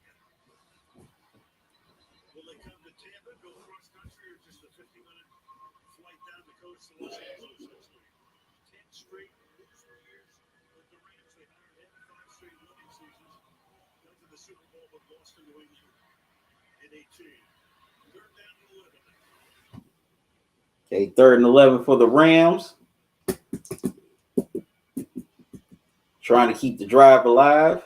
Will they come to Tampa, go cross country, or just a 50-minute flight down the coast to Los Angeles next week? 10 straight losing years with the Rams. They had 5 straight winning seasons. Got to the Super Bowl, but lost to New England in 18. Third down and 11 now. Okay, third and 11 for the Rams. Trying to keep the drive alive.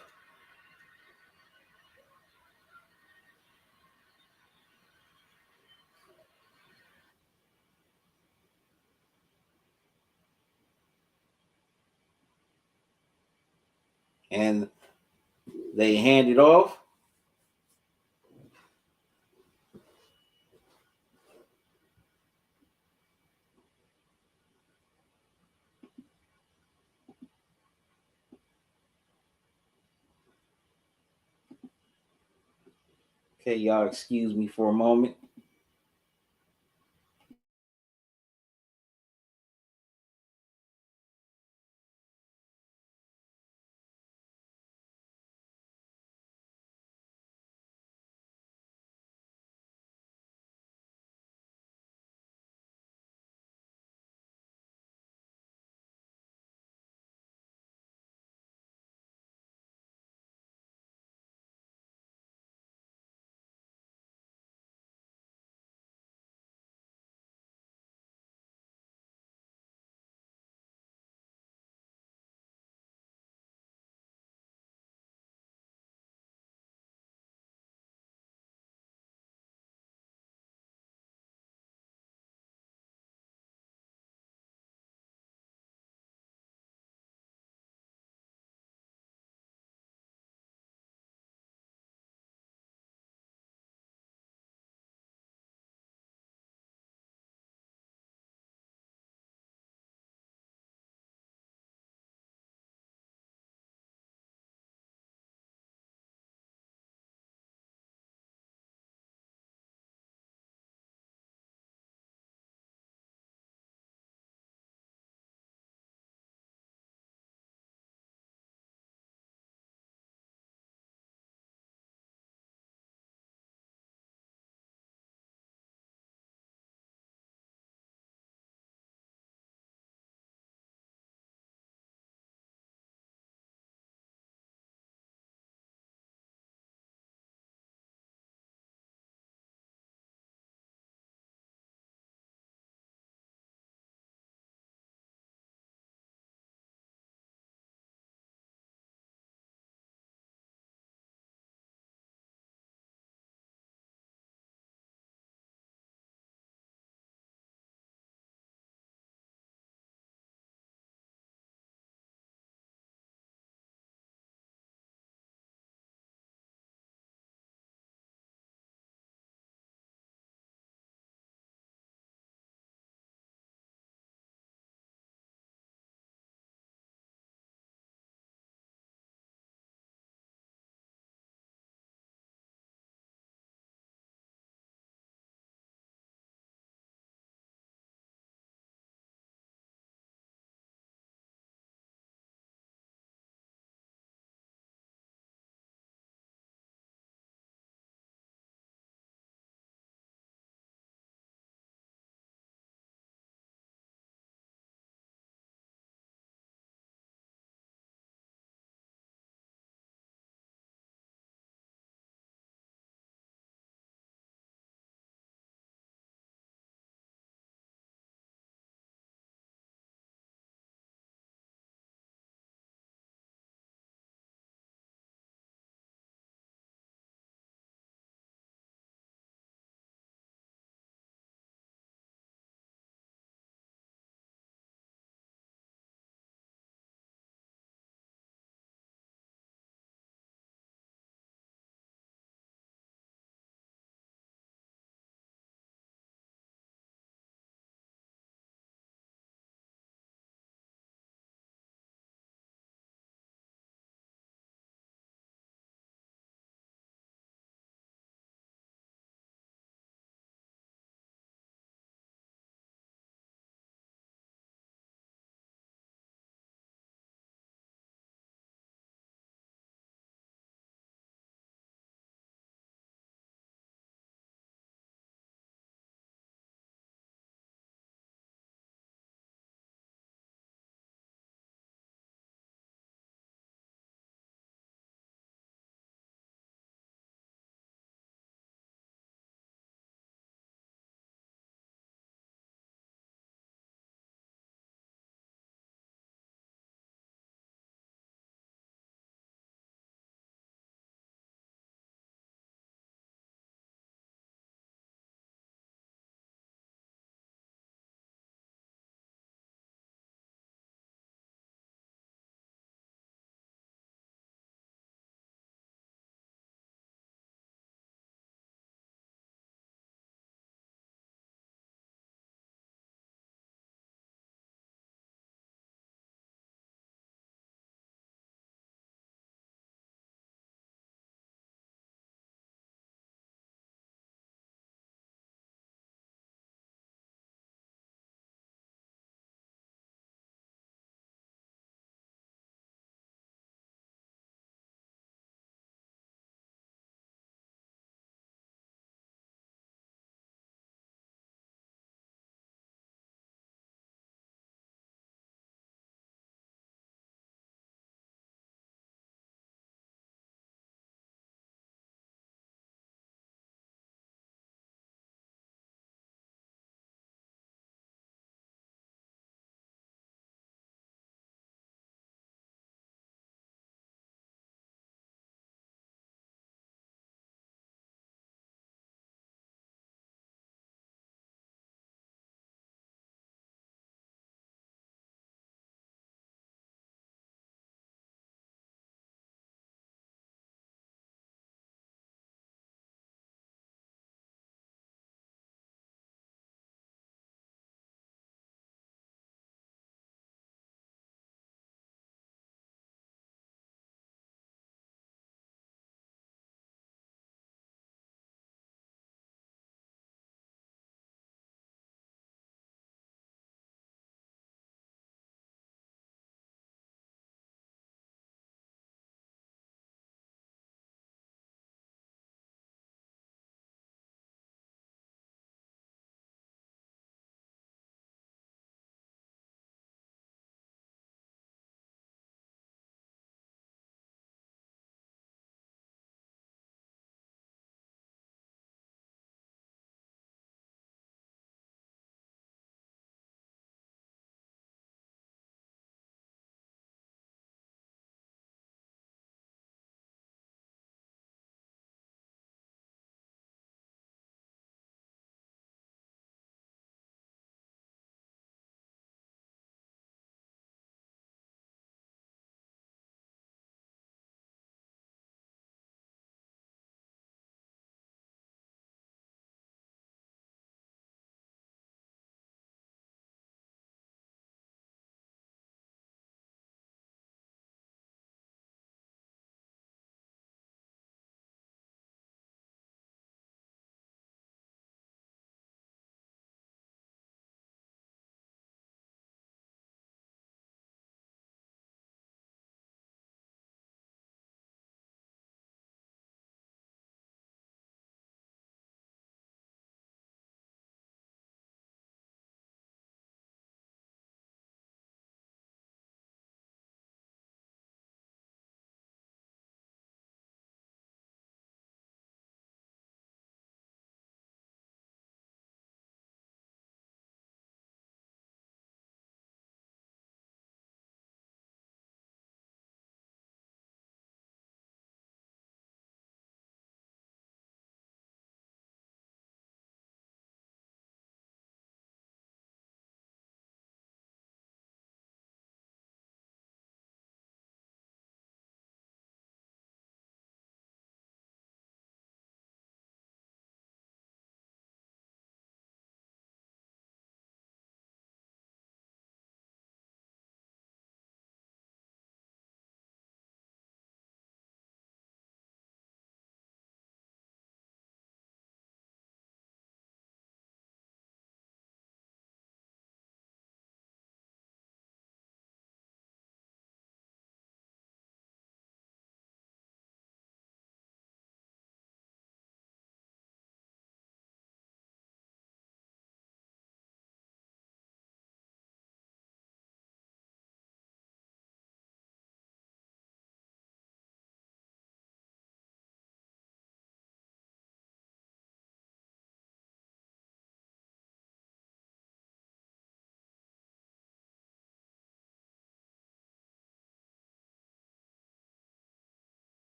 And they hand it off. Okay, y'all excuse me for a moment.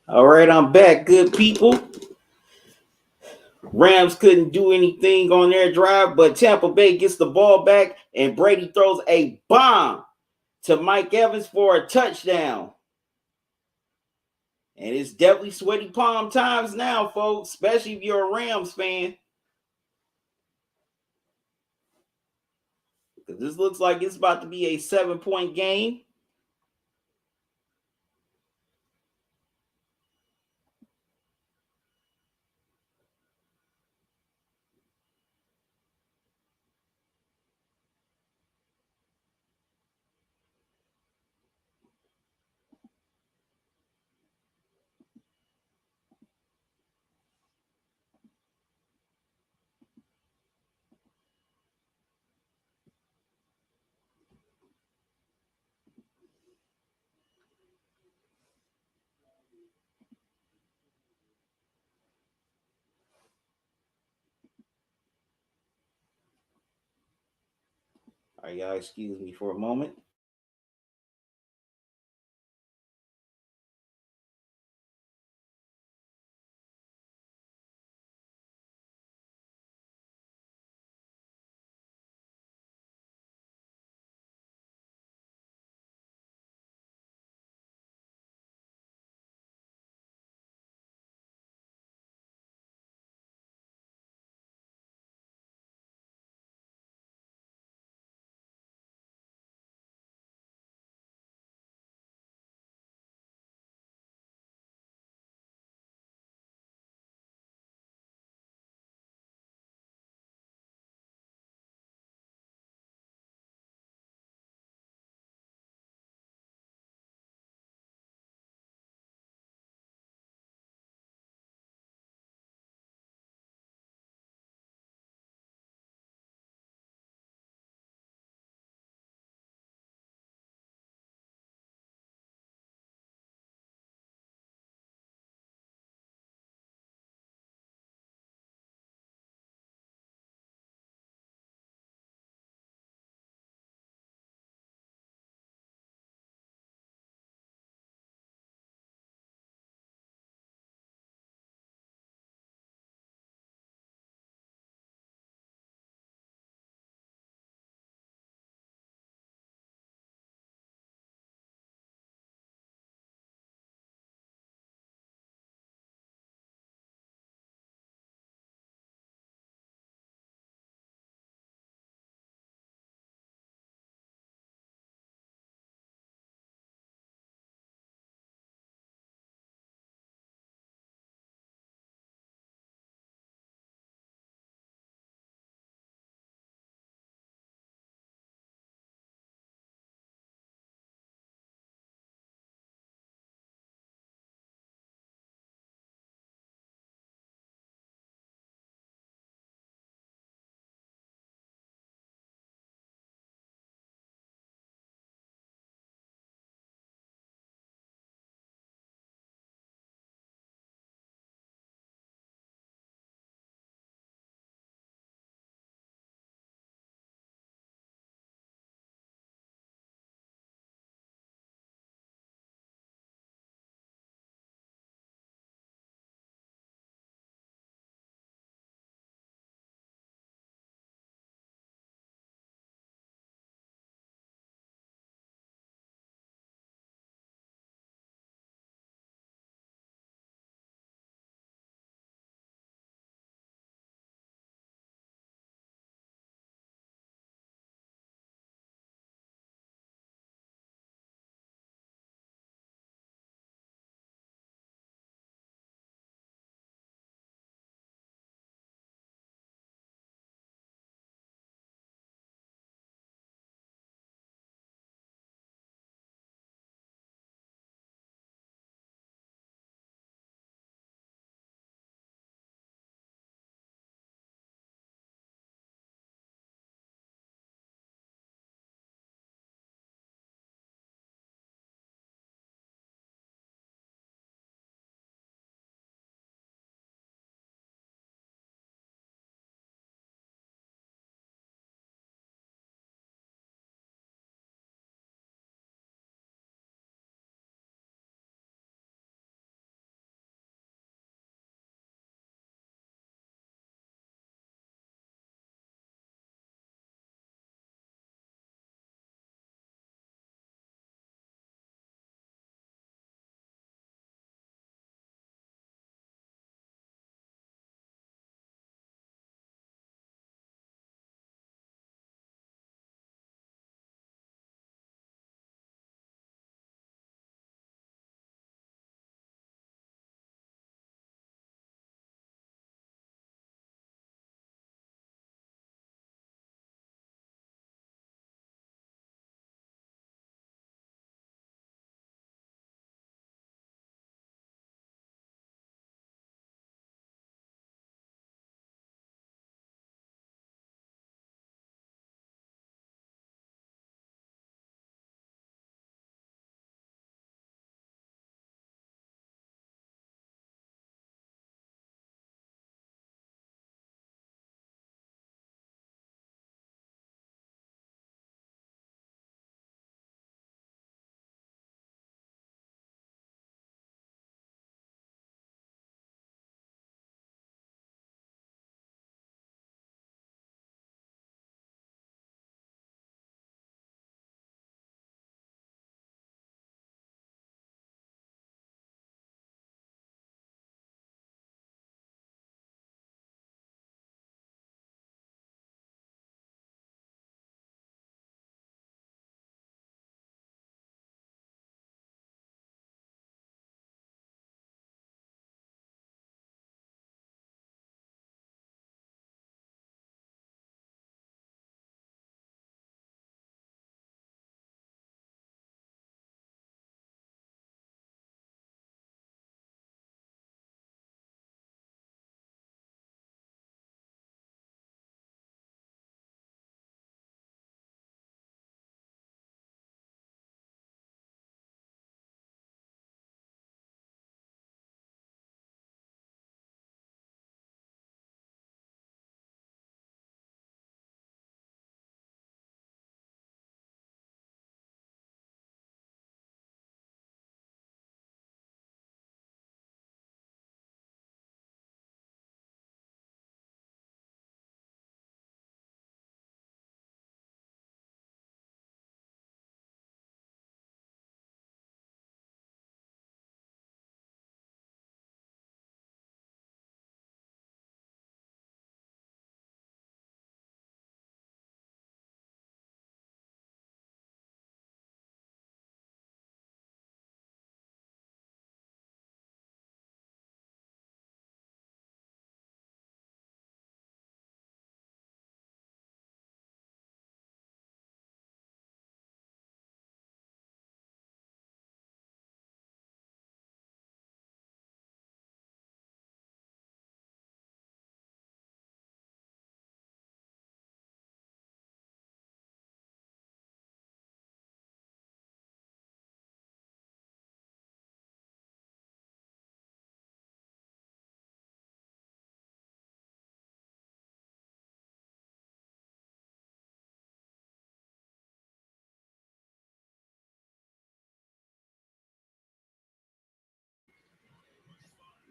All right, I'm back, good people. Rams couldn't do anything on their drive, but Tampa Bay gets the ball back, and Brady throws a bomb to Mike Evans for a touchdown. And it's definitely sweaty palm times now, folks, especially if you're a Rams fan. Because this looks like it's about to be a 7-point game. All right, y'all, excuse me for a moment.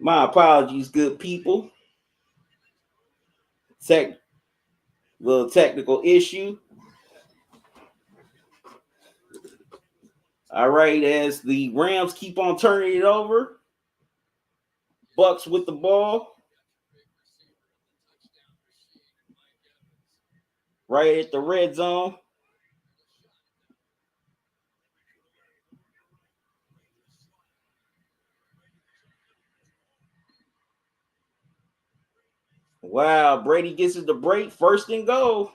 My apologies, good people. Little technical issue. All right, as the Rams keep on turning it over. Bucks with the ball. Right at the red zone. Wow, Brady gets it to break. First and goal.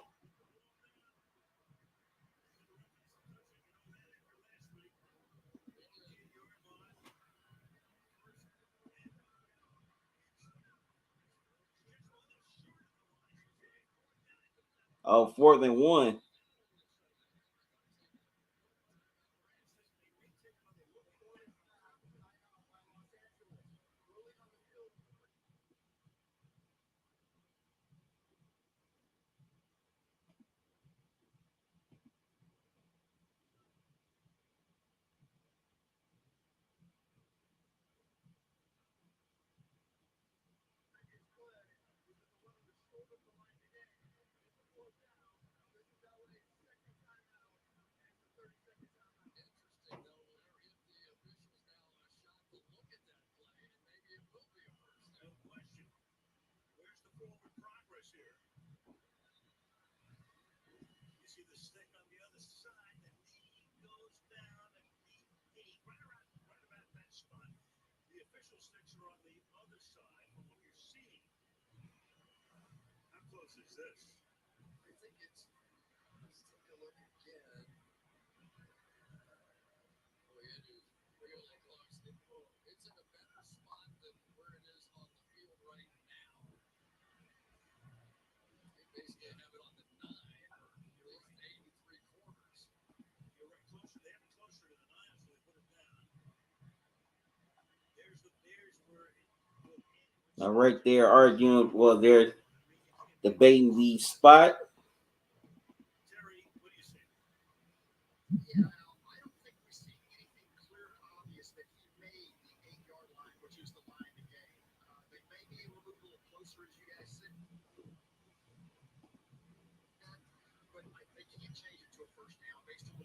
Oh, 4th and 1. Now, right there, arguing. Well, they're debating the spot.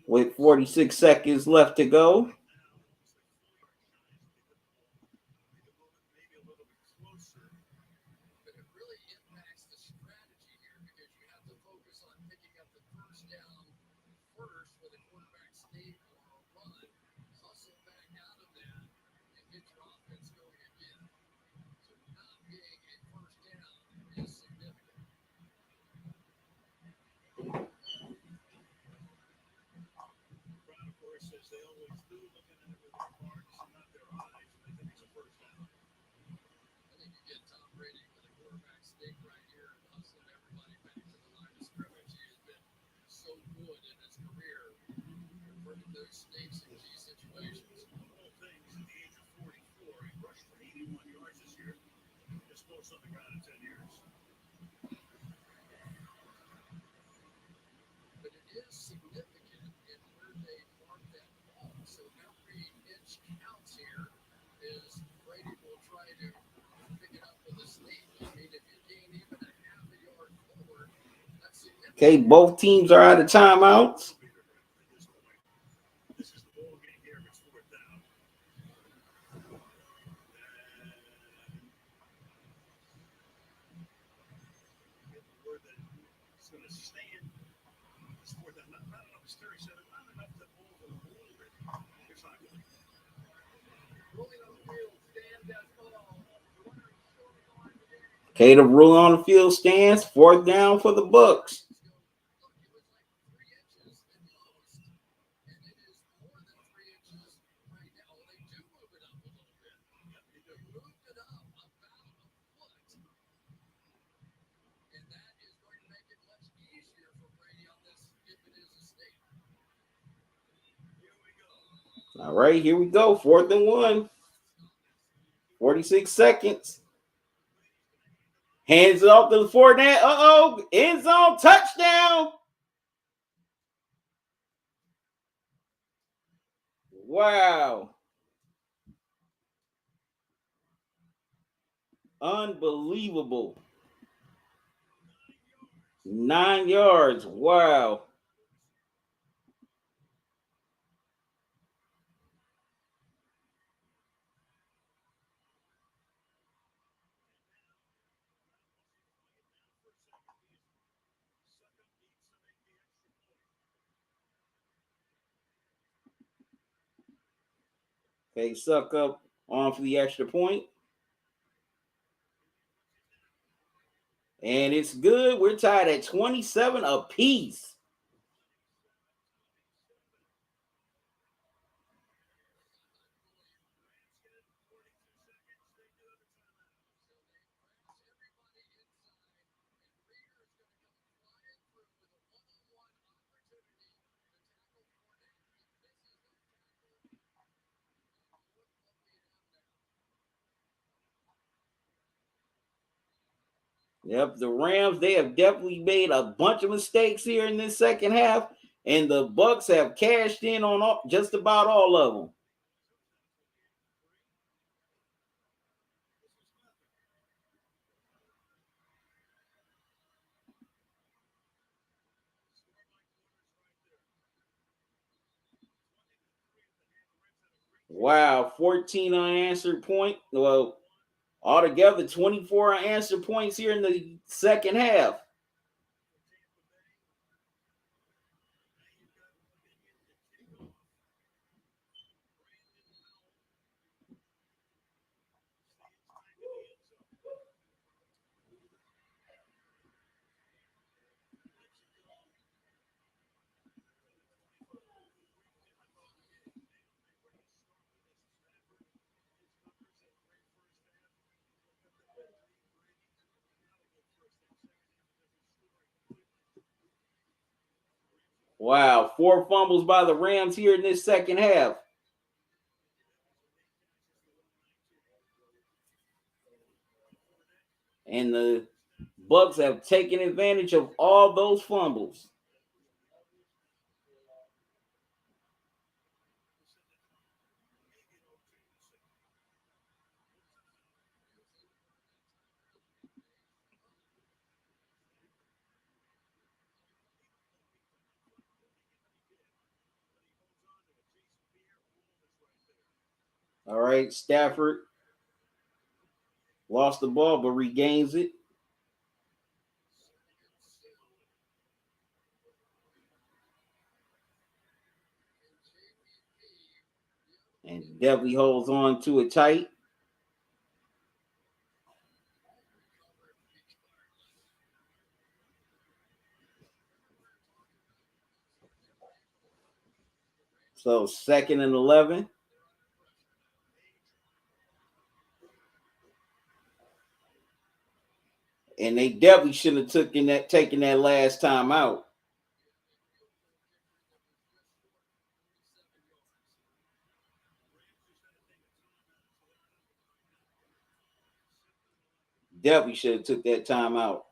With 46 seconds left to go. Okay, both teams are out of timeouts. Okay, the rule on the field stands. 4th down for the Bucks. All right, here we go. 4th and 1. 46 seconds. Hands it off to the 4th down. Uh-oh. End zone touchdown. Wow. Unbelievable. 9 yards. Wow. Okay, suck up on for the extra point. And it's good. We're tied at 27 apiece. Yep, the Rams, they have definitely made a bunch of mistakes here in this second half, and the Bucs have cashed in on just about all of them. Wow, 14 unanswered point. Well, altogether 24 unanswered points here in the second half. Wow, 4 fumbles by the Rams here in this second half. And the Bucs have taken advantage of all those fumbles. All right, Stafford lost the ball but regains it. And definitely holds on to it tight. So 2nd and 11. And they definitely shouldn't have taken that last time out. Definitely should have took that time out.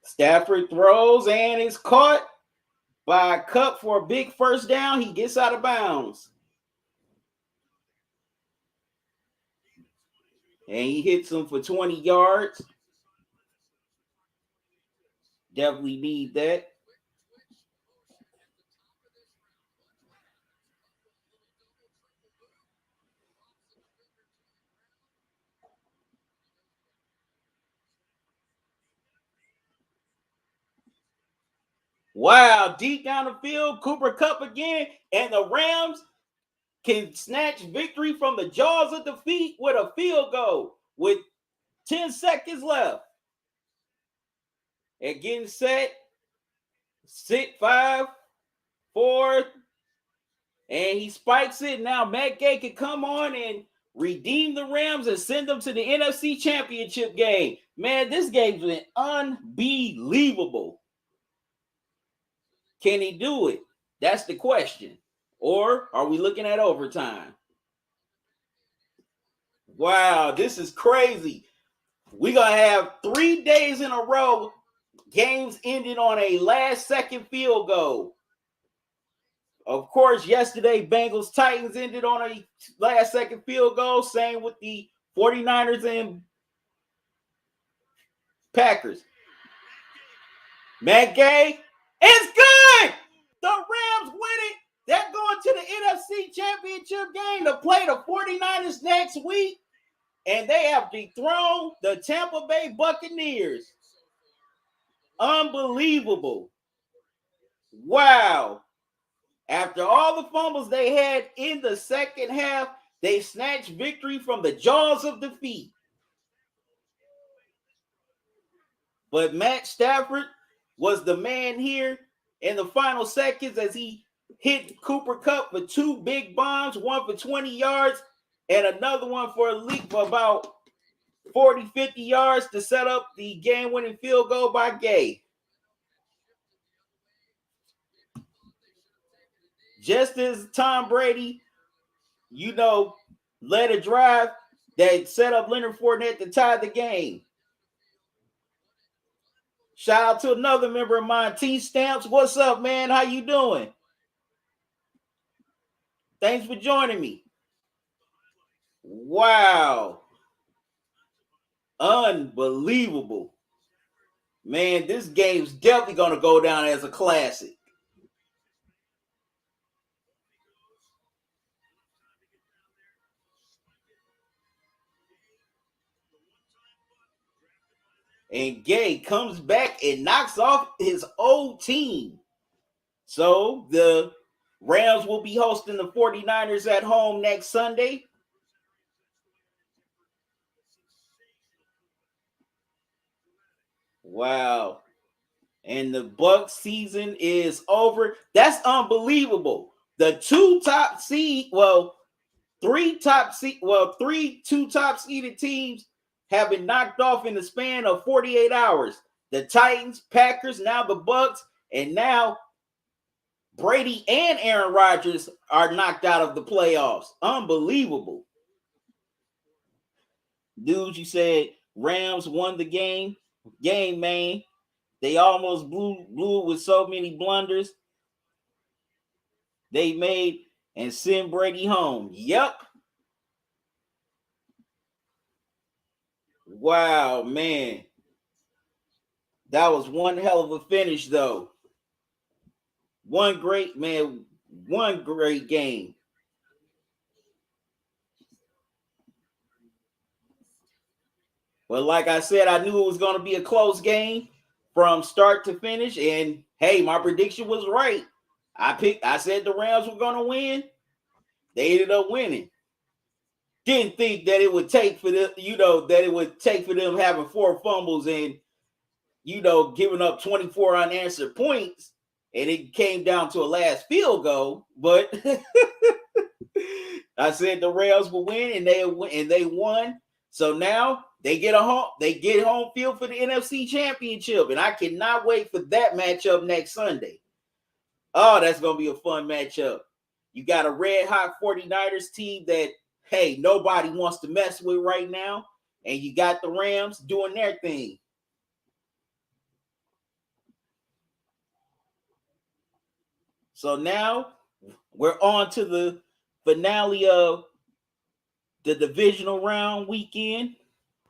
Stafford throws and is caught by a Cup for a big first down. He gets out of bounds. And he hits him for 20 yards. Definitely need that. Wow, deep down the field, Cooper Kupp again, and the Rams can snatch victory from the jaws of defeat with a field goal with 10 seconds left. And getting set, sit 5, 4, and he spikes it. Now Matt Gay can come on and redeem the Rams and send them to the NFC Championship game. Man, this game's been unbelievable. Can he do it? That's the question. Or are we looking at overtime? Wow, this is crazy. We're going to have 3 days in a row games ending on a last second field goal. Of course, yesterday, Bengals Titans ended on a last second field goal. Same with the 49ers and Packers. Matt Gay, it's good. The Rams win it. They're going to the NFC Championship game to play the 49ers next week. And they have dethroned the Tampa Bay Buccaneers. Unbelievable. Wow. After all the fumbles they had in the second half, they snatched victory from the jaws of defeat. But Matt Stafford was the man here in the final seconds as he hit Cooper Kupp for 2 big bombs, one for 20 yards and another one for a leap for about 40, 50 yards to set up the game-winning field goal by Gay. Just as Tom Brady, led a drive that set up Leonard Fournette to tie the game. Shout out to another member of mine, T Stamps. What's up, man? How you doing? Thanks for joining me. Wow. Unbelievable. Man, this game's definitely going to go down as a classic. And Gay comes back and knocks off his old team. So the Rams will be hosting the 49ers at home next Sunday. Wow. And the Bucs season is over. That's unbelievable. The two top seeded teams have been knocked off in the span of 48 hours. The Titans, Packers, now the Bucs, and now Brady and Aaron Rodgers are knocked out of the playoffs. Unbelievable. Dude, you said Rams won the game. Game, man. They almost blew it with so many blunders they made and send Brady home. Yep. Wow, man. That was one hell of a finish, though. One great game. But like I said, I knew it was going to be a close game from start to finish. And hey, my prediction was right. I said the Rams were going to win. They ended up winning. Didn't think that it would take for them, having 4 fumbles and, giving up 24 unanswered points. And it came down to a last field goal. But I said the Rams will win, and they won. So now they get home field for the NFC Championship. And I cannot wait for that matchup next Sunday. Oh, that's going to be a fun matchup. You got a red-hot 49ers team that, hey, nobody wants to mess with right now. And you got the Rams doing their thing. So now we're on to the finale of the divisional round weekend.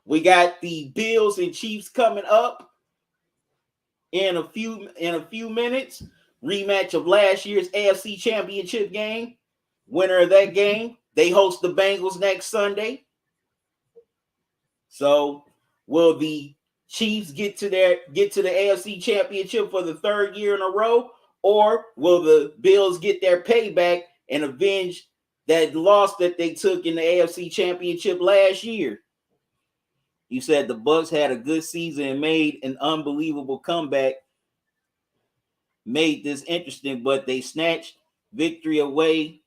We got the Bills and Chiefs coming up in a few minutes. Rematch of last year's AFC Championship game. Winner of that game, they host the Bengals next Sunday. So will the Chiefs get to the AFC Championship for the 3rd year in a row, or will the Bills get their payback and avenge that loss that they took in the AFC Championship last year? You said the Bucs had a good season and made an unbelievable comeback. Made this interesting, but they snatched victory away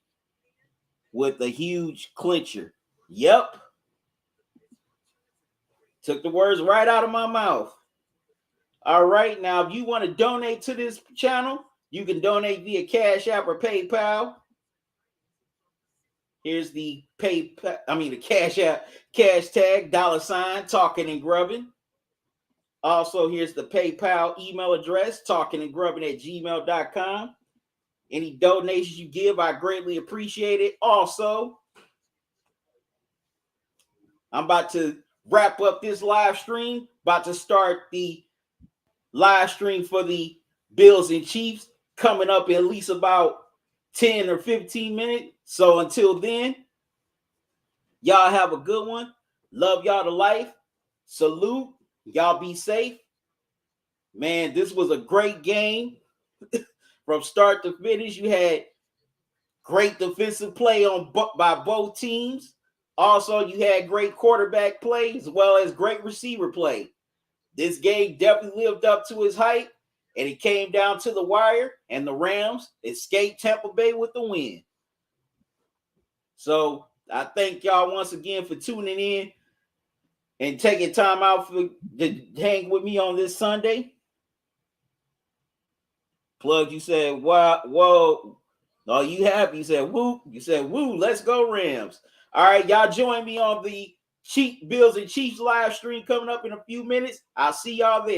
with a huge clincher. Yep. Took the words right out of my mouth. All right, now if you want to donate to this channel, you can donate via Cash App or PayPal. Here's the Cash App, cash tag, $ talking and grubbing. Also, here's the PayPal email address, talkingandgrubbing@gmail.com. Any donations you give, I greatly appreciate it. Also, I'm about to wrap up this live stream. About to start the live stream for the Bills and Chiefs coming up in at least about 10 or 15 minutes. So until then, y'all have a good one. Love y'all to life. Salute. Y'all be safe. Man, this was a great game from start to finish. You had great defensive play by both teams. Also, you had great quarterback play as well as great receiver play. This game definitely lived up to its hype, and it came down to the wire, and the Rams escaped Tampa Bay with the win. So I thank y'all once again for tuning in and taking time out to hang with me on this Sunday. Plug, you said, wow, whoa. Oh, you happy? You said, woo. You said, woo, let's go Rams. All right, y'all join me on the Bills and Chiefs live stream coming up in a few minutes. I'll see y'all there.